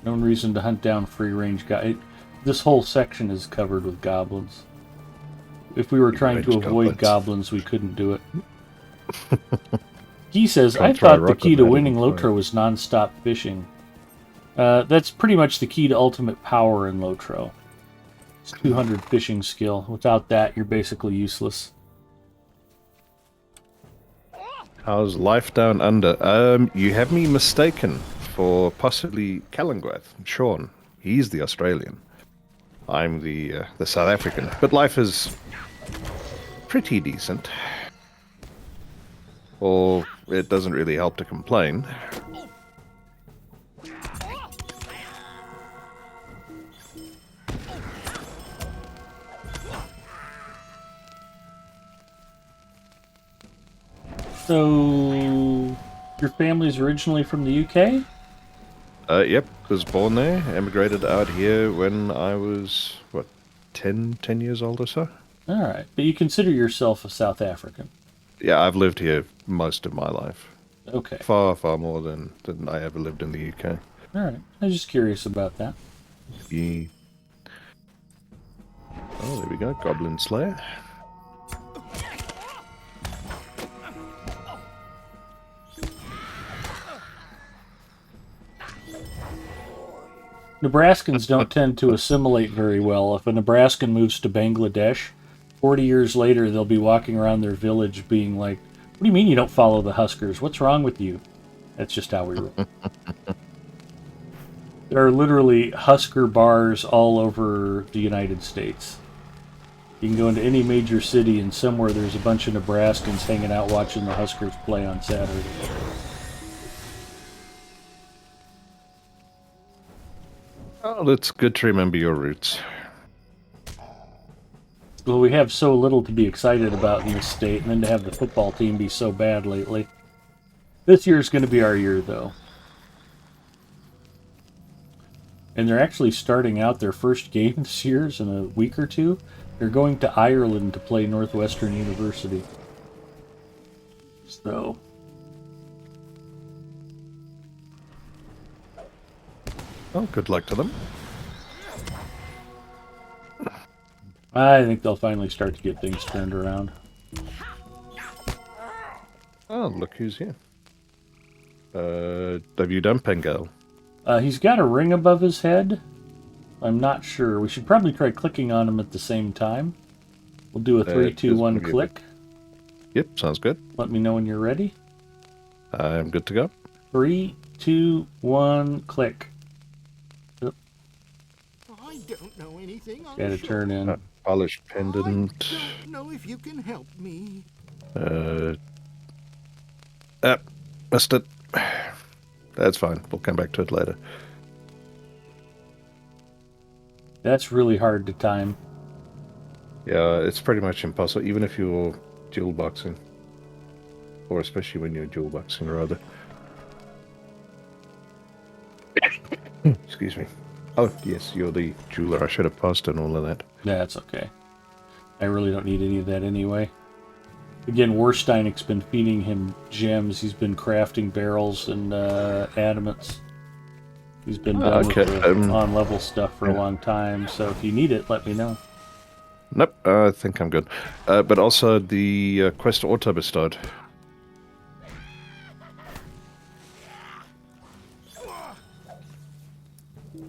No reason to hunt down free-range guys. This whole section is covered with goblins. If we were trying to Free-range avoid goblins, we couldn't do it. He says, Can't I throw a thought the rock key on to that winning and fire. Lotro was non-stop fishing. That's pretty much the key to ultimate power in Lotro. It's 200 fishing skill. Without that, you're basically useless. How's life down under? You have me mistaken for possibly Callangwath, Sean. He's the Australian. I'm the South African. But life is pretty decent. Or it doesn't really help to complain. So, your family's originally from the UK? Yep, was born there, emigrated out here when I was, 10 years old or so? Alright, but you consider yourself a South African. Yeah, I've lived here most of my life. Okay. Far, far more than I ever lived in the UK. Alright, I was just curious about that. Yeah. Oh, there we go, Goblin Slayer. Nebraskans don't tend to assimilate very well. If a Nebraskan moves to Bangladesh, 40 years later they'll be walking around their village being like, what do you mean you don't follow the Huskers? What's wrong with you? That's just how we roll. There are literally Husker bars all over the United States. You can go into any major city and somewhere there's a bunch of Nebraskans hanging out watching the Huskers play on Saturday. Oh, it's good to remember your roots. Well, we have so little to be excited about in this state, and then to have the football team be so bad lately. This year's going to be our year, though. And they're actually starting out their first game this year in a week or two. They're going to Ireland to play Northwestern University. So... Oh, good luck to them. I think they'll finally start to get things turned around. Oh, look who's here. Have you done Pengal? He's got a ring above his head. I'm not sure. We should probably try clicking on him at the same time. We'll do a 3, 2, 1 click. Yep, sounds good. Let me know when you're ready. I'm good to go. 3, 2, 1, click. I don't know anything. Gotta turn in. Polished I pendant. don't know if you can help me. Missed it. That's fine. We'll come back to it later. That's really hard to time. Yeah, it's pretty much impossible, even if you're dual boxing. Or especially when you're dual boxing, rather. Excuse me. Oh, yes, you're the jeweler. I should have passed on all of that. That's okay. I really don't need any of that anyway. Again, Warsteinic's been feeding him gems. He's been crafting barrels and adamants. He's been done with the on-level stuff for a long time, so if you need it, let me know. Nope, I think I'm good. But also the quest auto bestowed.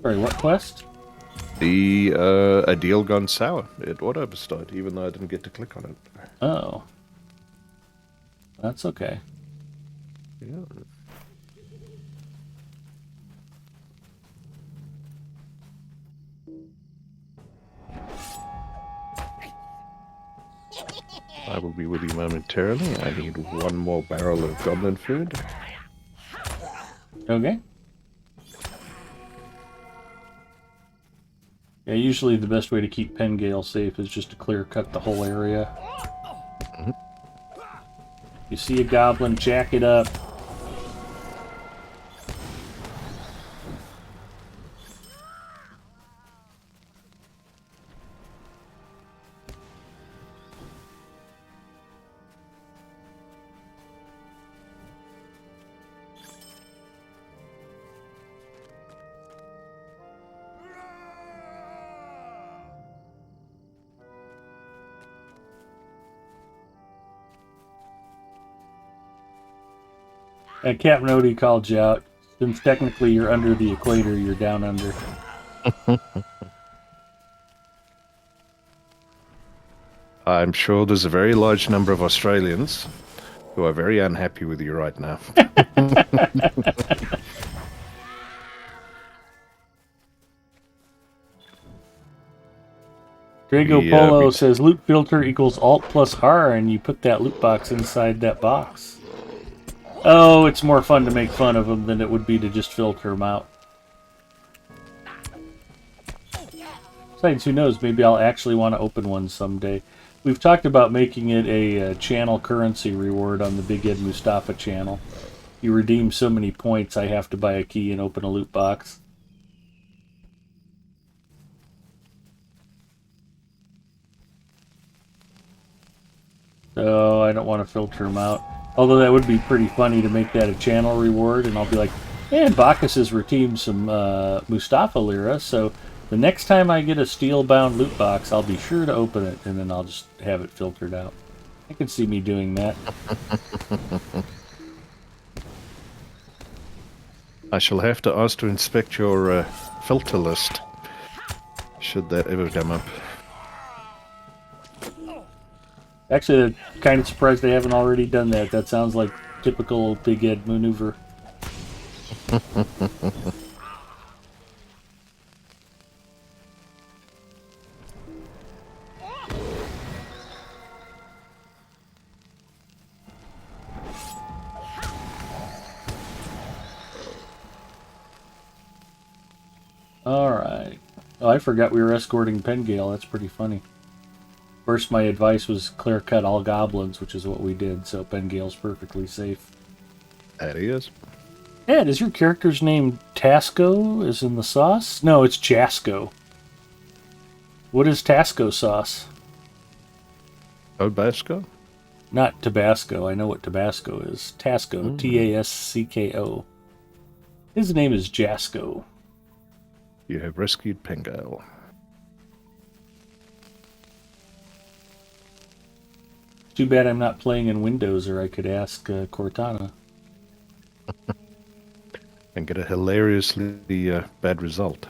Sorry, what quest? The a deal gone sour. It auto bestowed, even though I didn't get to click on it. Oh. That's okay. Yeah. I will be with you momentarily. I need one more barrel of goblin food. Okay. Yeah, usually the best way to keep Pengale safe is just to clear cut the whole area. Mm-hmm. You see a goblin, jack it up. Captain Odie called you out. Since technically you're under the equator, you're down under. I'm sure there's a very large number of Australians who are very unhappy with you right now. Drago Polo says loot filter equals Alt plus R, and you put that loot box inside that box. Oh, it's more fun to make fun of them than it would be to just filter them out. Besides, who knows, maybe I'll actually want to open one someday. We've talked about making it a channel currency reward on the Big Ed Mustafa channel. You redeem so many points, I have to buy a key and open a loot box. So I don't want to filter them out. Although that would be pretty funny to make that a channel reward, and I'll be like, and Bacchus has redeemed some Mustafa Lira, so the next time I get a steel-bound loot box, I'll be sure to open it, and then I'll just have it filtered out. I can see me doing that. I shall have to ask to inspect your filter list, should that ever come up. Actually, I'm kind of surprised they haven't already done that. That sounds like typical Big Ed maneuver. Alright. Oh, I forgot we were escorting Pengale. That's pretty funny. First, my advice was clear cut all goblins, which is what we did, so Pengale's perfectly safe. That he is. Ed, is your character's name Tasco, as in the sauce? No, it's Jasco. What is Tasco sauce? Tabasco? Not Tabasco. I know what Tabasco is. Tasco. Tascko. His name is Jasco. You have rescued Pengal. Too bad I'm not playing in Windows, or I could ask Cortana. And get a hilariously bad result.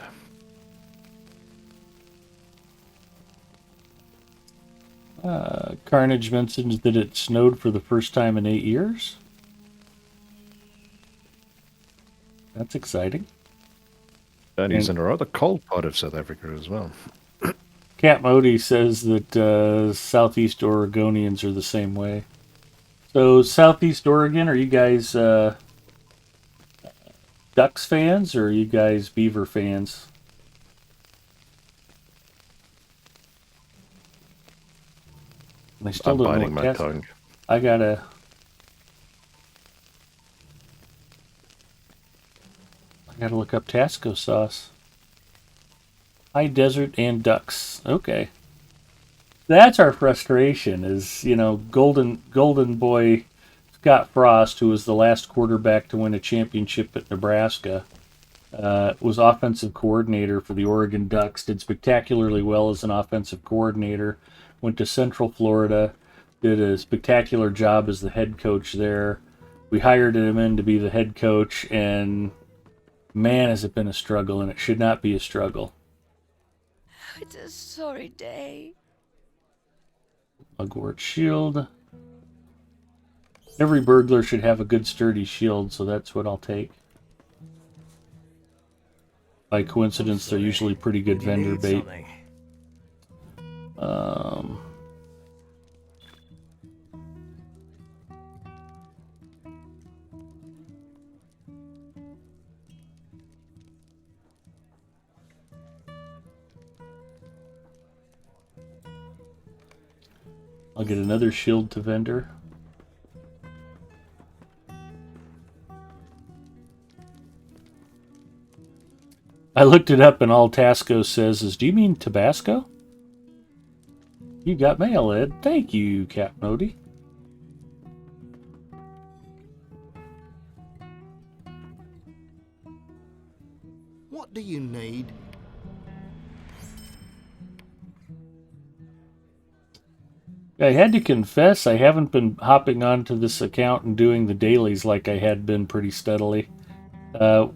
Carnage mentions that it snowed for the first time in 8 years. That's exciting. And he's in a rather cold part of South Africa as well. Cat Modi says that Southeast Oregonians are the same way. So, Southeast Oregon, are you guys Ducks fans, or are you guys Beaver fans? I still I'm don't know biting what my tongue. I gotta look up Tasco sauce. High desert and ducks. Okay. That's our frustration is, golden boy Scott Frost, who was the last quarterback to win a championship at Nebraska, was offensive coordinator for the Oregon Ducks, did spectacularly well as an offensive coordinator, went to Central Florida, did a spectacular job as the head coach there. We hired him in to be the head coach, and man, has it been a struggle, and it should not be a struggle. It's a sorry day. Mugwort shield. Every burglar should have a good sturdy shield, so that's what I'll take. By coincidence, they're usually pretty good Do you vendor need bait. something? I'll get another shield to vendor. I looked it up and all Tasco says is, do you mean Tabasco? You got mail, Ed. Thank you, Cap Modi. What do you need? I had to confess I haven't been hopping onto this account and doing the dailies like I had been pretty steadily.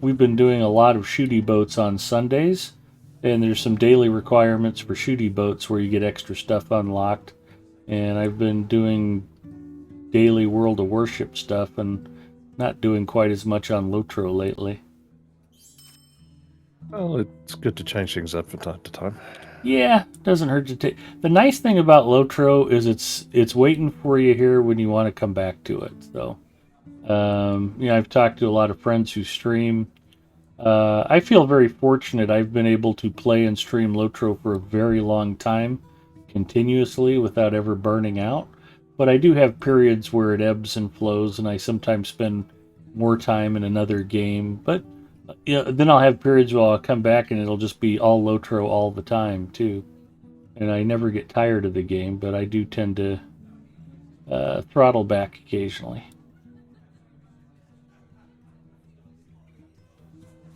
We've been doing a lot of shooty boats on Sundays, and there's some daily requirements for shooty boats where you get extra stuff unlocked. And I've been doing daily World of Warship stuff and not doing quite as much on Lotro lately. Well, it's good to change things up from time to time. Yeah, doesn't hurt to take. The nice thing about Lotro is it's waiting for you here when you want to come back to it. So, I've talked to a lot of friends who stream. I feel very fortunate. I've been able to play and stream Lotro for a very long time, continuously without ever burning out. But I do have periods where it ebbs and flows, and I sometimes spend more time in another game. But then I'll have periods where I'll come back and it'll just be all Lotro all the time too. And I never get tired of the game, but I do tend to throttle back occasionally.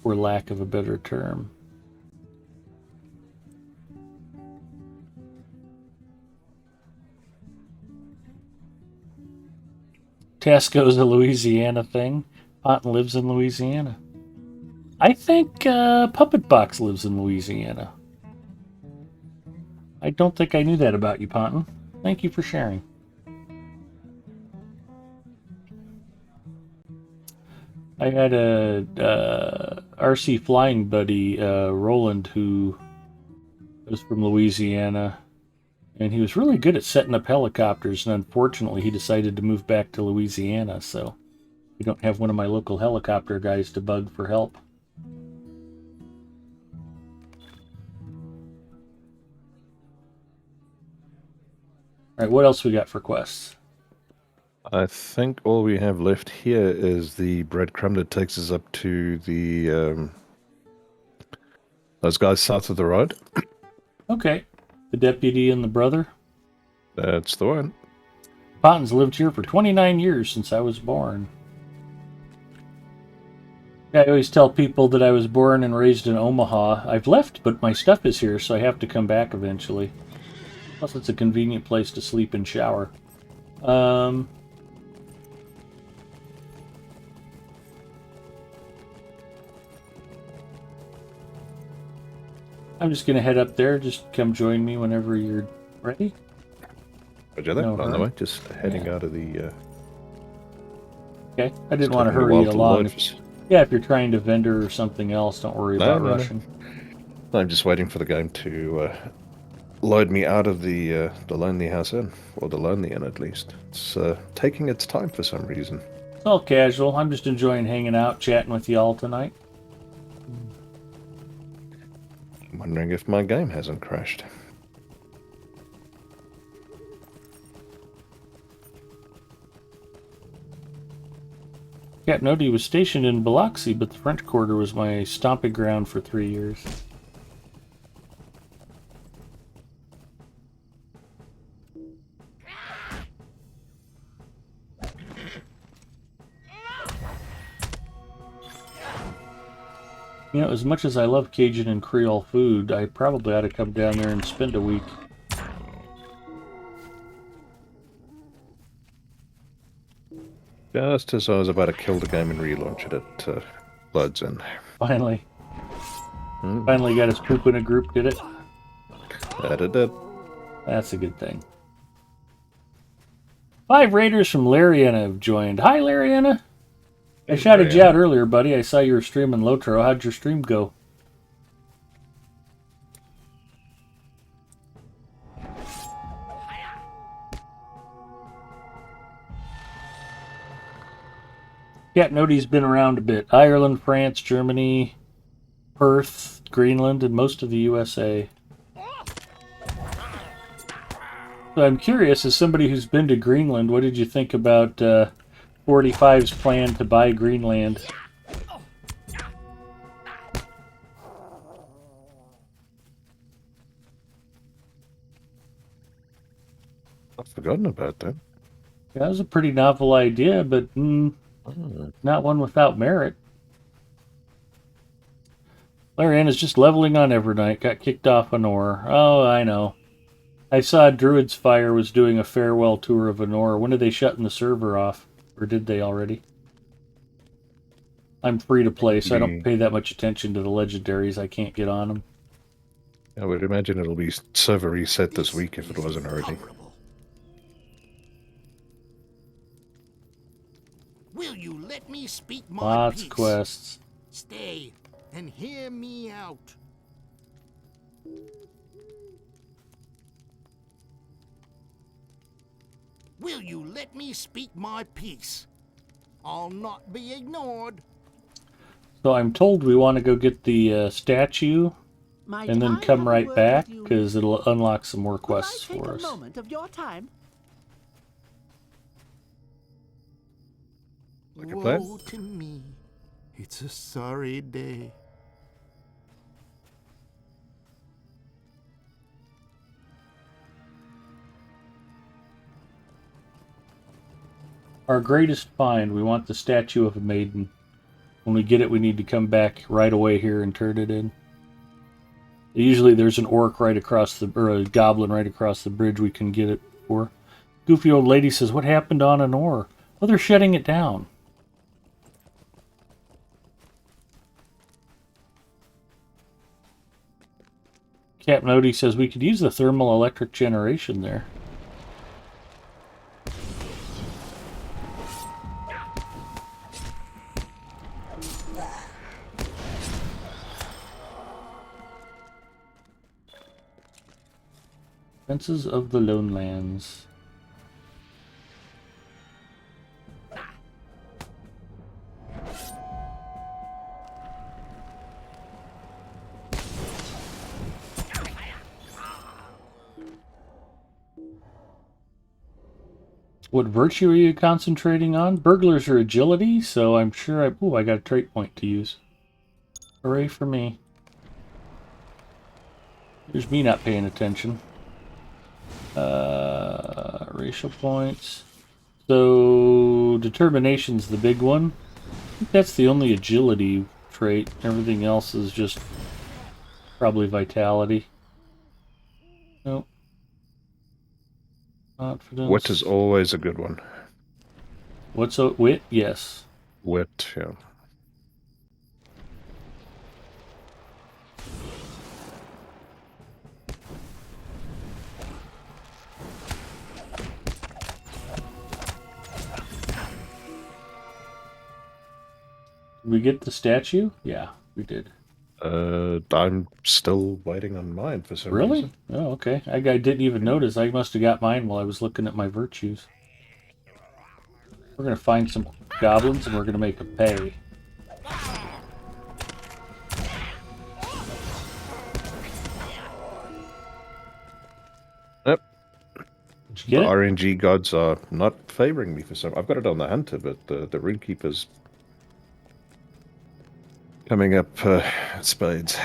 For lack of a better term. Tasco's a Louisiana thing. Ponton lives in Louisiana. I think Puppet Box lives in Louisiana. I don't think I knew that about you, Ponton. Thank you for sharing. I had a RC flying buddy, Roland, who was from Louisiana, and he was really good at setting up helicopters, and unfortunately he decided to move back to Louisiana, so we don't have one of my local helicopter guys to bug for help. Alright, what else we got for quests? I think all we have left here is the breadcrumb that takes us up to the those guys south of the road. Okay. The deputy and the brother? That's the one. Ponton's lived here for 29 years since I was born. I always tell people that I was born and raised in Omaha. I've left, but my stuff is here, so I have to come back eventually. Plus, it's a convenient place to sleep and shower. Um, I'm just gonna head up there. Just come join me whenever you're ready. Roger that. No On the hurry. way. Just heading out of the... Okay, I it's didn't want to taking a hurry while you to along. load. Yeah, if you're trying to vendor or something else, don't worry No, about no, no. rushing. I'm just waiting for the game to load me out of the Lonely House Inn. Or the Lonely Inn, at least. It's taking its time for some reason. It's all casual. I'm just enjoying hanging out, chatting with y'all tonight. I'm wondering if my game hasn't crashed. Captain Odie was stationed in Biloxi, but the French Quarter was my stomping ground for 3 years. You know, as much as I love Cajun and Creole food, I probably ought to come down there and spend a week. Just as I was about to kill the game and relaunch it at Blood's Inn. Finally. Finally got his poop in a group, did it? That it did. That's a good thing. 5 raiders from Lariana have joined. Hi, Lariana! I shouted you out earlier, buddy. I saw you were streaming Lotro. How'd your stream go? Captain Odie's been around a bit. Ireland, France, Germany, Perth, Greenland, and most of the USA. So I'm curious, as somebody who's been to Greenland, what did you think about 45's plan to buy Greenland? I've forgotten about that. Yeah, that was a pretty novel idea, but not one without merit. Lariana's just leveling on Evernight. Got kicked off Honor. Oh, I know. I saw Druid's Fire was doing a farewell tour of Honor. When are they shutting the server off? Or did they already? I'm free to play, so I don't pay that much attention to the legendaries. I can't get on them. I would imagine it'll be server reset this week if it wasn't already. Will you let me speak my Lots piece? of quests. Stay and hear me out. Will you let me speak my piece? I'll not be ignored. So I'm told we want to go get the statue and then come right back because it'll unlock some more quests for us. Moment of your time. Like a plan? Woe to me. It's a sorry day. Our greatest find, we want the statue of a maiden. When we get it, we need to come back right away here and turn it in. Usually there's an orc right across the, or a goblin right across the bridge we can get it for. Goofy old lady says, what happened on Honor? Oh, they're shutting it down. Captain Odie says we could use the thermal electric generation there. Fences of the Lonelands. What virtue are you concentrating on? Burglars are agility, so I'm sure I got a trait point to use. Hooray for me. Here's me not paying attention. Racial points. So, determination's the big one. I think that's the only agility trait. Everything else is just probably vitality. Nope. Confidence. Wit is always a good one. What's a wit? Yes. Wit, yeah. Did we get the statue? Yeah, we did. I'm still waiting on mine for some Really? reason. Oh, okay. I didn't even notice. I must have got mine while I was looking at my virtues. We're going to find some goblins and we're going to make them pay. Yep. Did you The get it? RNG gods are not favoring me for some. I've got it on the hunter, but the runekeeper's coming up spades.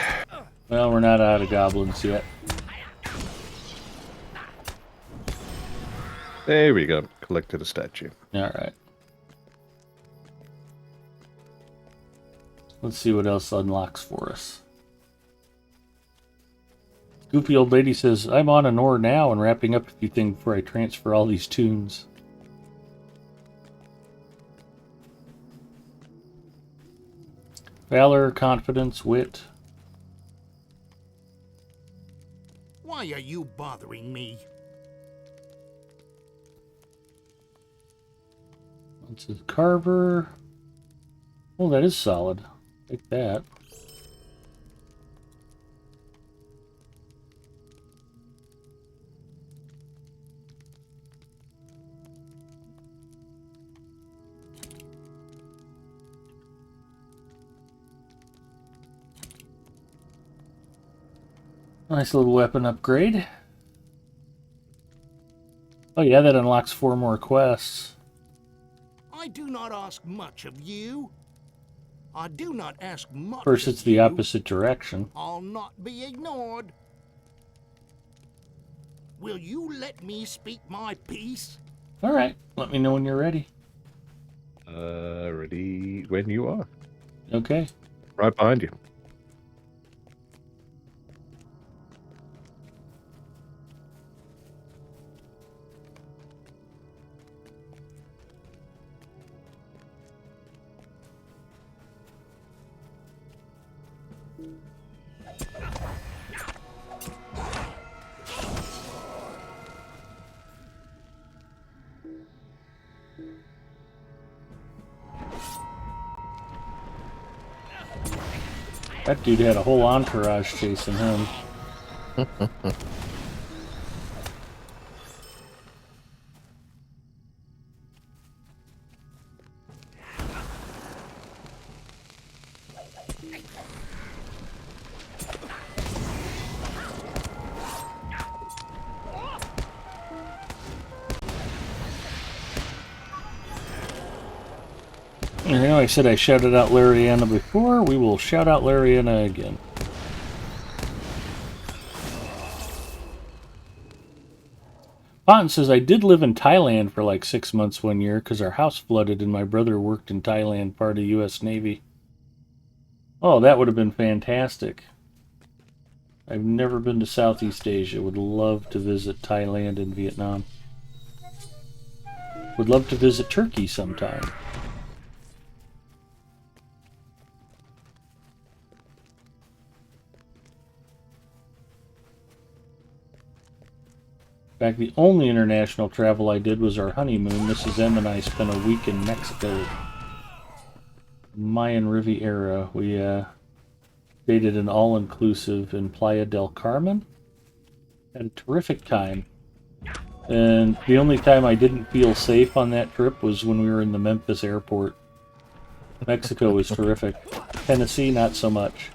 Well, we're not out of goblins yet. There we go. Collected a statue. All right. Let's see what else unlocks for us. Goofy old lady says, I'm on an ore now and wrapping up a few things before I transfer all these tunes. Valor, confidence, wit. Why are you bothering me? That's a carver. Oh, that is solid. Take that. Nice little weapon upgrade. Oh yeah, that unlocks 4 more quests. I do not ask much of you. I do not ask much Of course, of it's the you. opposite direction. I'll not be ignored. Will you let me speak my piece? All right, let me know when you're ready. Ready when you are. Okay. Right behind you. That dude had a whole entourage chasing him. I know I said I shouted out Lariana before. We will shout out Lariana again. Fonten says, I did live in Thailand for like 6 months one year because our house flooded and my brother worked in Thailand, part of the U.S. Navy. Oh, that would have been fantastic. I've never been to Southeast Asia. Would love to visit Thailand and Vietnam. Would love to visit Turkey sometime. In fact, the only international travel I did was our honeymoon. Mrs. M and I spent a week in Mexico. Mayan Riviera. We stayed at an all-inclusive in Playa del Carmen. Had a terrific time. And the only time I didn't feel safe on that trip was when we were in the Memphis airport. Mexico was terrific. Tennessee, not so much.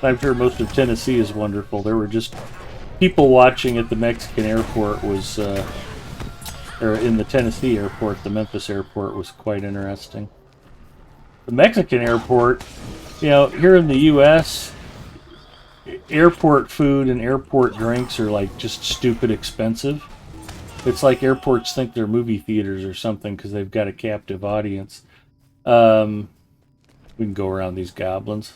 I'm sure most of Tennessee is wonderful. There were just people watching at the Mexican airport was, or in the Tennessee airport, the Memphis airport was quite interesting. The Mexican airport, you know, here in the U.S., airport food and airport drinks are like just stupid expensive. It's like airports think they're movie theaters or something because they've got a captive audience. We can go around these goblins.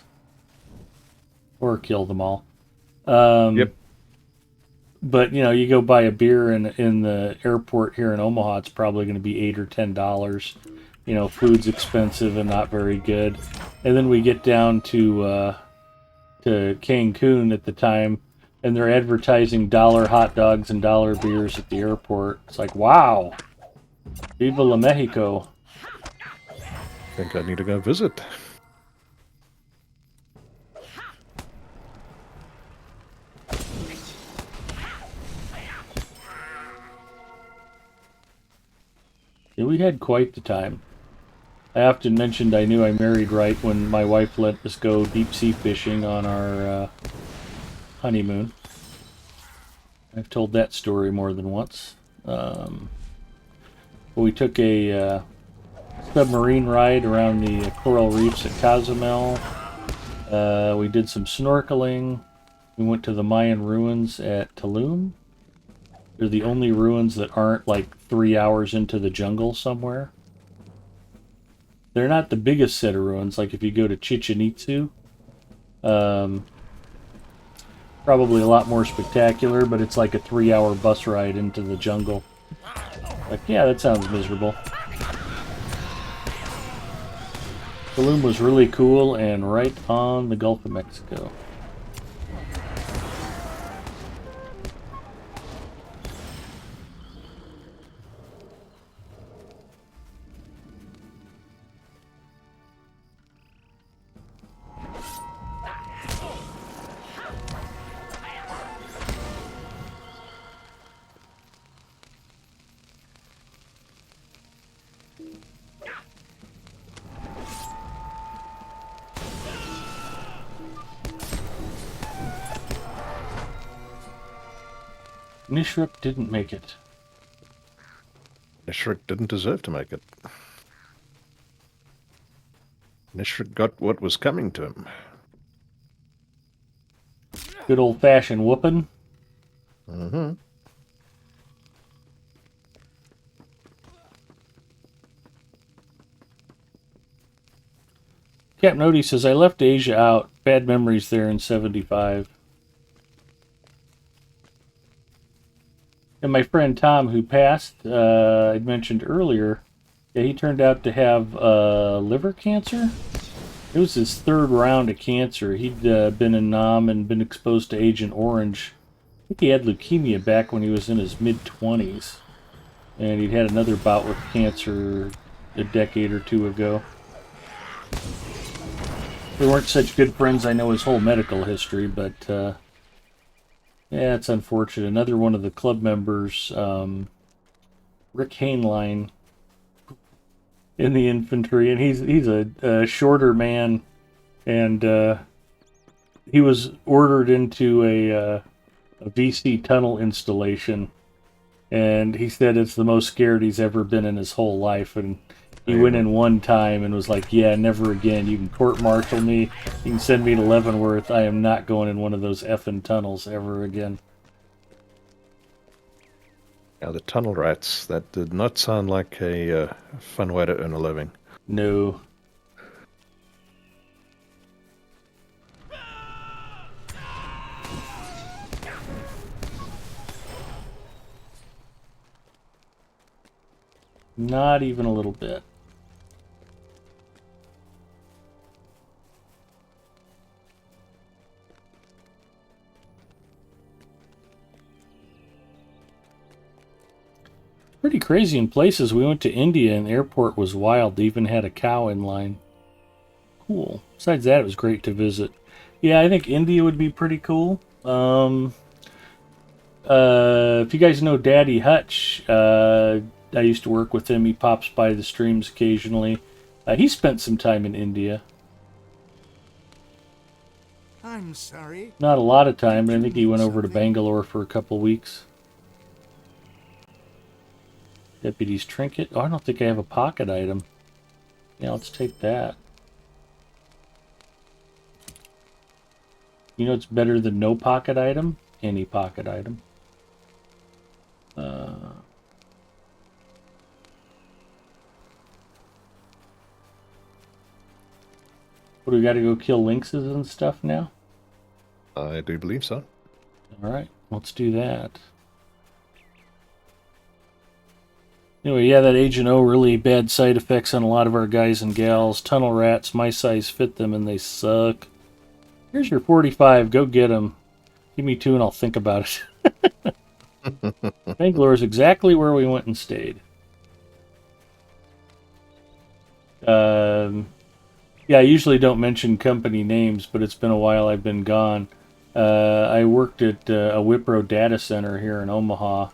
Or kill them all. Yep. But you go buy a beer in the airport here in Omaha, it's probably going to be $8 or $10. Food's expensive and not very good. And then we get down to Cancun at the time, and they're advertising dollar hot dogs and dollar beers at the airport. It's like, wow, Viva la Mexico. I think I need to go visit. Yeah, we had quite the time. I often mentioned I knew I married right when my wife let us go deep sea fishing on our honeymoon. I've told that story more than once. We took a submarine ride around the coral reefs at Cozumel. We did some snorkeling. We went to the Mayan ruins at Tulum. They're the only ruins that aren't like 3 hours into the jungle somewhere. They're not the biggest set of ruins, like if you go to Chichen Itza. Probably a lot more spectacular, but it's like a 3-hour bus ride into the jungle. Like, yeah, that sounds miserable. Tulum was really cool and right on the Gulf of Mexico. Nishruk didn't make it. Nishruk didn't deserve to make it. Nishruk got what was coming to him. Good old-fashioned whooping. Mm-hmm. Captain Odie says, I left Asia out. Bad memories there in 75. And my friend Tom, who passed, I'd mentioned earlier, yeah, he turned out to have liver cancer. It was his third round of cancer. He'd been in Nam and been exposed to Agent Orange. I think he had leukemia back when he was in his mid-20s. And he'd had another bout with cancer a decade or two ago. We weren't such good friends. I know his whole medical history, but yeah, it's unfortunate. Another one of the club members, Rick Hainline, in the infantry, and he's a shorter man, and he was ordered into a VC tunnel installation, and he said it's the most scared he's ever been in his whole life, and he went in one time and was like, yeah, never again. You can court-martial me. You can send me to Leavenworth. I am not going in one of those effing tunnels ever again. Now, the tunnel rats, that did not sound like a fun way to earn a living. No. Not even a little bit. Pretty crazy in places. We went to India and the airport was wild. They even had a cow in line. Cool. Besides that, it was great to visit. Yeah, I think India would be pretty cool. If you guys know Daddy Hutch, I used to work with him. He pops by the streams occasionally. He spent some time in India. I'm sorry. Not a lot of time, but I think he went over to Bangalore for a couple weeks. Deputy's trinket. Oh, I don't think I have a pocket item. Yeah, let's take that. You know it's better than no pocket item? Any pocket item. What do we got to go kill lynxes and stuff now? I do believe so. All right. Let's do that. Anyway, yeah, that Agent O, really bad side effects on a lot of our guys and gals. Tunnel rats, my size fit them and they suck. Here's your 45, go get them. Give me 2 and I'll think about it. Bangalore is exactly where we went and stayed. Yeah, I usually don't mention company names, but it's been a while I've been gone. I worked at a Wipro data center here in Omaha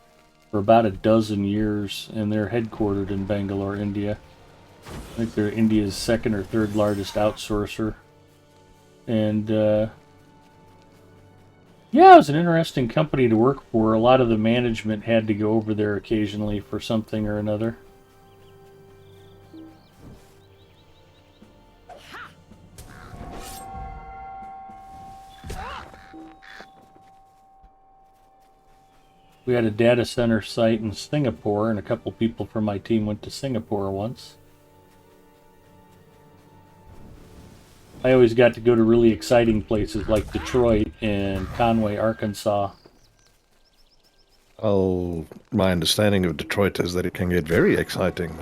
for about a dozen years, and they're headquartered in Bangalore, India. I think they're India's second or third largest outsourcer. And yeah, it was an interesting company to work for. A lot of the management had to go over there occasionally for something or another. We had a data center site in Singapore, and a couple people from my team went to Singapore once. I always got to go to really exciting places like Detroit and Conway, Arkansas. Oh, my understanding of Detroit is that it can get very exciting.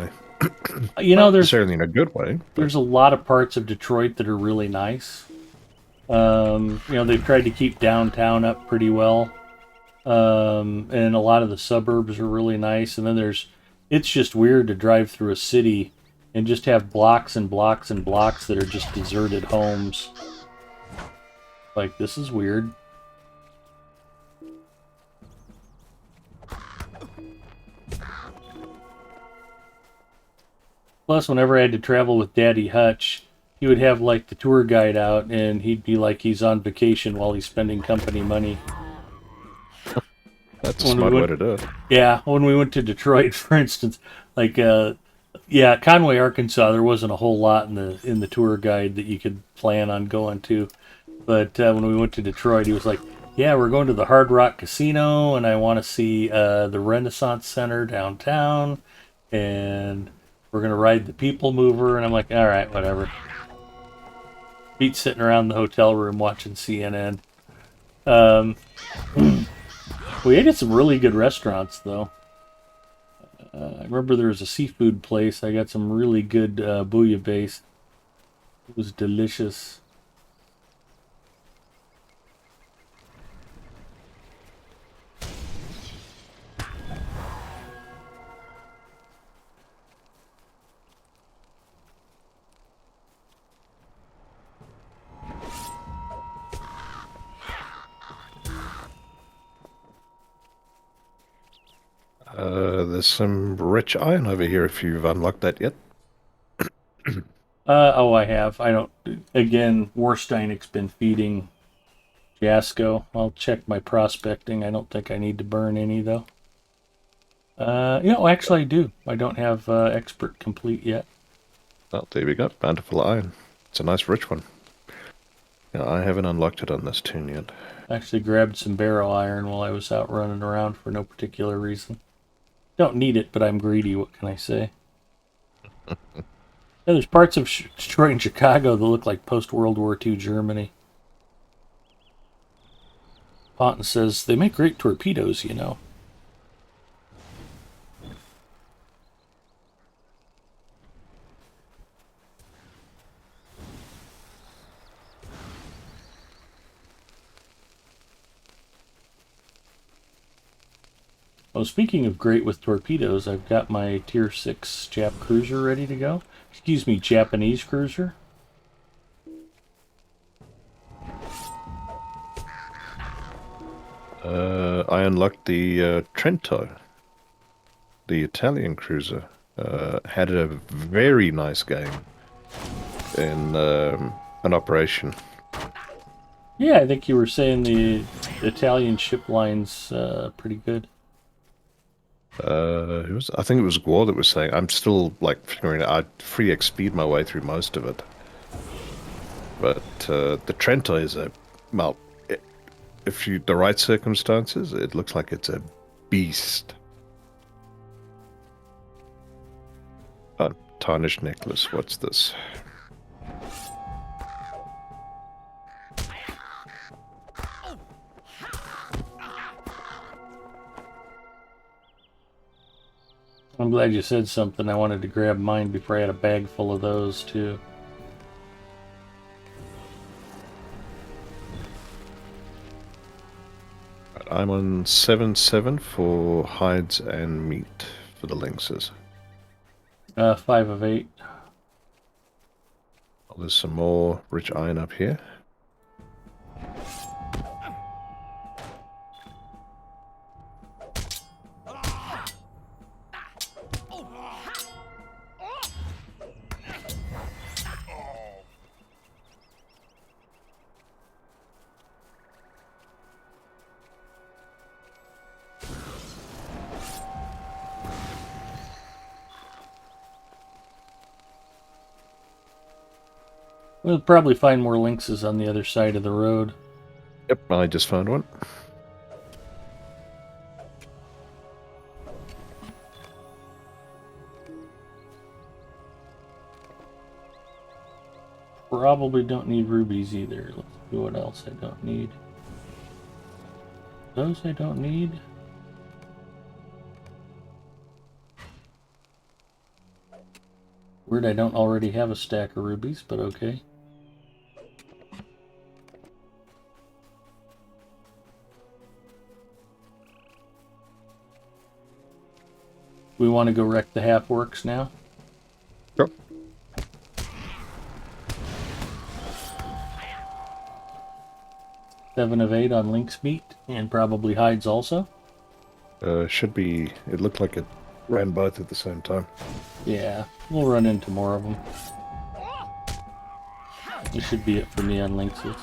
You know, Not there's necessarily in a good way. there's a lot of parts of Detroit that are really nice. You know, they've tried to keep downtown up pretty well. And a lot of the suburbs are really nice. And then it's just weird to drive through a city and just have blocks and blocks and blocks that are just deserted homes. Like, this is weird. Plus, whenever I had to travel with Daddy Hutch, he would have, like, the tour guide out, and he'd be like he's on vacation while he's spending company money. That's a smart way to do it. Yeah, when we went to Detroit, for instance, like, yeah, Conway, Arkansas, there wasn't a whole lot in the tour guide that you could plan on going to. But when we went to Detroit, he was like, yeah, we're going to the Hard Rock Casino, and I want to see the Renaissance Center downtown, and we're going to ride the People Mover. And I'm like, all right, whatever. Beat sitting around the hotel room watching CNN. We ate at some really good restaurants, though. I remember there was a seafood place. I got some really good bouillabaisse. It was delicious. There's some rich iron over here if you've unlocked that yet. Oh, I have. I don't. Again, Warsteinic's been feeding Jasko. I'll check my prospecting. I don't think I need to burn any, though. You know, actually, I do. I don't have expert complete yet. Oh, there we go. Bountiful iron. It's a nice rich one. Yeah, I haven't unlocked it on this tune yet. I actually grabbed some barrow iron while I was out running around for no particular reason. Don't need it, but I'm greedy. What can I say? Yeah, there's parts of Detroit and Chicago that look like post-World War II Germany. Ponton says, they make great torpedoes, you know. Oh, speaking of great with torpedoes, I've got my Tier 6 Jap cruiser ready to go. Excuse me, Japanese cruiser. I unlocked the Trento, the Italian cruiser. Had a very nice game in an operation. Yeah, I think you were saying the Italian ship line's pretty good. I think it was Guo that was saying. I'm still like figuring out. I free XP'd my way through most of it, but the Trento is well, if you the right circumstances, it looks like it's a beast. Tarnished necklace. What's this? I'm glad you said something. I wanted to grab mine before I had a bag full of those, too. I'm on 7-7 for hides and meat for the lynxes. 5 of 8. Oh, there's some more rich iron up here. We'll probably find more lynxes on the other side of the road. Yep, I just found one. Probably don't need rubies either. Let's see what else I don't need. Those I don't need. Weird I don't already have a stack of rubies, but okay. We want to go wreck the half-orcs now? Yep. Seven of 8 on lynx meat, and probably hides also. Should be... It looked like it ran both at the same time. Yeah, we'll run into more of them. This should be it for me on lynxes.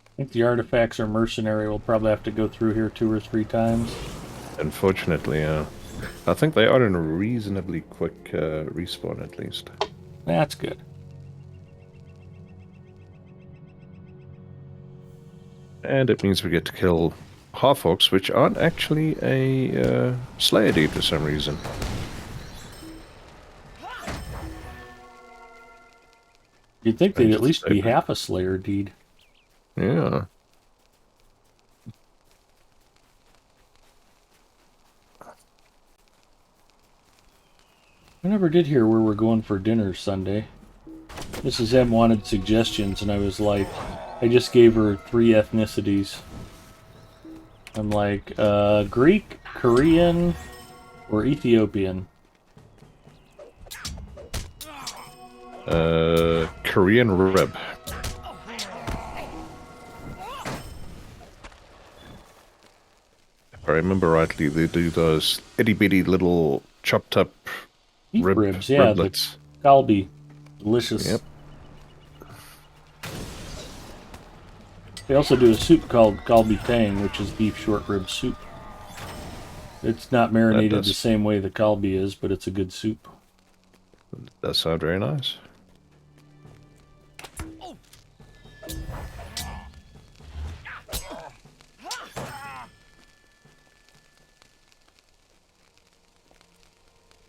I think the artifacts are mercenary. We'll probably have to go through here 2 or 3 times. Unfortunately, yeah. I think they are in a reasonably quick respawn, at least. That's good. And it means we get to kill half-orcs, which aren't actually a Slayer deed for some reason. You'd think they'd at least be half a Slayer deed. Yeah. I never did hear where we're going for dinner Sunday. Mrs. M wanted suggestions, and I was like, I just gave her 3 ethnicities. I'm like, Greek, Korean, or Ethiopian. Korean rib. If I remember rightly, they do those itty-bitty little chopped-up Beef ribs, yeah, riblets. the galbi. Delicious. Yep. They also do a soup called galbi tang, which is beef short rib soup. It's not marinated the same way the galbi is, but it's a good soup. That sounds very nice.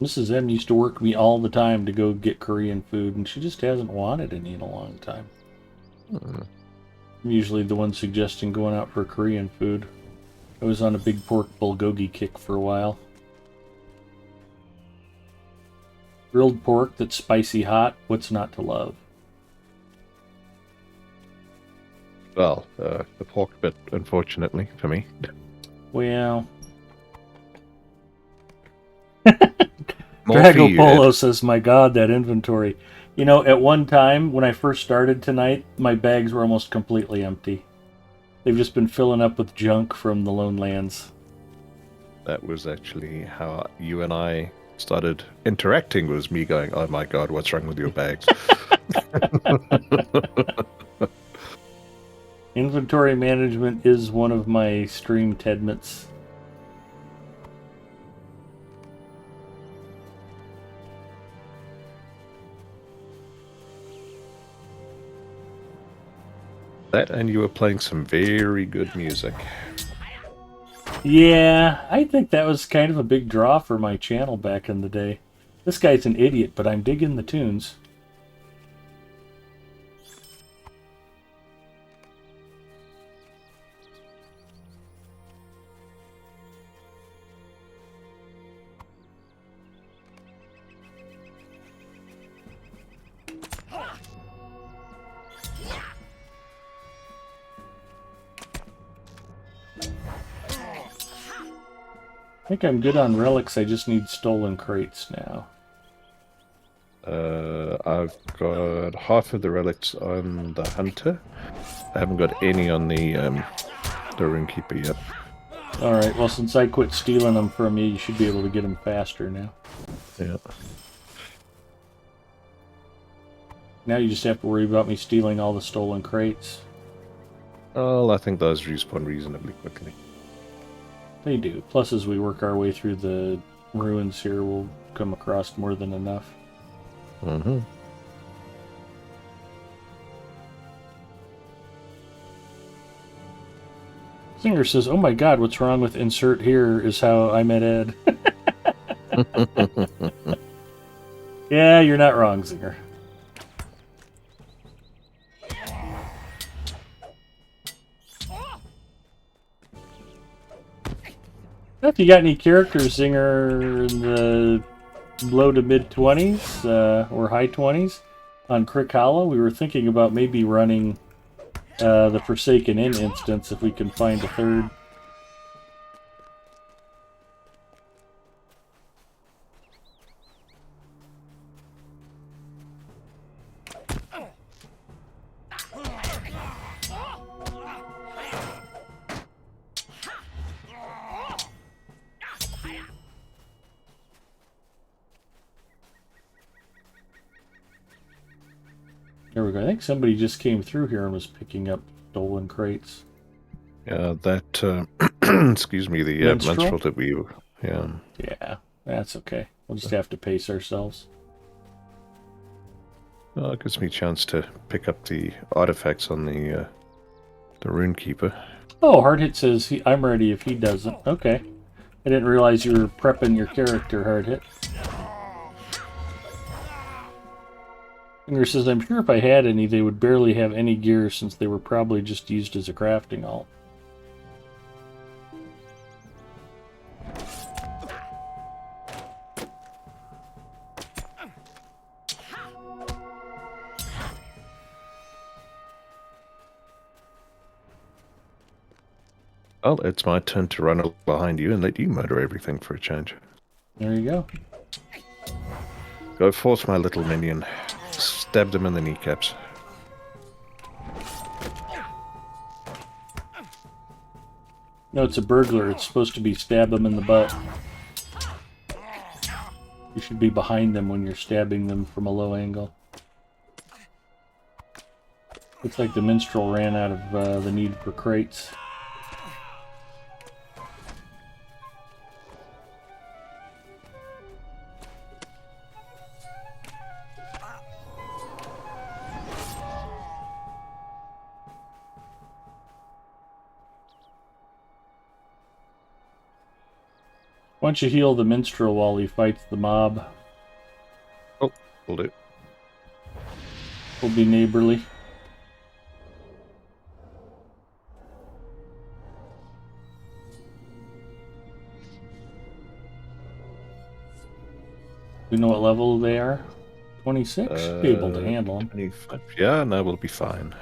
Mrs. M used to work me all the time to go get Korean food, and she just hasn't wanted any in a long time. I'm usually the one suggesting going out for Korean food. I was on a big pork bulgogi kick for a while. Grilled pork that's spicy hot, what's not to love? Well, the pork bit, unfortunately, for me. Well... More for Drago you, Polo Ed. says, my god, that inventory. You know, at one time, when I first started tonight, my bags were almost completely empty. They've just been filling up with junk from the Lone Lands. That was actually how you and I started interacting, was me going, oh my god, what's wrong with your bags? Inventory management is one of my stream tedments. That, and you were playing some very good music. Yeah, I think that was kind of a big draw for my channel back in the day. This guy's an idiot, but I'm digging the tunes. I think I'm good on relics, I just need stolen crates now. I've got half of the relics on the hunter. I haven't got any on the runekeeper yet. Alright, well since I quit stealing them from you, you should be able to get them faster now. Yeah. Now you just have to worry about me stealing all the stolen crates. Well, I think those respawn reasonably quickly. They do. Plus, as we work our way through the ruins here, we'll come across more than enough. Mm-hmm. Singer says, oh my god, what's wrong with insert here is how I met Ed. Yeah, you're not wrong, Zinger. If you got any characters, Zinger, in the low to mid 20s or high 20s on Crick Hollow, we were thinking about maybe running the Forsaken Inn instance if we can find a third. There we go. I think somebody just came through here and was picking up stolen crates. Yeah, that, excuse me, the minstrel that we, yeah. Yeah, that's okay. We'll just have to pace ourselves. Well, it gives me a chance to pick up the artifacts on the runekeeper. Oh, Hardhit says I'm ready if he doesn't. Okay. I didn't realize you were prepping your character, Hardhit. Finger says, I'm sure if I had any, they would barely have any gear since they were probably just used as a crafting alt. Well, it's my turn to run behind you and let you murder everything for a change. There you go. Go forth, my little minion. Stab them in the kneecaps. No, it's a burglar. It's supposed to be stab them in the butt. You should be behind them when you're stabbing them from a low angle. Looks like the minstrel ran out of the need for crates. Why don't you heal the minstrel while he fights the mob? Oh, will do. We'll be neighborly. We know what level they are? 26? Be able to handle them. 25. Yeah, no, we'll be fine.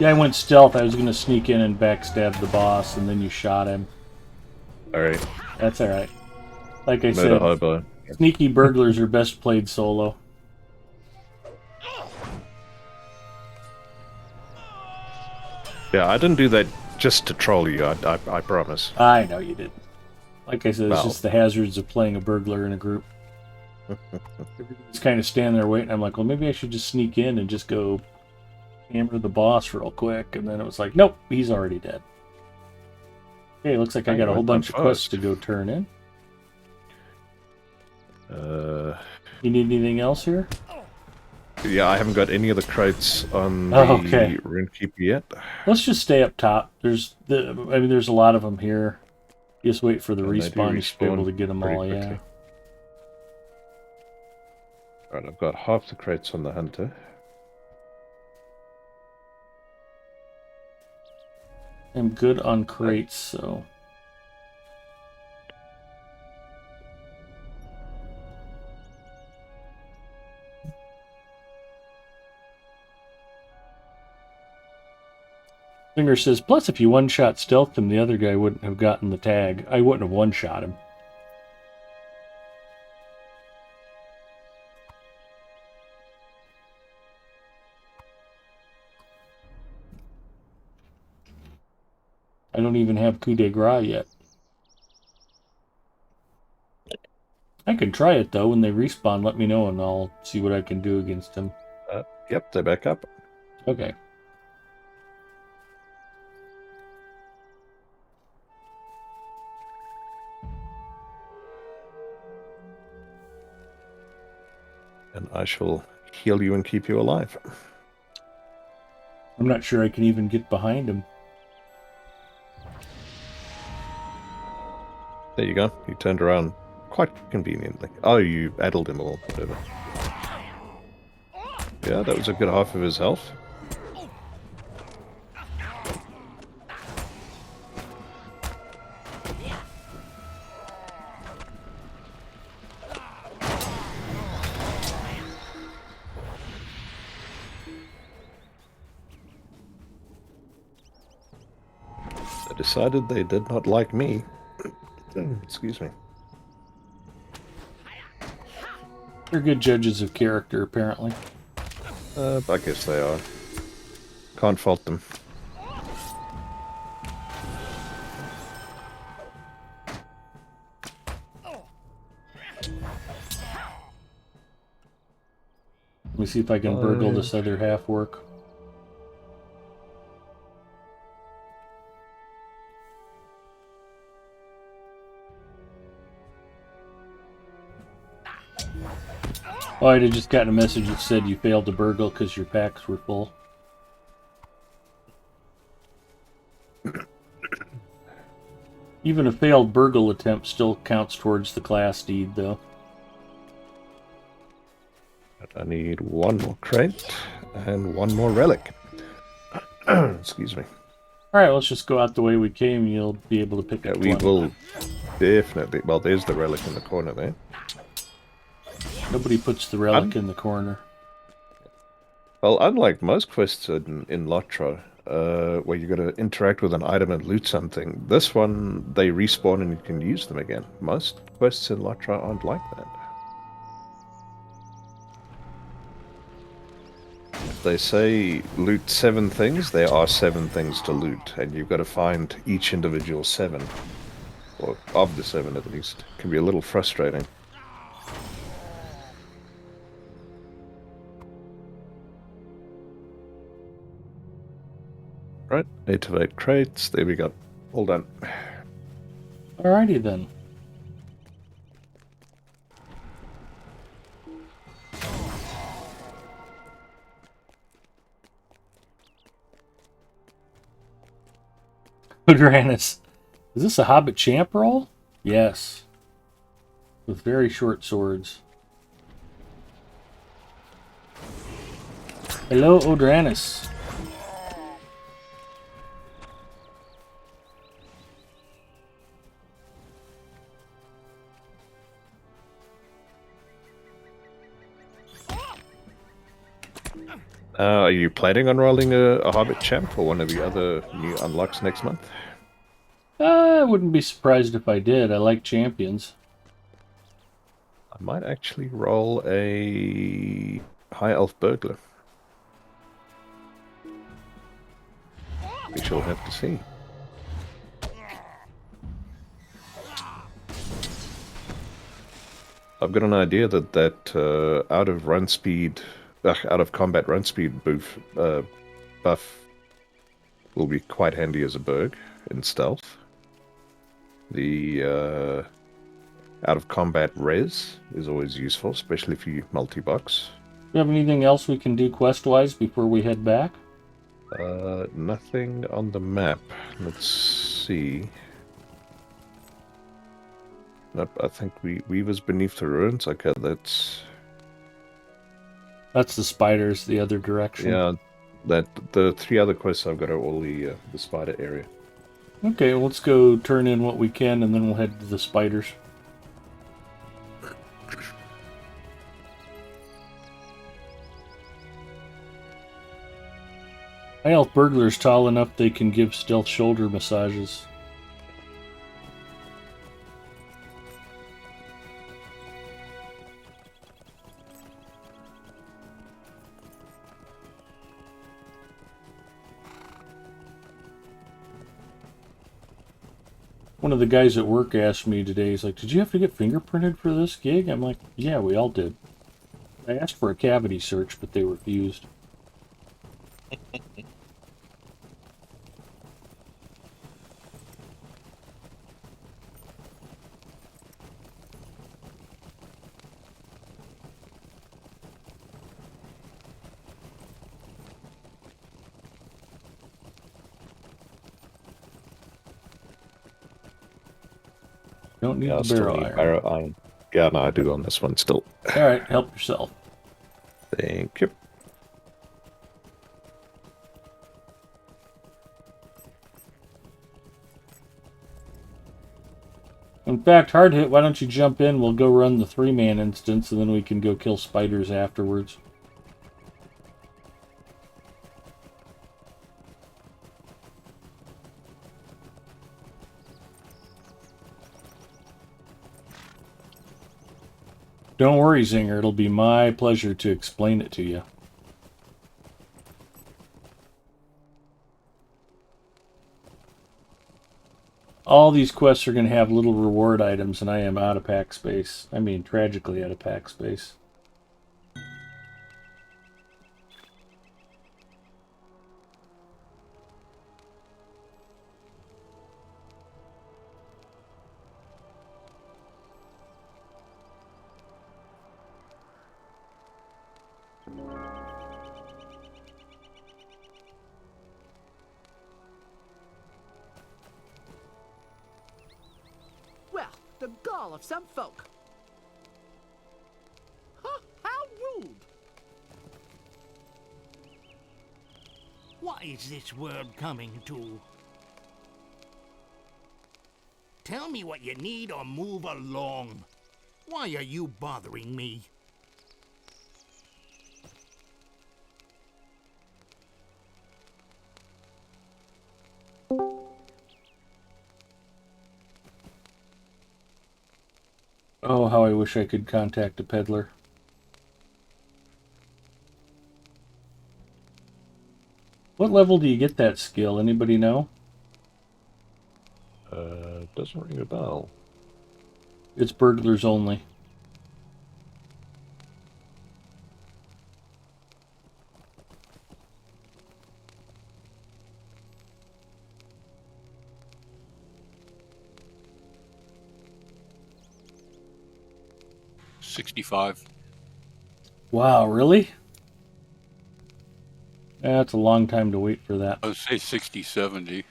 Yeah, I went stealth. I was going to sneak in and backstab the boss, and then you shot him. Alright. That's alright. Like I No to said, hobo. sneaky burglars are best played solo. Yeah, I didn't do that just to troll you, I promise. I know you did. Like I said, it's Well. just the hazards of playing a burglar in a group. Everybody's kind of standing there waiting. I'm like, well, maybe I should just sneak in and just go hammer the boss real quick. And then it was like, nope, he's already dead. Okay, looks like I got a whole bunch of quests to go turn in. You need anything else here? Yeah, I haven't got any of the crates on the okay. Runekeeper yet. Let's just stay up top. There's a lot of them here. Just wait for the And they do respawn. You should be able respawn to get them pretty all. quickly. Yeah. Alright, I've got half the crates on the hunter. I'm good on crates, so. Finger says, plus if you one-shot stealthed him, the other guy wouldn't have gotten the tag. I wouldn't have one-shot him. I don't even have coup de grace yet. I can try it, though. When they respawn, let me know, and I'll see what I can do against him. Yep, they're back up. Okay. And I shall heal you and keep you alive. I'm not sure I can even get behind him. There you go. You turned around quite conveniently. Oh, you addled him or whatever. Yeah, that was a good half of his health. They decided they did not like me. Excuse me. They're good judges of character, apparently. I guess they are. Can't fault them. Let me see if I can burgle this other half work. Oh, I had just gotten a message that said you failed to burgle because your packs were full. Even a failed burgle attempt still counts towards the class deed, though. I need one more crate and one more relic. Excuse me. Alright, let's just go out the way we came. You'll be able to pick up We one. will definitely... Well, there's the relic in the corner there. Nobody puts the relic in the corner. Well, unlike most quests in Lotro, where you got to interact with an item and loot something, this one, they respawn and you can use them again. Most quests in Lotro aren't like that. If they say loot 7 things, there are 7 things to loot, and you've got to find each individual 7. Or of the 7 at least. It can be a little frustrating. Right, 8 of 8 crates. There we go. All done. Alrighty then. Uranus. Is this a Hobbit champ roll? Yes. With very short swords. Hello, Odranus. Are you planning on rolling a Hobbit Champ or one of the other new unlocks next month? I wouldn't be surprised if I did. I like champions. I might actually roll a High Elf Burglar. We shall have to see. I've got an idea that out of combat run speed buff will be quite handy as a Burg in stealth. The out of combat res is always useful, especially if you multi-box. Do you have anything else we can do quest-wise before we head back? Nothing on the map. Let's see. Nope, I think Weavers Beneath the Ruins. Okay, that's That's the spiders, the other direction. yeah. The 3 other quests I've got are all the spider area. Okay, well, let's go turn in what we can, and then we'll head to the spiders. High Elf Burglar's tall enough they can give stealth shoulder massages. One of the guys at work asked me today, he's like, did you have to get fingerprinted for this gig? I'm like, yeah, we all did. I asked for a cavity search, but they refused. Don't need the barrel iron. Barrel iron. Yeah, no, I do on this one still. Alright, help yourself. Thank you. In fact, hard hit, why don't you jump in? We'll go run the 3-man instance, and then we can go kill spiders afterwards. Don't worry, Zinger. It'll be my pleasure to explain it to you. All these quests are going to have little reward items, and I am out of pack space. I mean, tragically out of pack space. Well, the gall of some folk. Huh, how rude. What is this world coming to? Tell me what you need or move along. Why are you bothering me? Oh, how I wish I could contact a peddler. What level do you get that skill? Anybody know? Doesn't ring a bell. It's burglars only. $65. Wow, really? That's a long time to wait for that. I would say 60, 70.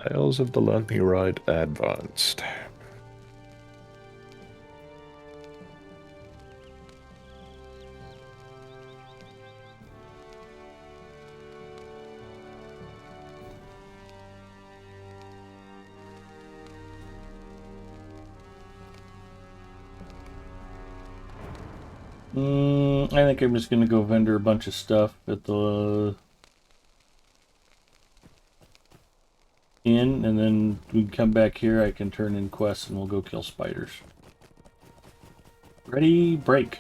Tales of the Lonely Ride Advanced. I think I'm just gonna go vendor a bunch of stuff at the inn, and then we can come back here. I can turn in quests, and we'll go kill spiders. Ready, break.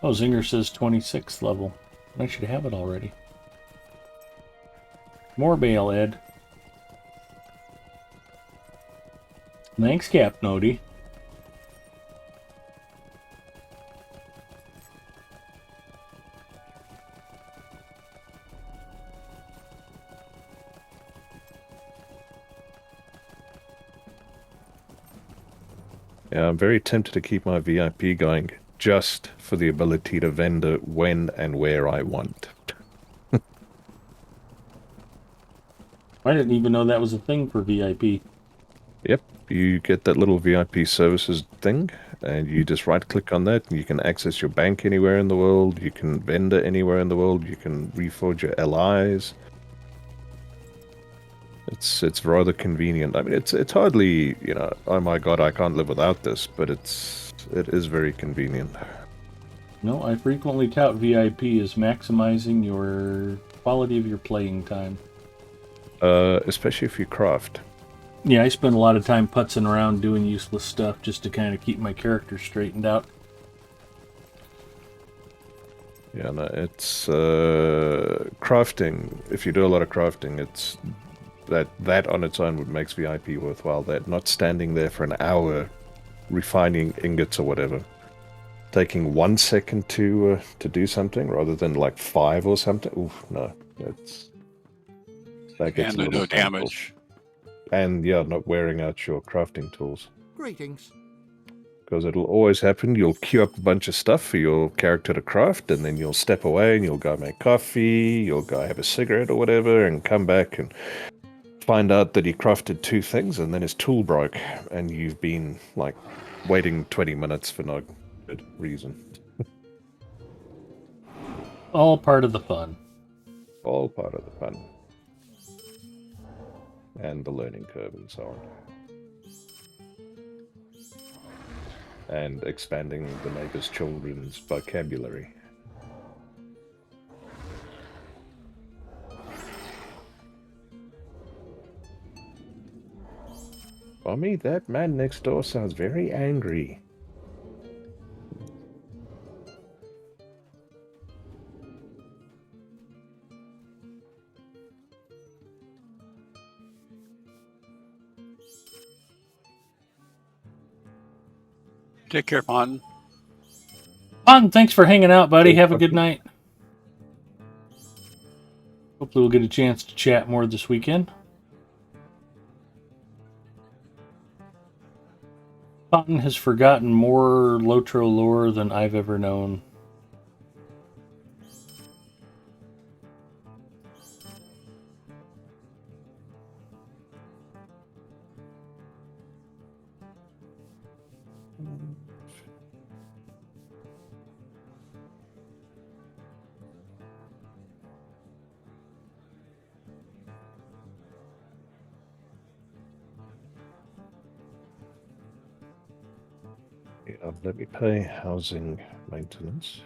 Oh, Zinger says 26th level. I should have it already. More bail, Ed. Thanks, Cap Nody. Yeah, I'm very tempted to keep my VIP going just for the ability to vendor when and where I want. I didn't even know that was a thing for VIP. Yep, you get that little VIP services thing, and you just right-click on that, and you can access your bank anywhere in the world, you can vendor anywhere in the world, you can reforge your LIs. It's rather convenient. I mean, it's hardly, you know, oh my god, I can't live without this, but it is very convenient. No, I frequently tout VIP as maximizing your quality of your playing time. Especially if you craft. Yeah, I spend a lot of time putzing around doing useless stuff just to kind of keep my character straightened out. Yeah, no, it's crafting. If you do a lot of crafting, it's that on its own would makes VIP worthwhile. That not standing there for an hour refining ingots or whatever, taking 1 second to do something rather than like 5 or something. Oof, no, that gets And a the little no painful. damage. And yeah, not wearing out your crafting tools. Greetings. Because it'll always happen. You'll queue up a bunch of stuff for your character to craft, and then you'll step away and you'll go make coffee, you'll go have a cigarette or whatever, and come back and find out that he crafted 2 things, and then his tool broke, and you've been, like, waiting 20 minutes for no good reason. All part of the fun. All part of the fun. And the learning curve and so on. And expanding the neighbor's children's vocabulary. Mommy, that man next door sounds very angry. Take care, Pon. Pon, thanks for hanging out, buddy. Hey, Have a good Pon. night. Hopefully we'll get a chance to chat more this weekend. Pon has forgotten more Lotro lore than I've ever known. Yeah, let me pay housing maintenance.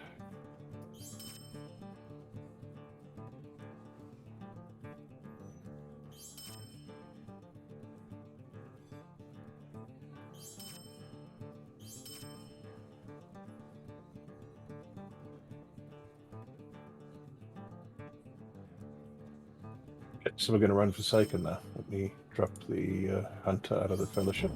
Okay, so we're going to run Forsaken now. Let me drop the hunter out of the fellowship.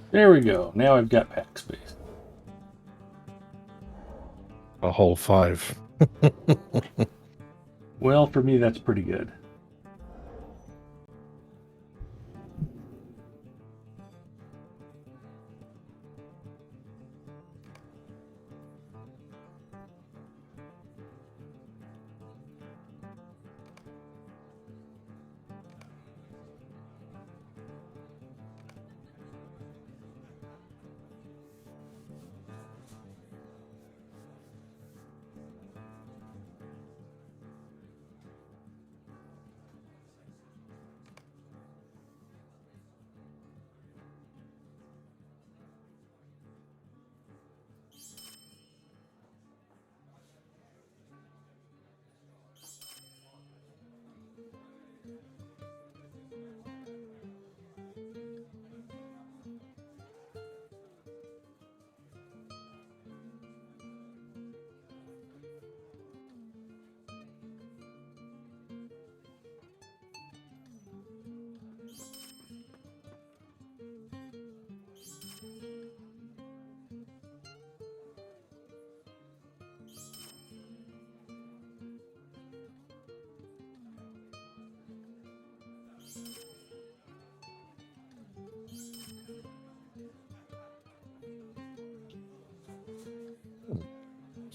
There we go. Now I've got pack space. A whole 5. Well, for me, that's pretty good.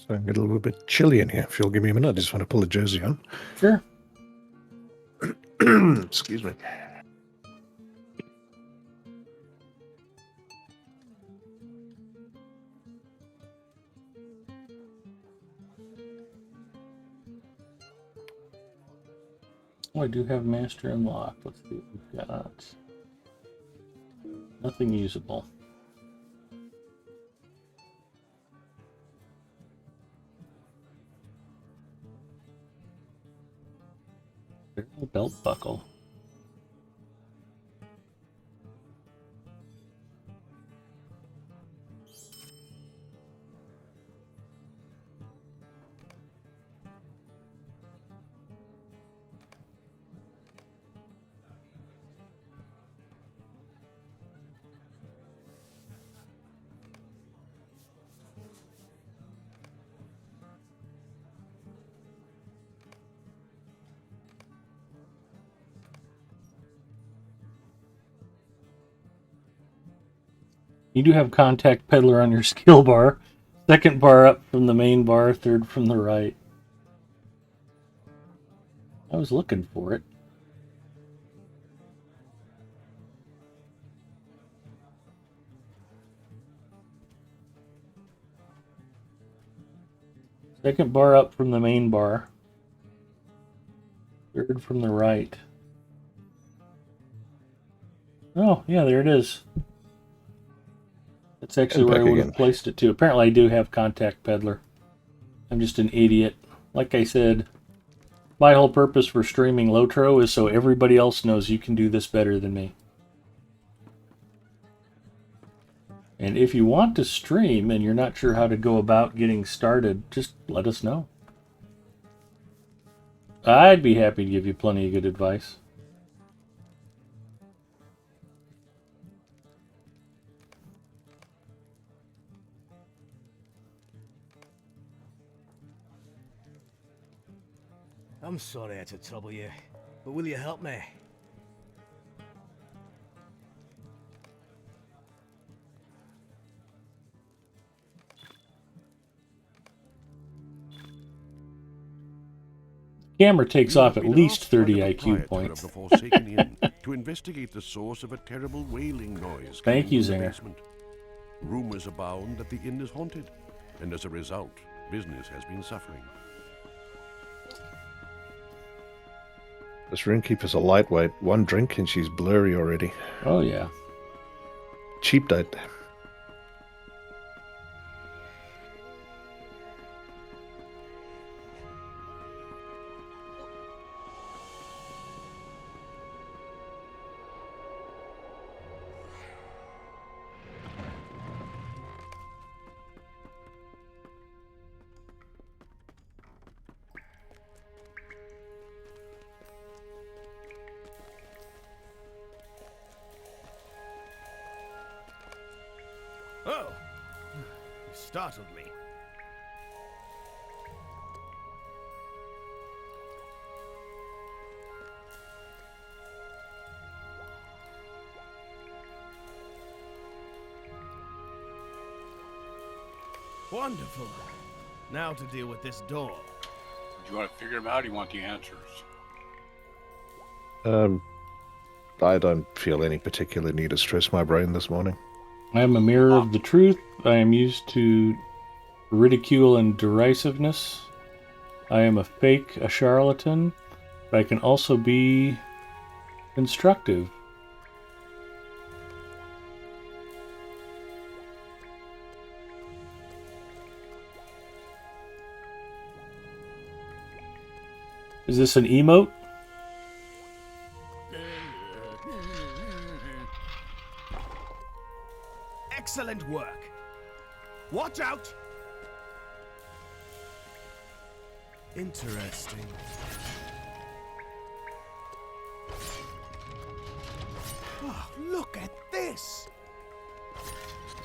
So I get a little bit chilly in here. If you'll give me a minute, I just want to pull a jersey on. Sure. Excuse me. Oh, I do have master unlocked. Let's see what we've got. Nothing usable. Belt buckle. You do have contact peddler on your skill bar. Second bar up from the main bar, third from the right. I was looking for it. Second bar up from the main bar. Third from the right. Oh, yeah, there it is. That's actually where I would have placed it too. Apparently I do have contact peddler. I'm just an idiot. Like I said, my whole purpose for streaming Lotro is so everybody else knows you can do this better than me. And if you want to stream and you're not sure how to go about getting started, just let us know. I'd be happy to give you plenty of good advice. I'm sorry I had to trouble you, but will you help me? Camera takes off at Been least asked by 30 the IQ proprietor points. of the Forsaken Inn to investigate the source of a terrible wailing noise Thank coming you, from the Zinger. basement. Rumors abound that the inn is haunted, and as a result, business has been suffering. This roomkeeper's a lightweight. One drink and she's blurry already. Oh, yeah. Cheap date. Oh, you startled me. Wonderful. Now to deal with this door. Do you want to figure them out or you want the answers? I don't feel any particular need to stress my brain this morning. I am a mirror of the truth. I am used to ridicule and derisiveness. I am a fake, a charlatan, but I can also be constructive. Is this an emote? Excellent work. Watch out! Interesting. Oh, look at this!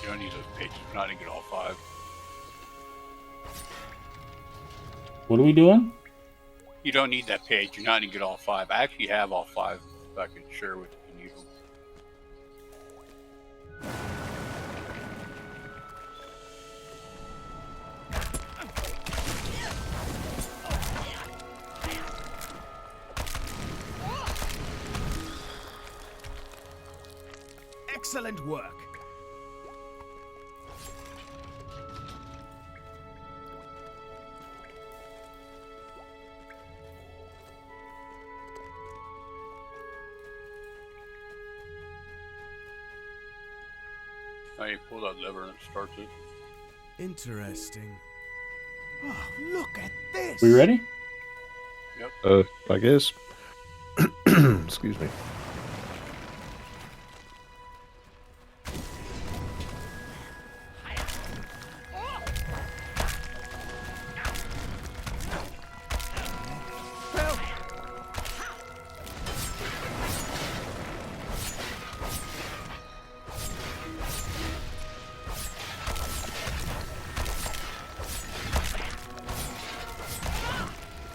You don't need those pages. We're not going to get all 5. What are we doing? You don't need that page. You're not going to get all 5. I actually have all 5. If I can share with you. Need them. Excellent work. Now you pull that lever and it starts it. Interesting. Oh, look at this. We ready? I guess. Excuse me.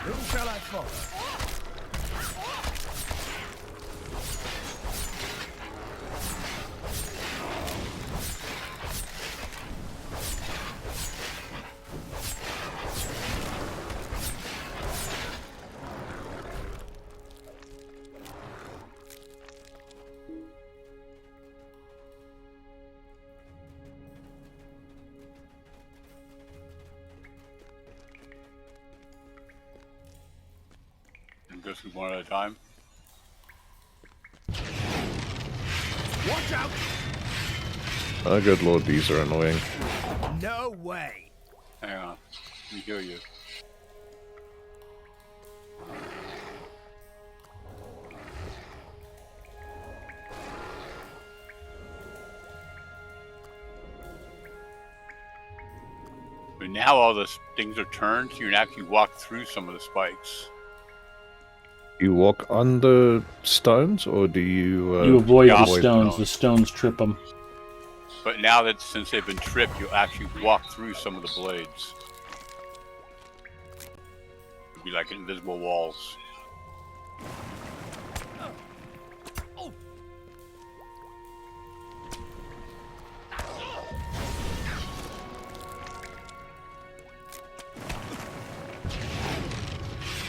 Who shall I follow? And go through one at a time. Watch out! Oh, good lord, these are annoying. No way. Hang on. Let me heal you. But now all the things are turned, so you can actually walk through some of the spikes. You walk on the stones, or do you? You avoid yeah, the avoid stones. stones. The stones trip them. But now that since they've been tripped, you'll actually walk through some of the blades. It'll be like invisible walls.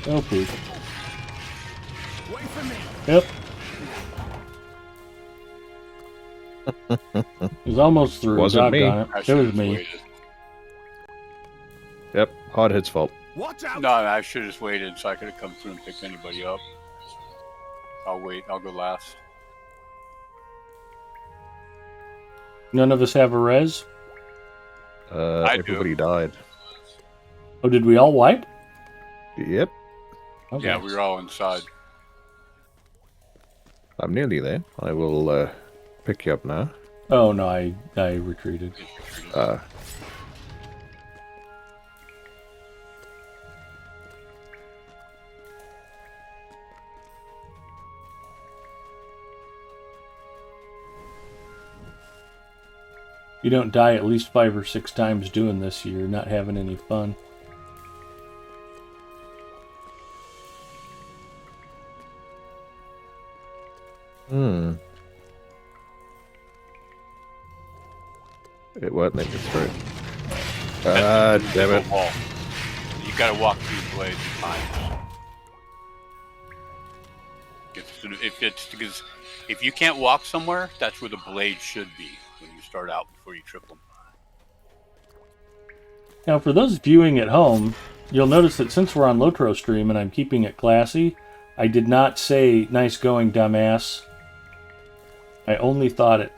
Oh, please. Wait for me. Yep. It was almost through. Wasn't me. Doggone I It should've was just me. waited. Yep, hard hit's fault. Watch out! No, I should have just waited so I could have come through and picked anybody up. I'll wait. I'll go last. None of us have a res. I do. Everybody died. Oh, did we all wipe? Yep, Okay. Yeah, we were all inside. I'm nearly there. I will pick you up now. Oh no, I retreated. You don't die at least 5 or 6 times doing this, you're not having any fun. It won't let me through. Ah, damn it. Wall. You gotta walk through the blades at times. Because if you can't walk somewhere, that's where the blade should be when you start out before you trip them. Now, for those viewing at home, you'll notice that since we're on Lotro stream and I'm keeping it classy, I did not say "nice going, dumbass." I only thought it.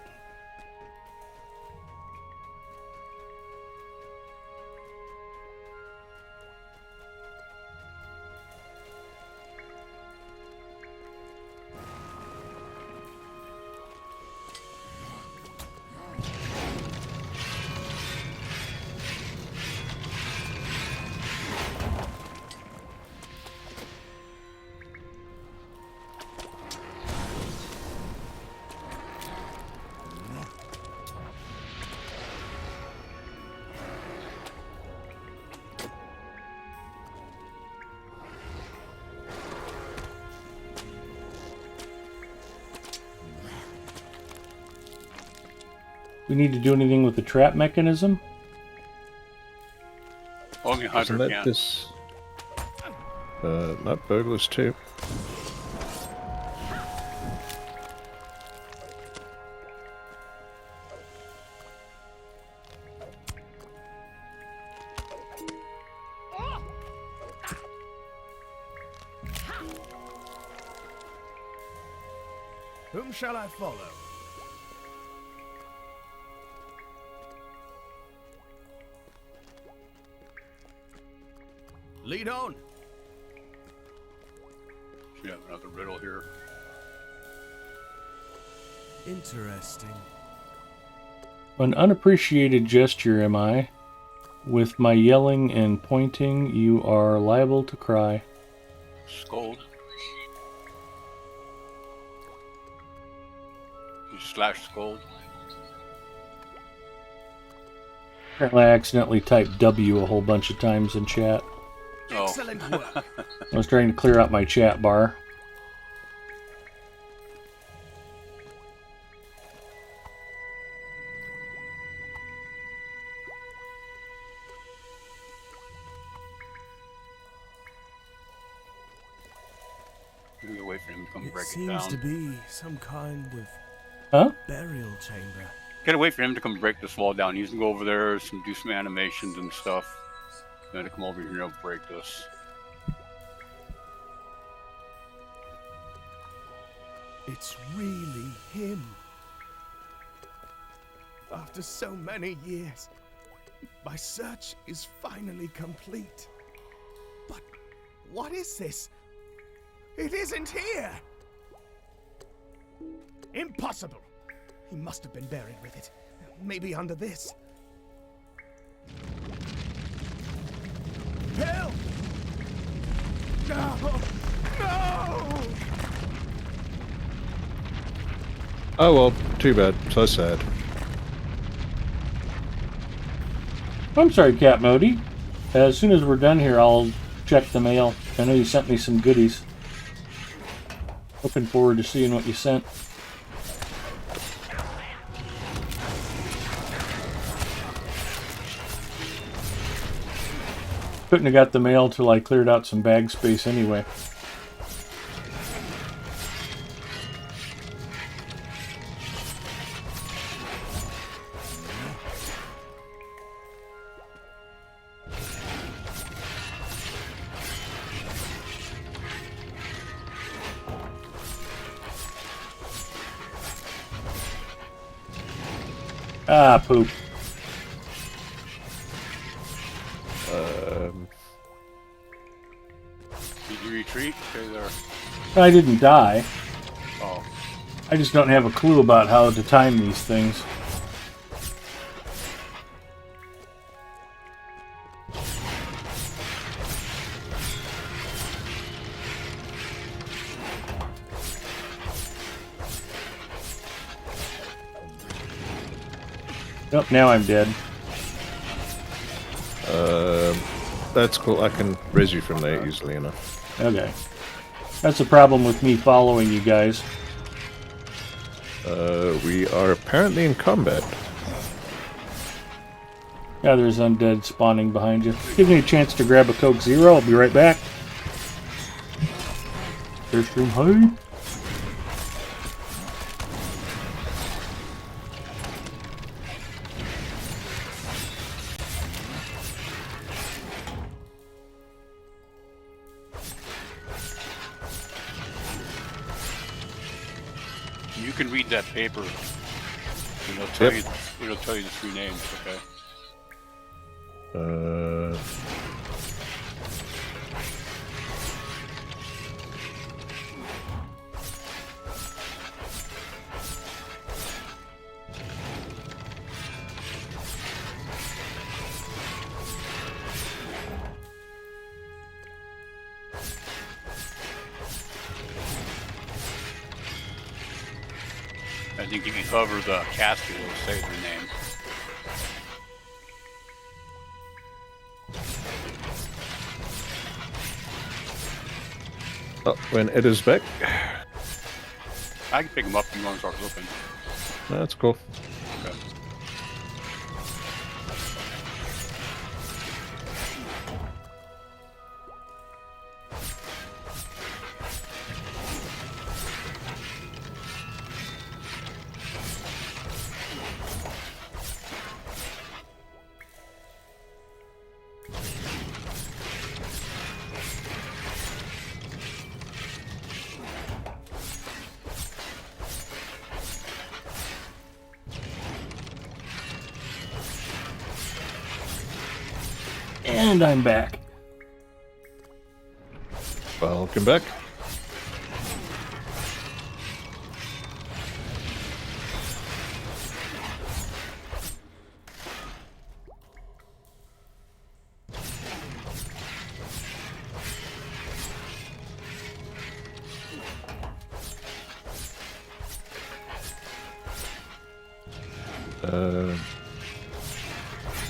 We need to do anything with the trap mechanism? Only Hunter Isn't that can. this? Not burglars too. shall I follow? Lead on. Should have another riddle here. Interesting. An unappreciated gesture am I. With my yelling and pointing, you are liable to cry. Scold. You slash scold. Apparently I accidentally typed W a whole bunch of times in chat. Oh. Excellent work. I was trying to clear out my chat bar. Maybe wait for him to come It break it seems down. to be some kind of Huh? burial chamber. Gotta wait for him to come break this wall down. He's gonna go over there, do some animations and stuff. Then to come over here and break this. It's really him. After so many years, my search is finally complete. But what is this? It isn't here! Impossible! He must have been buried with it. Maybe under this. Help! No! No! Oh well, too bad. So sad. I'm sorry, Cat Modi. As soon as we're done here, I'll check the mail. I know you sent me some goodies. Looking forward to seeing what you sent. Couldn't have got the mail till I cleared out some bag space anyway. Ah, poop. Did you retreat? Okay, there. I didn't die. Oh. I just don't have a clue about how to time these things. Nope, now I'm dead. That's cool. I can res you from there easily enough. Okay. That's the problem with me following you guys. We are apparently in combat. Yeah, there's undead spawning behind you. Give me a chance to grab a Coke Zero. I'll be right back. Airstream hide. You can read that paper. It'll tell you. It'll tell you the three names. Okay. I think if you cover the casket, it'll say their name. Oh, when Ed is back. I can pick them up if you want to start looking. That's cool. Okay. And I'm back. Welcome back.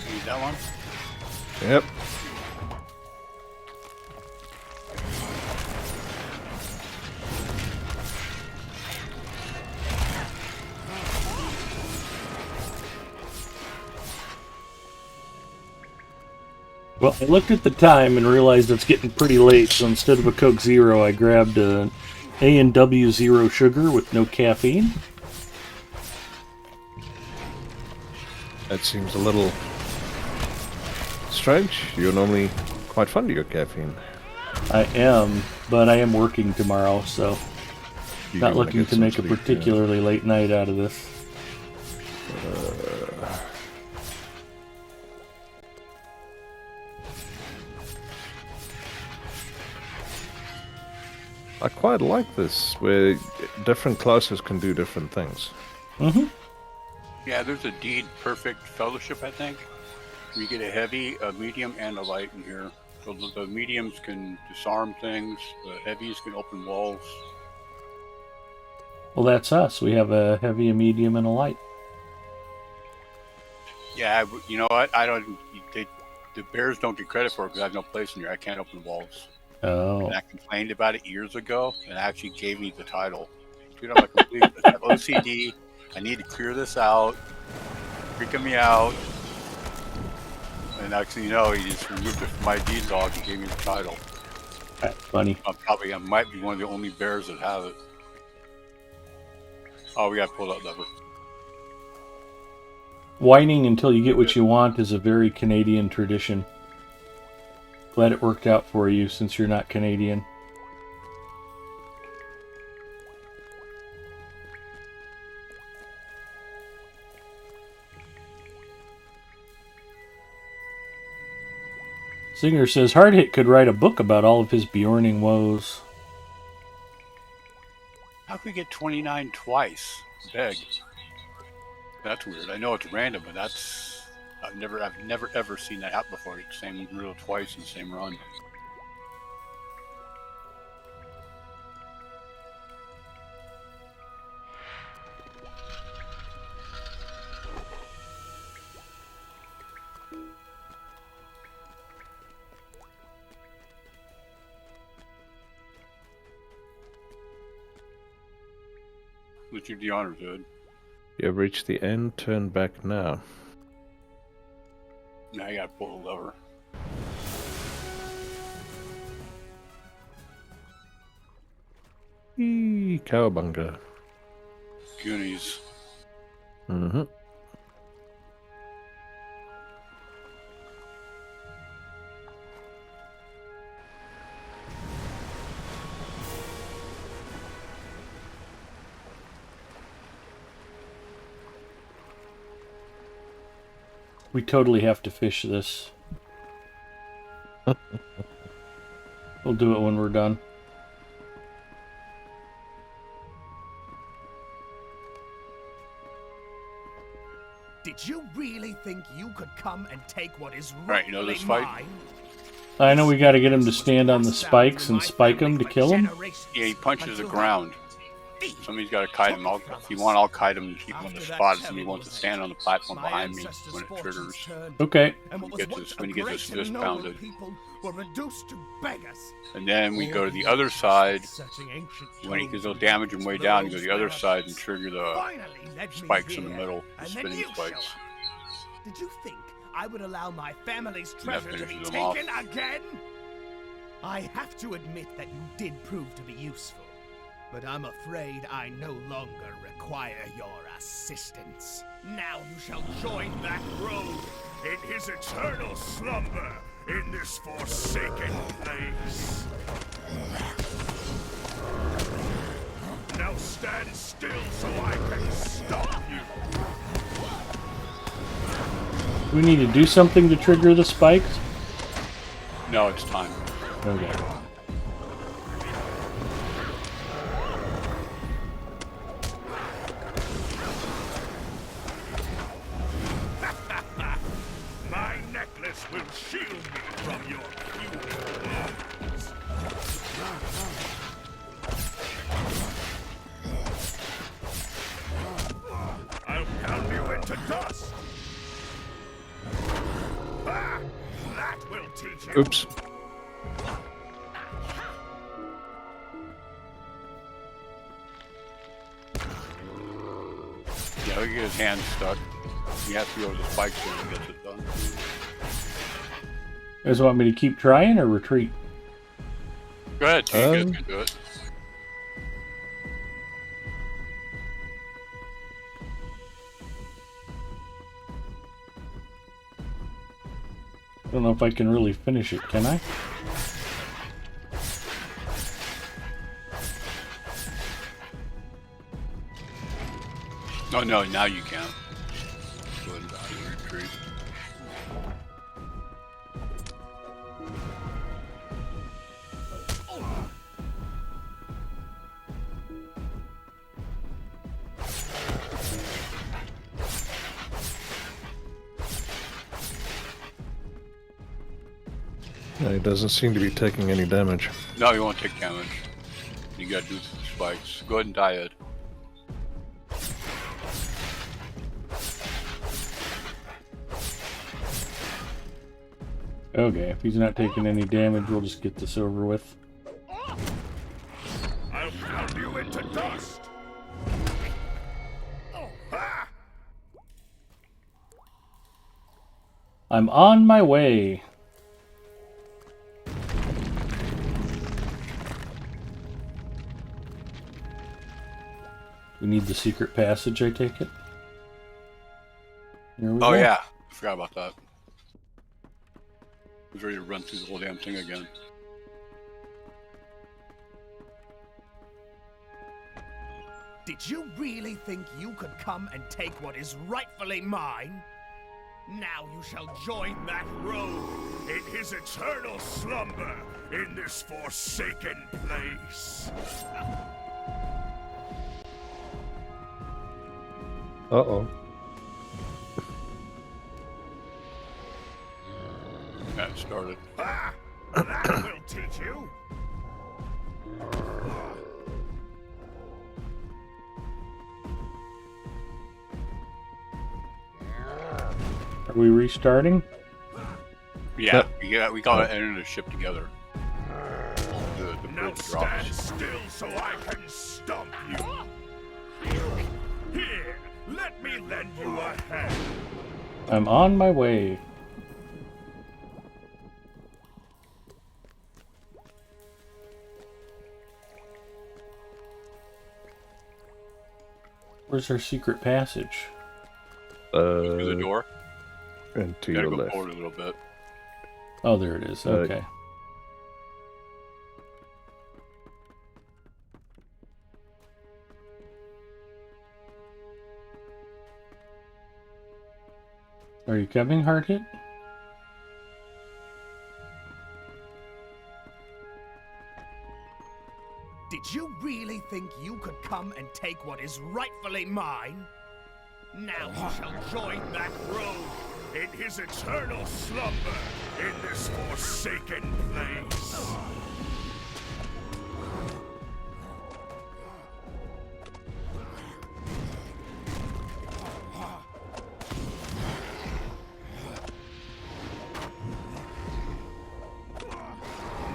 Need that one? Yep. Well, I looked at the time and realized it's getting pretty late, so instead of a Coke Zero, I grabbed an A&W Zero Sugar with no caffeine. That seems a little strange. You're normally quite fond of your caffeine. I am, but I am working tomorrow, so You not do wanna looking get to some make a sleep, yeah. particularly late night out of this. I quite like this, where different classes can do different things. Mm-hmm. Yeah, there's a deed perfect fellowship, I think. You get a heavy, a medium, and a light in here. So the mediums can disarm things, the heavies can open walls. Well, that's us. We have a heavy, a medium, and a light. Yeah, you know what? I don't. The bears don't get credit for it because I have no place in here. I can't open walls. Oh. And I complained about it years ago, and actually gave me the title. Dude, I'm like, I have OCD. I need to clear this out. Freaking me out. And next thing you know, he just removed it from my deed log and gave me the title. That's funny. I might be one of the only bears that have it. Oh, we got to pull that lever. Whining until you get what you want is a very Canadian tradition. Glad it worked out for you since you're not Canadian. Singer says Hardhit could write a book about all of his Bjorning woes. How can we get 29 twice? Beg. That's weird. I know it's random, but that's I've never ever seen that happen before. Same reel twice in the same run. Let's do the honors, Ed. You have reached the end, turn back now. Now you gotta pull the lever. Eee, cowabunga. Goonies. Mm-hmm. We totally have to fish this. We'll do it when we're done. Did you really think you could come and take what is Right, you know this rightfully fight? mine? I know we gotta get him to stand on the spikes and spike him to kill him. Yeah, he punches the ground. Somebody's got to kite him. If you want, I'll kite him and keep him on the spot. If somebody wants to stand on the platform behind me when it triggers. Okay. When he gets his fist pounded. Were reduced to beggars. And then we go to the other side. Because they'll damage him way down, you go to the other side and trigger the spikes in the middle, the spinning spikes. Did you think I would allow my family's And that treasure to be finishes them off. taken again? I have to admit that you did prove to be useful, but I'm afraid I no longer require your assistance. Now you shall join that rogue in his eternal slumber in this forsaken place. Now stand still so I can stop you. We need to do something to trigger the spikes. No, it's time. Okay. My necklace will shield me from your fury. I'll pound you into dust. Ah, that will teach you. Oops. Yeah, we get his hand stuck. He has to go to the spikes when he gets it done. You guys want me to keep trying or retreat? Go ahead, you guys can do it. I don't know if I can really finish it, can I? Oh no, now you can. Go ahead and retreat. Yeah, he doesn't seem to be taking any damage. No, you won't take damage. You gotta do the spikes. Go ahead and die it. Okay, if he's not taking any damage, we'll just get this over with. I'll pound you into dust. Ah! I'm on my way. We need the secret passage, I take it? Here we Oh go. yeah, I forgot about that. I was ready to run through the whole damn thing again. Did you really think you could come and take what is rightfully mine? Now you shall join that rogue in his eternal slumber in this forsaken place. Uh-oh. That started. Ah! That will teach you. Are we restarting? Yeah, we got to enter the ship together. The Now bridge stand drops. still so I can stomp you. Here, let me lend you a hand. I'm on my way. Where's our secret passage? Through the door. And to You gotta your go left. forward a little bit. Oh, there it is. Okay. Are you coming, Hard Hit? Did you really think you could come and take what is rightfully mine? Now you shall join that rogue in his eternal slumber in this forsaken place.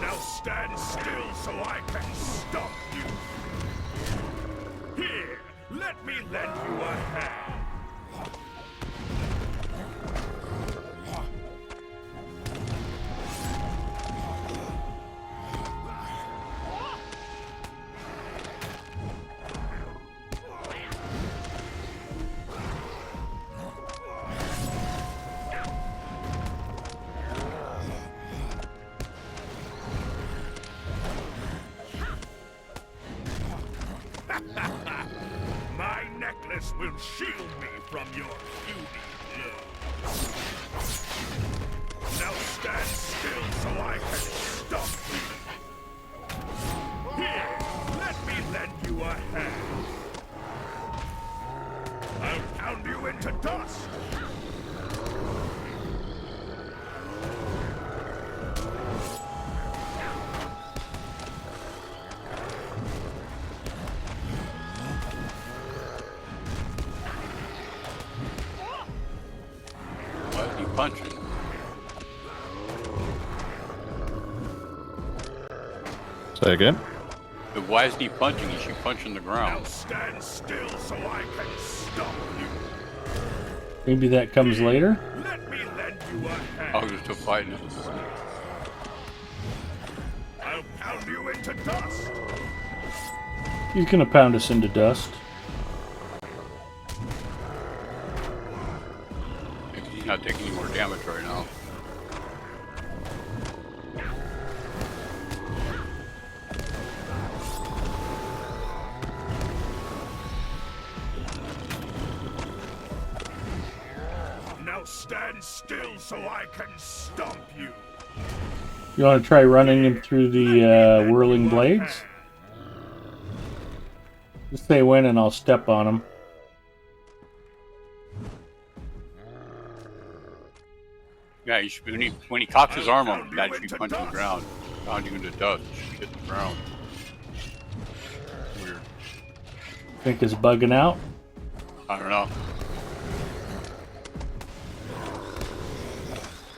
Now stand still so I can stop you. Here, let me lend you a hand. My necklace will shield me from your puny blows. Now stand still so I punching? Say again? But why isn't he punching? He should punch in the Now ground. stand still so I can stop you. Maybe that comes later? Let me lend you a hand. Oh, you're still fighting it. I'll pound you into dust. He's gonna pound us into dust. He's not taking any more damage right now. Now stand still so I can stomp you. You want to try running him through the whirling blades? Just say when and I'll step on him. Yeah, you should, when he cocks his arm up, that should be punching the ground. Pound you into dust. Hit the ground. Weird. Think it's bugging out? I don't know.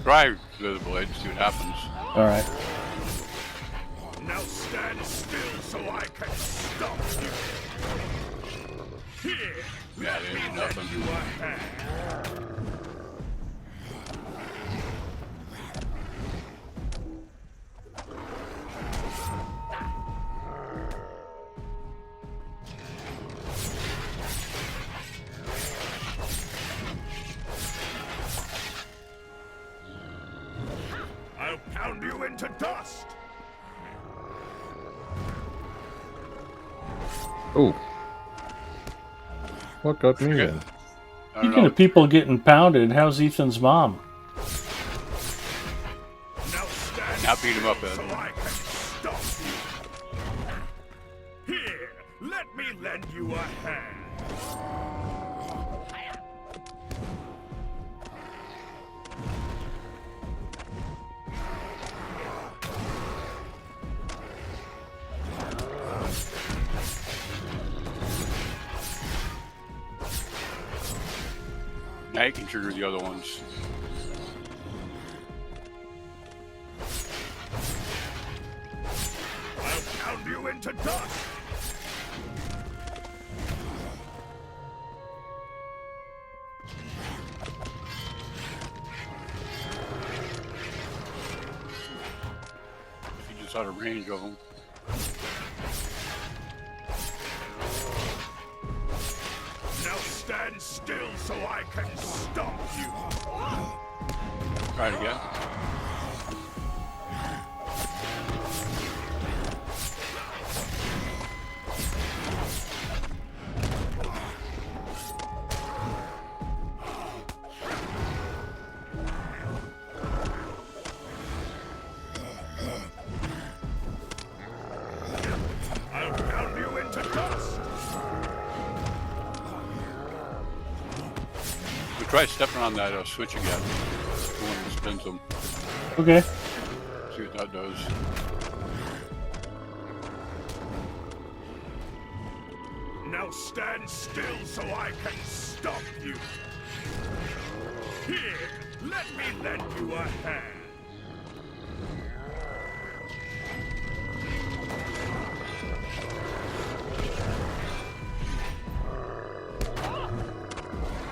Try the blade, see what happens. Alright. Now stand still so I can stomp you. Here, Yeah, it ain't nothing. you a hand. I'll pound you into dust. Oh. What got me in? I don't Speaking know. of people getting pounded, how's Ethan's mom? Now stand Now beat him up, Ed. so I can stop you. Here, let me lend you a hand. Now you can trigger the other ones. I'll pound you into dust. He just out of range of them. Now stand still so I can stomp you. Try it again. I'll pound you into dust. We try stepping on that switch again. The one that spins them. Okay. See what that does. Now stand still so I can stop you. Here, let me lend you a hand.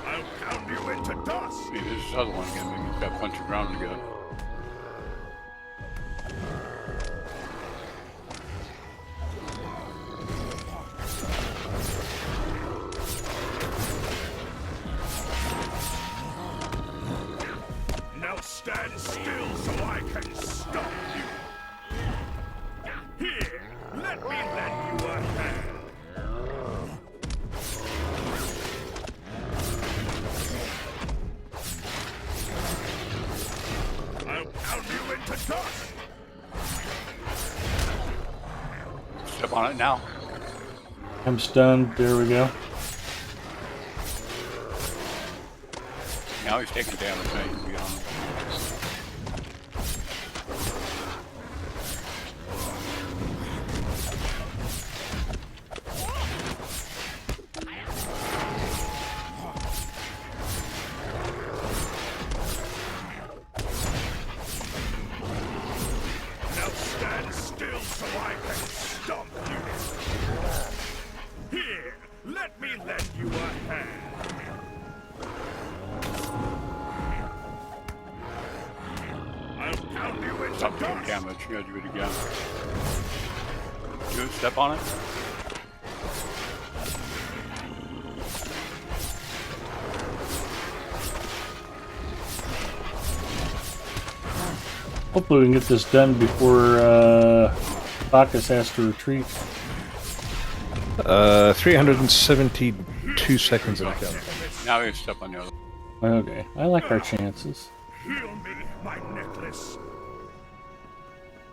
I'll pound you into dust. Maybe this other one again. Maybe he's got to punch the ground again. Now stand still so I can stop you. Here, let me lend you a hand. I'll pound you into dust. Step on it now. I'm stunned. There we go. Now he's taking damage. Now you can get on him. so I can stomp you. Here, let me lend you a hand. I'll pound you into Stop doing dust. damage. You gotta do it again. You step on it? Hopefully we can get this done before Bacchus has to retreat. 372 seconds in the count. Now you step on the other. Okay, I like our chances. Heal me, my necklace.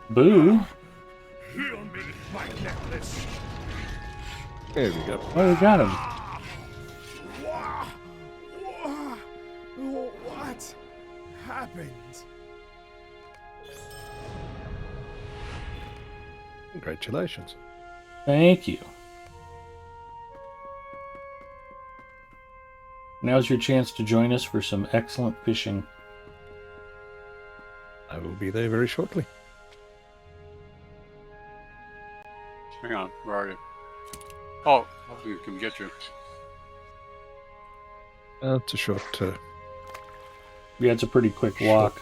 Boo! Heal me, my necklace. There we go. Oh, we got him. What happened? Congratulations. Thank you. Now's your chance to join us for some excellent fishing. I will be there very shortly. Hang on, where are you? Oh, hopefully we can get you. It's a short. Yeah, it's a pretty quick walk.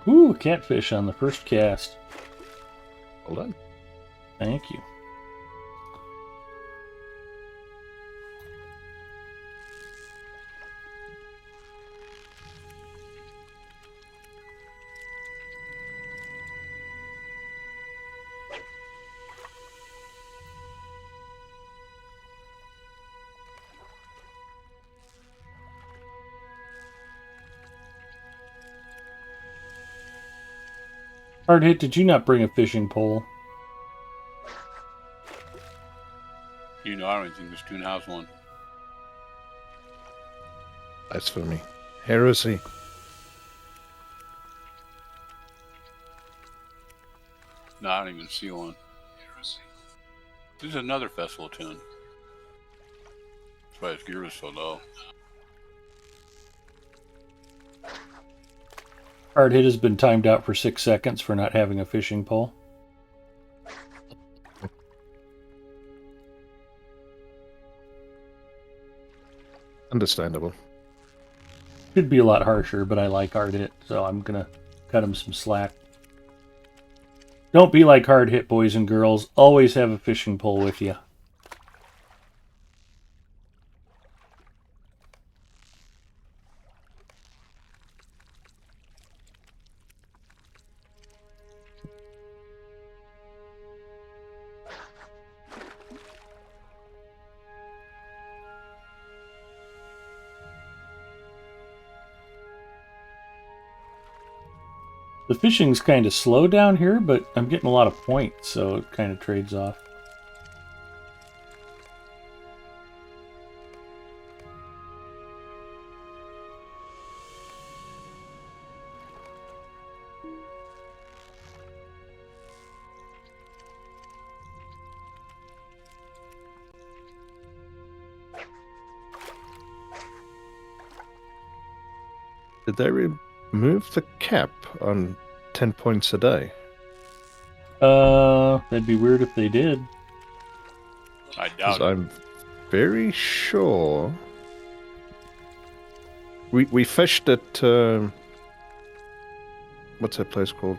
Ooh, catfish on the first cast. Hold on. Thank you. Hard hit, did you not bring a fishing pole? You know, I don't even think this tune has one. That's for me. Heresy. No, I don't even see one. This is another festival tune. That's why his gear is so low. Hard hit has been timed out for 6 seconds for not having a fishing pole. Understandable. Could be a lot harsher, but I like hard hit, so I'm gonna cut him some slack. Don't be like hard hit, boys and girls. Always have a fishing pole with you. The fishing's kind of slow down here, but I'm getting a lot of points, so it kind of trades off. Did they remove the cap on 10 points a day? That'd be weird if they did. I 'Cause doubt it. I'm very sure we fished at what's that place called?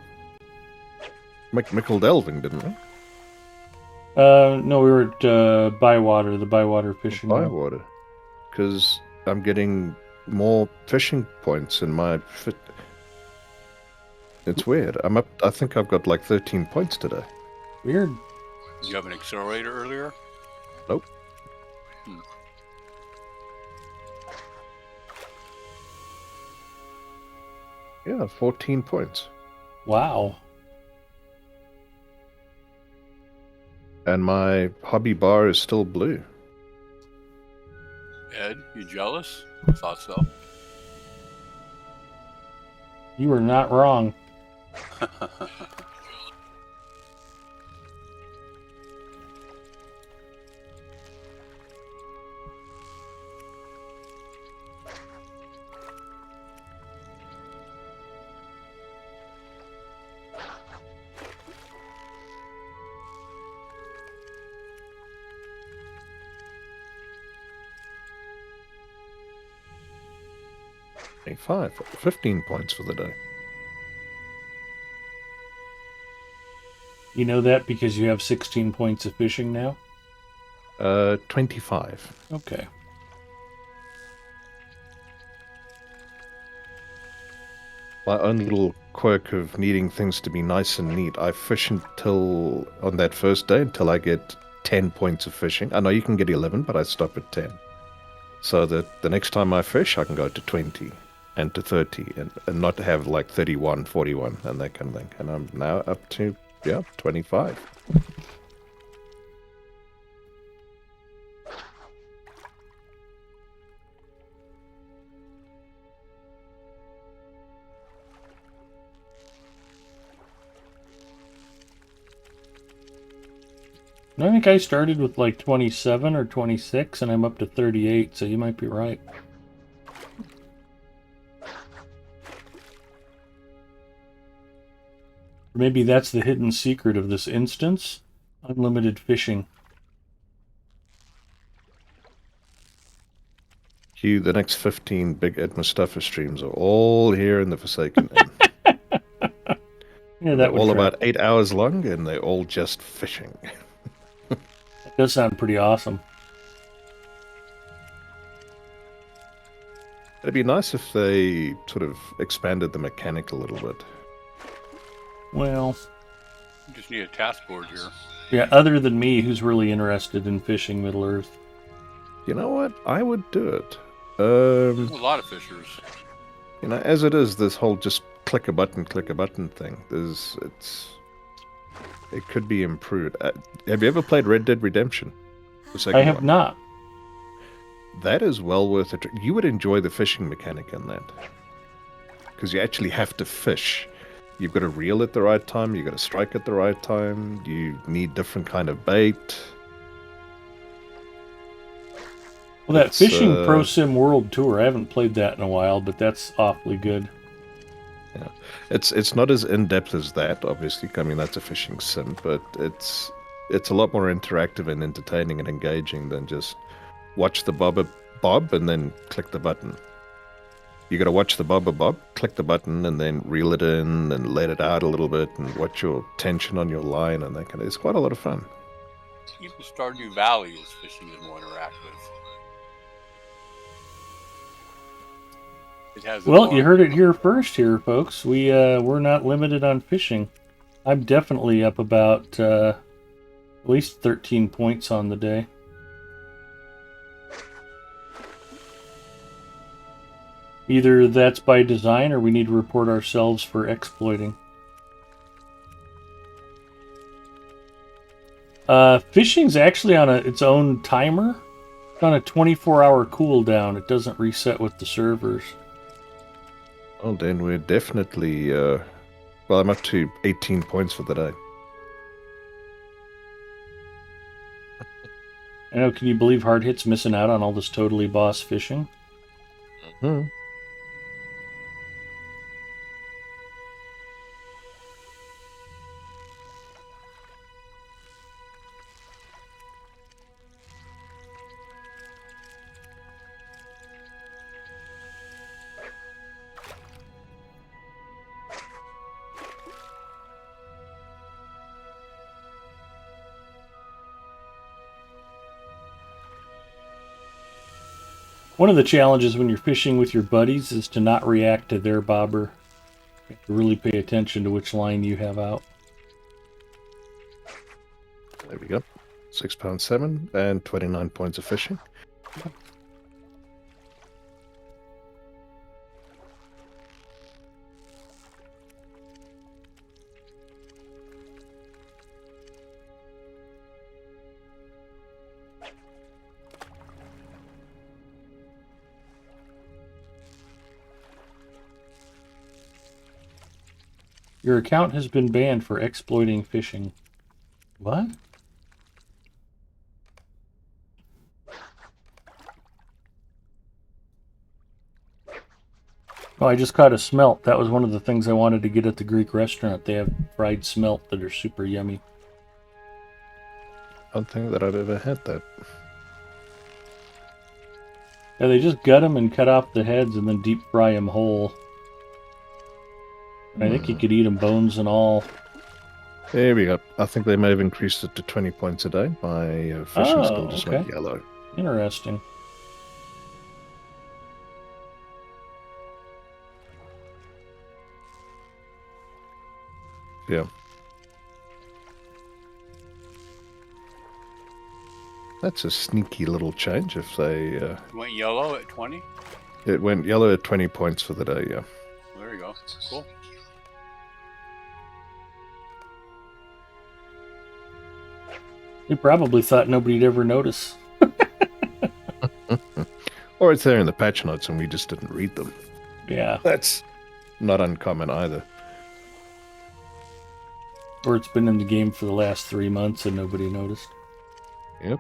Delving, didn't we? No, we were at Bywater, the Bywater fishing. Bywater, because I'm getting more fishing points in my fit. It's weird. I'm up. I think I've got like 13 points today. Weird. Did you have an accelerator earlier? Nope. Yeah, 14 points. Wow. And my hobby bar is still blue. Ed, you jealous? I thought so. You are not wrong. Five, 15 points for the day. You know that because you have 16 points of fishing now? 25. Okay. My own little quirk of needing things to be nice and neat. I fish until, on that first day, until I get 10 points of fishing. I know you can get 11, but I stop at 10. So that the next time I fish, I can go to 20 and to 30 and not have like 31, 41 and that kind of thing. And I'm now up to, 25. I think I started with like 27 or 26 and I'm up to 38, so you might be right. Maybe that's the hidden secret of this instance. Unlimited fishing. Hugh, the next 15 big Ed Mustafa streams are all here in the Forsaken Inn. Yeah, They're that would all track. about 8 hours long, and they're all just fishing. That does sound pretty awesome. It'd be nice if they sort of expanded the mechanic a little bit. Well, You just need a task board here. yeah, other than me, who's really interested in fishing Middle Earth? You know what? I would do it. There's a lot of fishers. As it is, this whole just click a button thing. It could be improved. Have you ever played Red Dead Redemption? The second I have one? not. That is well worth it. You would enjoy the fishing mechanic in that. Because you actually have to fish. You've got to reel at the right time, you've got to strike at the right time, you need different kind of bait. Well, that It's, Fishing Pro Sim World Tour, I haven't played that in a while, but that's awfully good. Yeah, it's not as in-depth as that, obviously. I mean, that's a fishing sim, but it's a lot more interactive and entertaining and engaging than just watch the bob and then click the button. You got to watch the bob, click the button, and then reel it in and let it out a little bit, and watch your tension on your line and that kind of. It's quite a lot of fun. Even Stardew Valley is fishing is more interactive. It has. Well, you heard it here first, here, folks. We're not limited on fishing. I'm definitely up about at least 13 points on the day. Either that's by design or we need to report ourselves for exploiting. Fishing's actually on its own timer. It's on a 24-hour cooldown. It doesn't reset with the servers. Well, then we're definitely. Well, I'm up to 18 points for the day. I know, can you believe Hard Hit's missing out on all this totally boss fishing? Hmm. One of the challenges when you're fishing with your buddies is to not react to their bobber. You have to really pay attention to which line you have out. There we go. £6.7 and 29 points of fishing. Your account has been banned for exploiting fishing. What? Oh, I just caught a smelt. That was one of the things I wanted to get at the Greek restaurant. They have fried smelt that are super yummy. I don't think that I've ever had that. Yeah, they just gut them and cut off the heads and then deep fry them whole. I think you could eat them bones and all. There we go. I think they may have increased it to 20 points a day. My fishing skill just went okay. yellow. Interesting. Yeah. That's a sneaky little change if they... Went yellow at 20? It went yellow at 20 points for the day, yeah. There you go. Cool. They probably thought nobody'd ever notice. Or it's there in the patch notes and we just didn't read them. Yeah. That's not uncommon either. Or it's been in the game for the last 3 months and nobody noticed. Yep.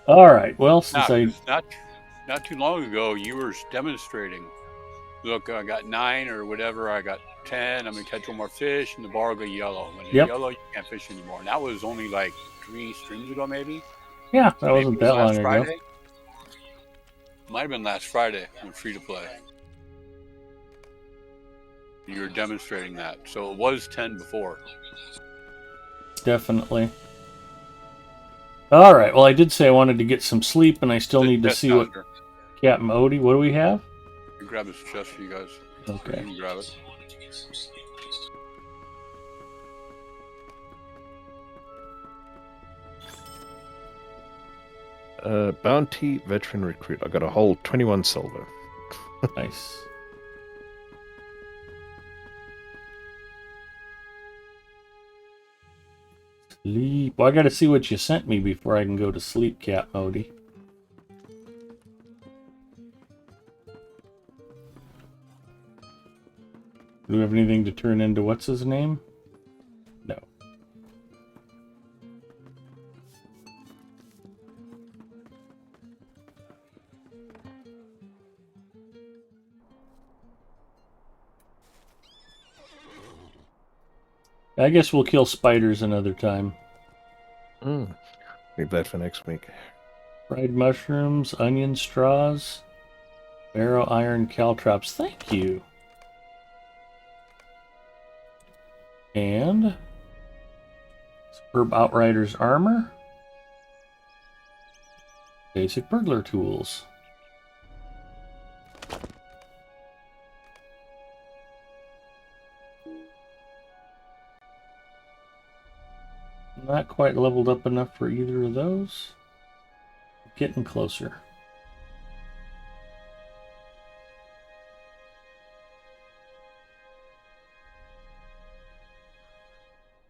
All right. Well, since not too long ago, you were demonstrating. Look, I got 9 or whatever. I got 10. I'm gonna catch one more fish, and the bar will go yellow. When it's yellow, you can't fish anymore. And that was only like 3 streams ago, maybe. Yeah, that wasn't that long ago. Might have been last Friday on free to play. You were demonstrating that, so it was 10 before. Definitely. All right. Well, I did say I wanted to get some sleep, and I still need to see what Captain Odie. What do we have? You grab his chest for you guys. Okay. You can grab it. Bounty veteran recruit. I got a whole 21 silver. Nice. Sleep. Well, I got to see what you sent me before I can go to sleep, Cap Odie. Do we have anything to turn into what's his name? No. I guess we'll kill spiders another time. Leave that for next week. Fried mushrooms, onion straws, barrow iron caltrops. Thank you. And superb outrider's armor. Basic burglar tools. Not quite leveled up enough for either of those. Getting closer.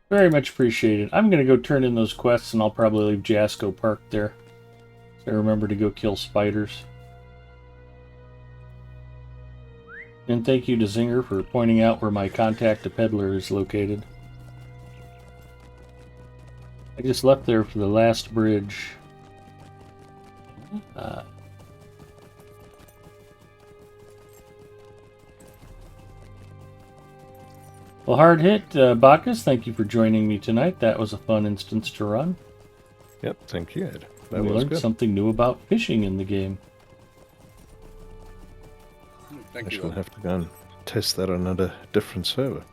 Very much appreciated. I'm going to go turn in those quests, and I'll probably leave Jasco parked there. So I remember to go kill spiders. And thank you to Zinger for pointing out where my contact a peddler is located. I just left there for the last bridge. Well, hard hit, Bacchus. Thank you for joining me tonight. That was a fun instance to run. Yep, thank you, Ed. We learned something new about fishing in the game. Thank you. We'll have to go and test that on a different server.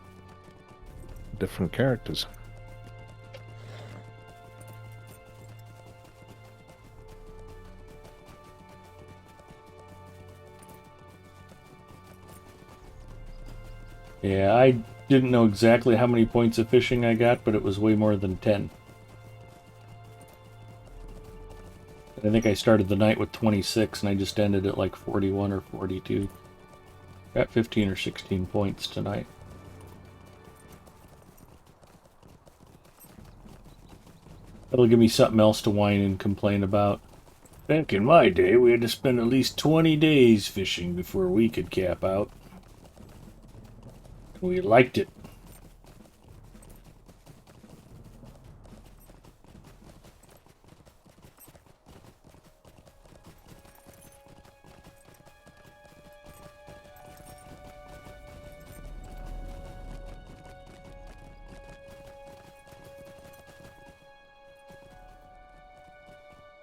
Different characters. Yeah, I didn't know exactly how many points of fishing I got, but it was way more than 10. I think I started the night with 26, and I just ended at like 41 or 42. Got 15 or 16 points tonight. That'll give me something else to whine and complain about. Back in my day, we had to spend at least 20 days fishing before we could cap out. We liked it.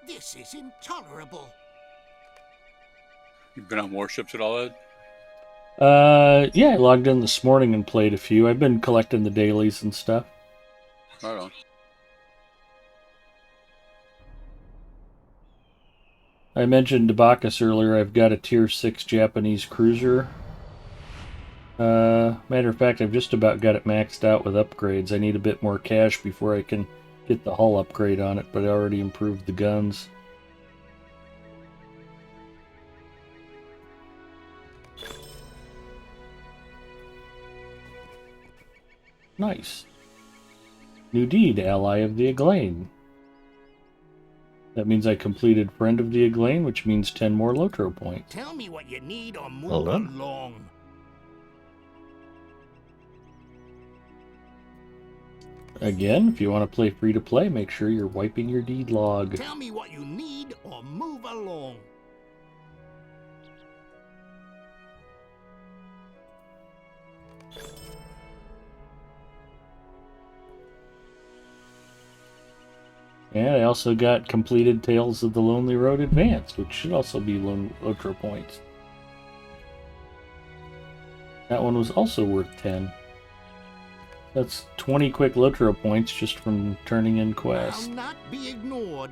This is intolerable. You've been on warships at all, Ed? Yeah, I logged in this morning and played a few. I've been collecting the dailies and stuff. Right on. I mentioned to Bacchus earlier, I've got a tier 6 Japanese cruiser. Matter of fact, I've just about got it maxed out with upgrades. I need a bit more cash before I can get the hull upgrade on it, but I already improved the guns. Nice. New deed, ally of the Eglain. That means I completed Friend of the Eglain, which means 10 more Lotro points. Tell me what you need or move Well done. along. Again, if you want to play free-to-play, make sure you're wiping your deed log. Tell me what you need or move along. And I also got completed Tales of the Lonely Road Advanced, which should also be Lotro points. That one was also worth 10. That's 20 quick Lotro points just from turning in quests. I'll not be ignored.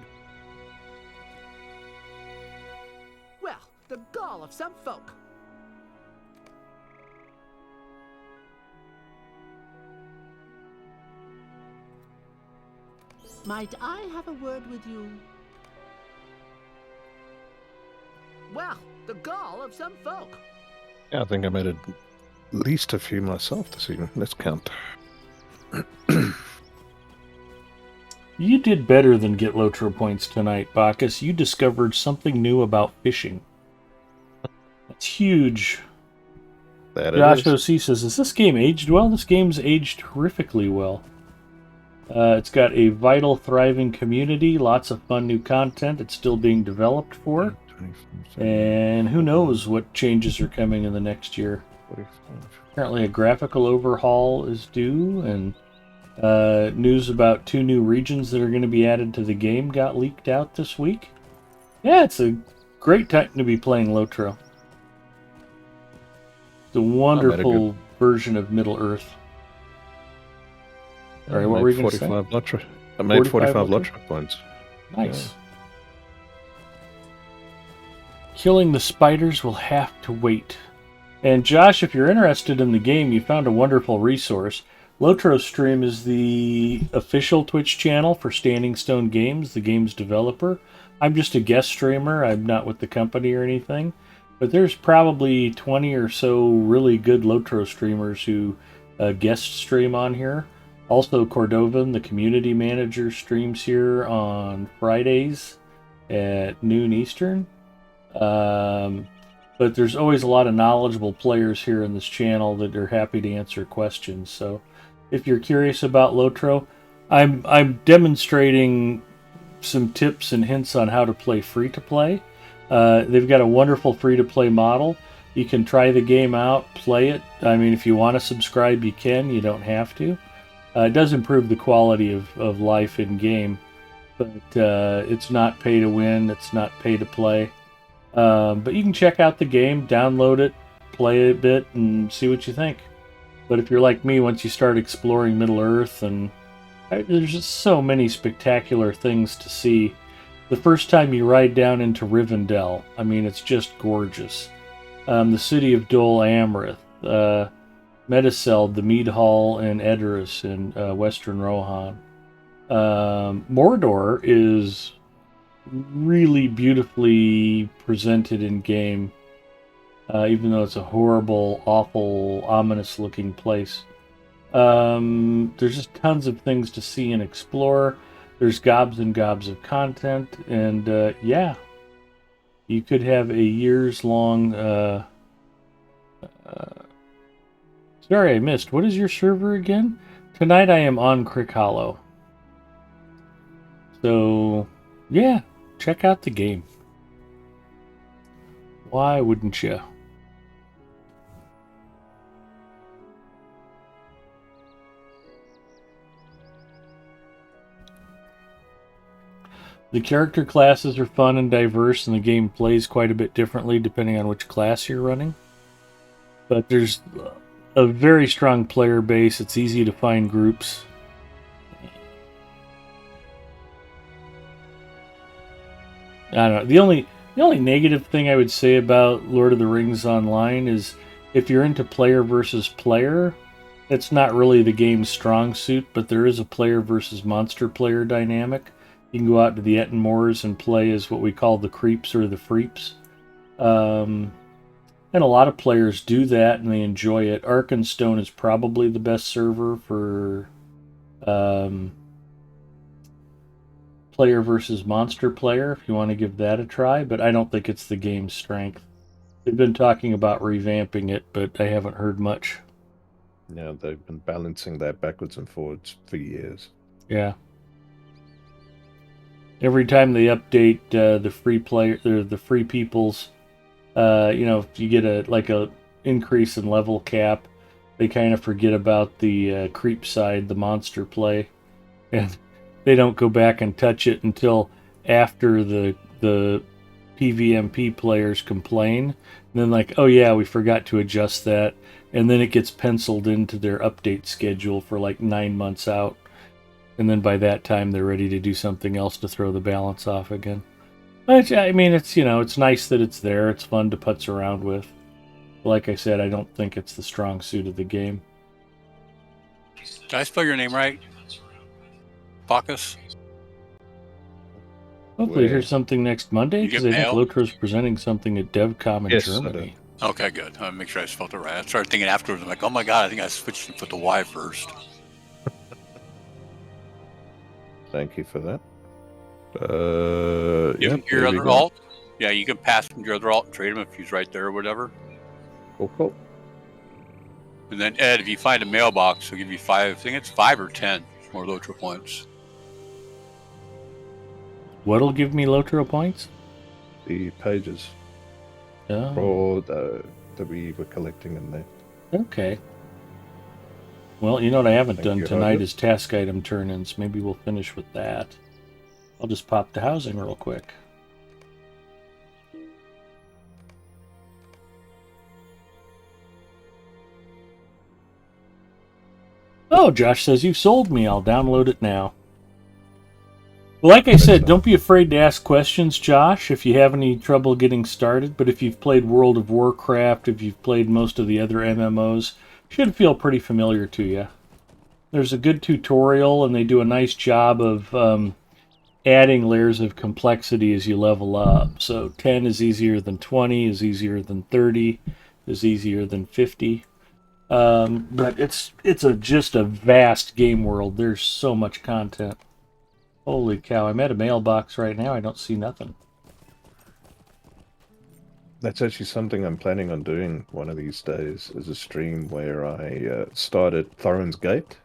Well, the gall of some folk. Might I have a word with you? Well, the gall of some folk. Yeah, I think I made at least a few myself this evening. Let's count. You did better than get Lotro points tonight, Bacchus. You discovered something new about fishing. That's huge. That Josh it is. OC says, is this game aged well? This game's aged terrifically well. It's got a vital, thriving community, lots of fun new content it's still being developed for. And who knows what changes are coming in the next year. Apparently a graphical overhaul is due, and news about 2 new regions that are going to be added to the game got leaked out this week. Yeah, it's a great time to be playing Lotro. It's a wonderful version of Middle-earth. Sorry, what were you going to say? Lotro. I made 45 Lotro points. Nice. Killing the spiders will have to wait. And Josh, if you're interested in the game, you found a wonderful resource. Lotro Stream is the official Twitch channel for Standing Stone Games, the game's developer. I'm just a guest streamer. I'm not with the company or anything. But there's probably 20 or so really good Lotro streamers who guest stream on here. Also, Cordovan, the community manager, streams here on Fridays at noon Eastern. But there's always a lot of knowledgeable players here in this channel that are happy to answer questions. So if you're curious about Lotro, I'm demonstrating some tips and hints on how to play free-to-play. They've got a wonderful free-to-play model. You can try the game out, play it. I mean, if you want to subscribe, you can. You don't have to. It does improve the quality of life in-game, but it's not pay to win. It's not pay to play. But you can check out the game, download it, play it a bit, and see what you think. But if you're like me, once you start exploring Middle-earth, and there's just so many spectacular things to see. The first time you ride down into Rivendell, I mean, it's just gorgeous. The city of Dol Amrith, Mediceld, the Mead Hall, and Edoras in Western Rohan. Mordor is really beautifully presented in game, even though it's a horrible, awful, ominous looking place. There's just tons of things to see and explore. There's gobs and gobs of content, and yeah, You could have a years-long... sorry, I missed. What is your server again? Tonight I am on Crick Hollow. So, yeah, check out the game. Why wouldn't you? The character classes are fun and diverse, and the game plays quite a bit differently depending on which class you're running. But there's a very strong player base. It's easy to find groups. I don't know. The only negative thing I would say about Lord of the Rings Online is if you're into player versus player, it's not really the game's strong suit, but there is a player versus monster player dynamic. You can go out to the Etten Moors and play as what we call the creeps or the freeps. And a lot of players do that and they enjoy it. Arkenstone is probably the best server for player versus monster player, if you want to give that a try, but I don't think it's the game's strength. They've been talking about revamping it, but I haven't heard much. Yeah, they've been balancing that backwards and forwards for years. Yeah. Every time they update the free player, the free peoples, if you get a increase in level cap, they kind of forget about the creep side, the monster play, and they don't go back and touch it until after the PvMP players complain. And then like, oh yeah, we forgot to adjust that, and then it gets penciled into their update schedule for like 9 months out. And then by that time, they're ready to do something else to throw the balance off again. But, I mean, it's nice that it's there. It's fun to putz around with. Like I said, I don't think it's the strong suit of the game. Did I spell your name right? Bacchus? Hopefully here's something next Monday, You because get I think mail? Lotro's presenting something at DevCom in Yes, I Germany. Okay, good. I'll make sure I spelled it right. I started thinking afterwards, I'm like, oh my god, I think I switched and put the Y first. Thank you for that. Your other alt? Yeah, you can pass from your other alt and trade him if he's right there or whatever. Cool. And then Ed, if you find a mailbox, he'll give you 5, I think it's 5 or 10 more Lotro points. What'll give me Lotro points? The pages that we were collecting in there. Okay. Well, you know what I haven't done you, tonight Roger. is task item turn-ins. Maybe we'll finish with that. I'll just pop to housing real quick. Oh, Josh says you've sold me. I'll download it now. Well, like I said, don't be afraid to ask questions, Josh, if you have any trouble getting started. But if you've played World of Warcraft, if you've played most of the other MMOs, it should feel pretty familiar to you. There's a good tutorial, and they do a nice job of adding layers of complexity as you level up. So 10 is easier than 20, is easier than 30, is easier than 50. But it's just a vast game world. There's so much content. Holy cow, I'm at a mailbox right now. I don't see nothing. That's actually something I'm planning on doing one of these days, is a stream where I start at Thorin's Gate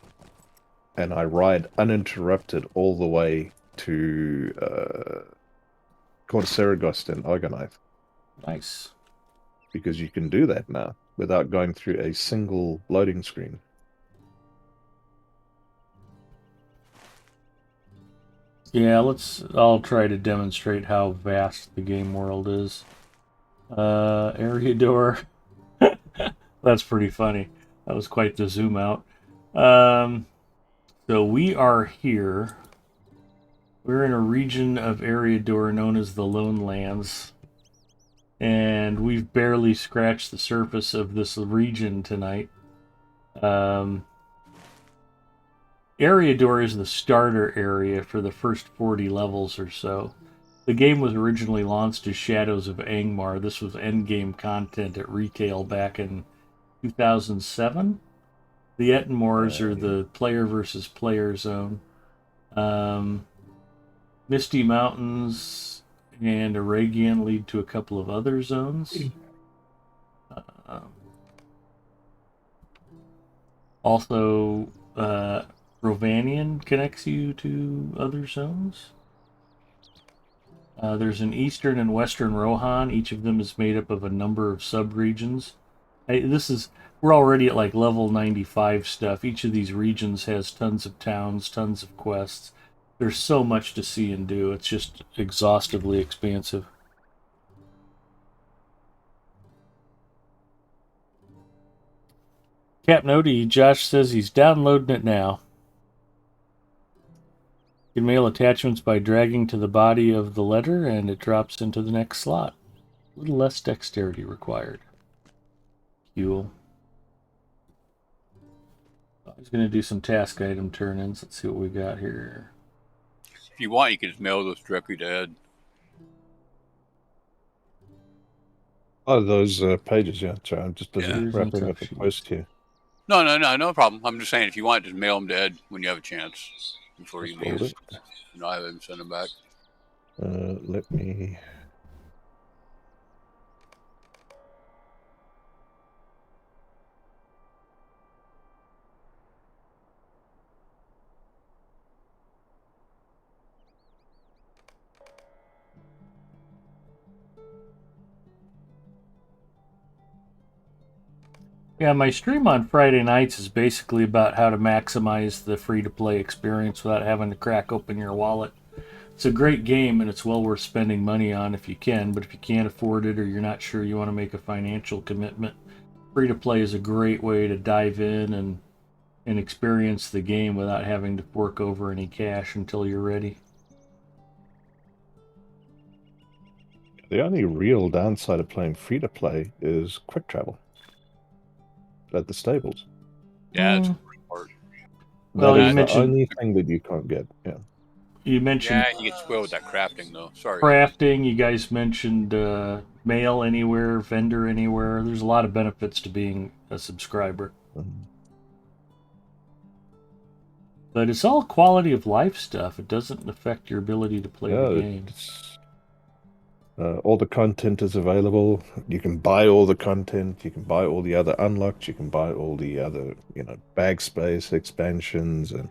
and I ride uninterrupted all the way to Corsairagost and Argonath. Nice. Because you can do that now without going through a single loading screen. Yeah, I'll try to demonstrate how vast the game world is. Area door. That's pretty funny. That was quite the zoom out. So we are here. We're in a region of Eriador known as the Lone Lands. And we've barely scratched the surface of this region tonight. Eriador is the starter area for the first 40 levels or so. The game was originally launched as Shadows of Angmar. This was endgame content at retail back in 2007. The Etten Moors are the player versus player zone. Misty Mountains and Aragian lead to a couple of other zones. Also, Rovanian connects you to other zones. There's an eastern and western Rohan. Each of them is made up of a number of sub-regions. We're already at like level 95 stuff. Each of these regions has tons of towns, tons of quests. There's so much to see and do. It's just exhaustively expansive. Cap Noti, Josh says he's downloading it now. You can mail attachments by dragging to the body of the letter, and it drops into the next slot. A little less dexterity required. Cool. I was going to do some task item turn-ins. Let's see what we got here. If you want, you can just mail those directly to Ed. Oh, those pages, yeah. Sorry, I'm just busy wrapping up a post here. No problem. I'm just saying, if you want, just mail them to Ed when you have a chance before he leaves. I have him send them back. Let me. Yeah, my stream on Friday nights is basically about how to maximize the free-to-play experience without having to crack open your wallet. It's a great game, and it's well worth spending money on if you can, but if you can't afford it or you're not sure you want to make a financial commitment, free-to-play is a great way to dive in and experience the game without having to fork over any cash until you're ready. The only real downside of playing free-to-play is quick travel at the stables. Yeah, it's hard. Well, That you is mentioned the only thing that you can't get. Yeah. You mentioned you get spoiled with that crafting, though. Sorry. Crafting. You guys mentioned mail anywhere, vendor anywhere. There's a lot of benefits to being a subscriber. But it's all quality of life stuff. It doesn't affect your ability to play the game. All the content is available. You can buy all the content. You can buy all the other unlocks. You can buy all the other, bag space expansions and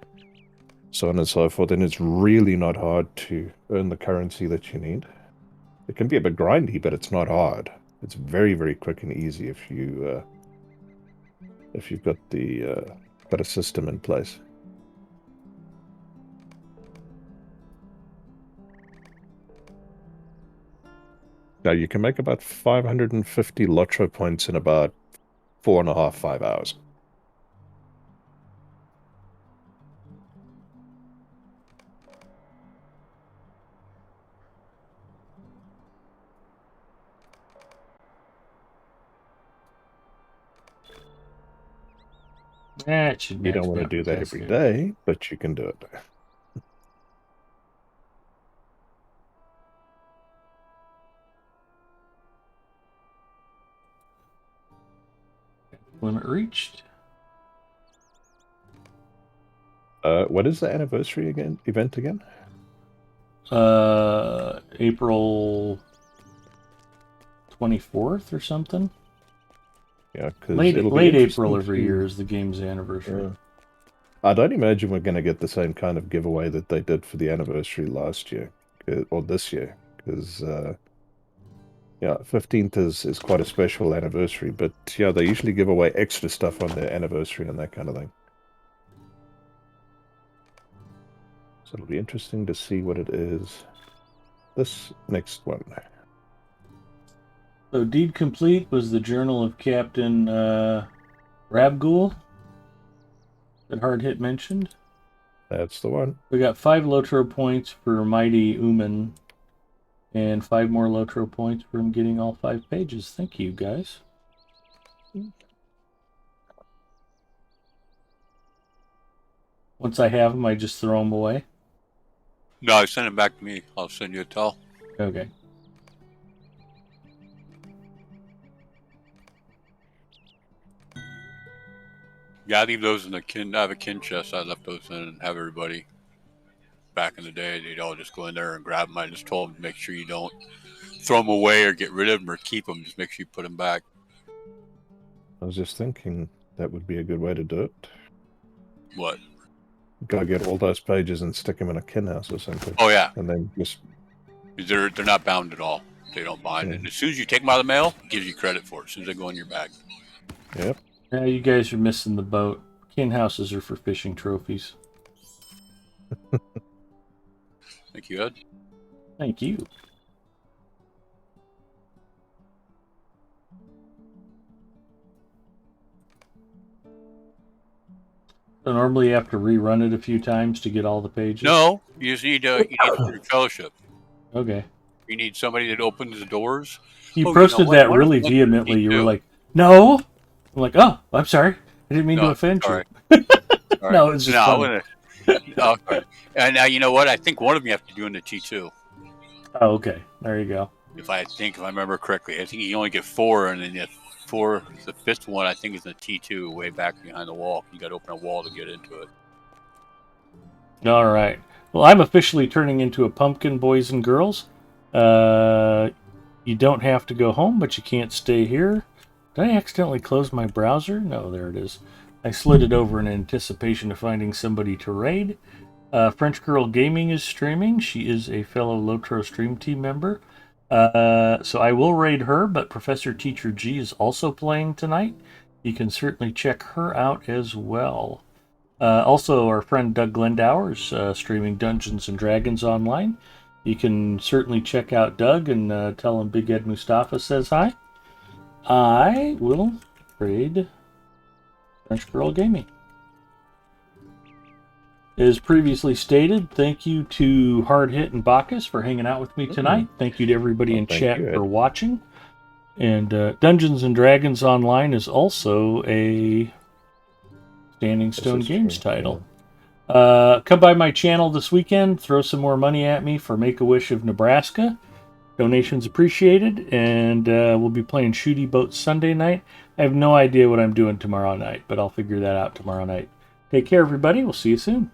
so on and so forth. And it's really not hard to earn the currency that you need. It can be a bit grindy, but it's not hard. It's very, very quick and easy if you've got a system in place. Now, you can make about 550 Lotro points in about 4.5, 5 hours. That should You don't want to do that every day, but you can do it. Limit reached. What is the anniversary event again? April 24th or something. Yeah, because late April every year is the game's anniversary. I don't imagine we're going to get the same kind of giveaway that they did for the anniversary last year or this year, because 15th is quite a special anniversary. But yeah, they usually give away extra stuff on their anniversary and that kind of thing. So it'll be interesting to see what it is this next one. So deed complete was the journal of Captain Rabgul that Hard Hit mentioned. That's the one. We got 5 Lotro points for Mighty Uman and 5 more Lotro points for him getting all 5 pages. Thank you, guys. Once I have them, I just throw them away. No, send them back to me. I'll send you a tell. Okay. Yeah, I leave those in the kin. I have a kin chest. I left those in and have everybody. back in the day, they'd all just go in there and grab them. I just told them to make sure you don't throw them away or get rid of them or keep them. Just make sure you put them back. I was just thinking that would be a good way to do it. What? Go get all those pages and stick them in a kin house or something. Oh yeah, and then just they're not bound at all. They don't bind. Yeah. And as soon as you take them out of the mail, it gives you credit for it. As soon as they go in your bag. Yep. Now you guys are missing the boat. Kin houses are for fishing trophies. Thank you, Ed. Thank you. So normally you have to rerun it a few times to get all the pages? No, you just need to do fellowship. Okay. You need somebody that opens the doors. You posted what? that What really if- vehemently. You were do? like, no. I'm like, oh, I'm sorry. I didn't mean to No, offend sorry. you. All No, right. it's just no, funny. Oh, sorry. And now you know what? I think one of them you have to do in the T2. Oh, okay. There you go. If I remember correctly, I think you only get 4, and then the fifth one I think is in the T2, way back behind the wall. You got to open a wall to get into it. All right. Well, I'm officially turning into a pumpkin, boys and girls. You don't have to go home, but you can't stay here. Did I accidentally close my browser? No, there it is. I slid it over in anticipation of finding somebody to raid. French Girl Gaming is streaming. She is a fellow Lotro Stream Team member. So I will raid her, but Professor Teacher G is also playing tonight. You can certainly check her out as well. Also, our friend Doug Glendower is streaming Dungeons and Dragons online. You can certainly check out Doug and tell him Big Ed Mustafa says hi. I will raid French Girl Gaming. As previously stated, thank you to Hard Hit and Bacchus for hanging out with me tonight. Thank you to everybody in thank chat you, Ed. for watching. And Dungeons and Dragons Online is also a Standing Stone is Games true, title. Come by my channel this weekend. Throw some more money at me for Make-A-Wish of Nebraska. Donations appreciated. And we'll be playing Shooty Boat Sunday night. I have no idea what I'm doing tomorrow night, but I'll figure that out tomorrow night. Take care, everybody. We'll see you soon.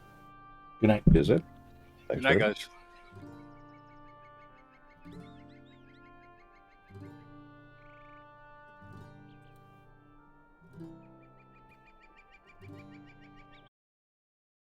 Good night. Is it? Good night, guys.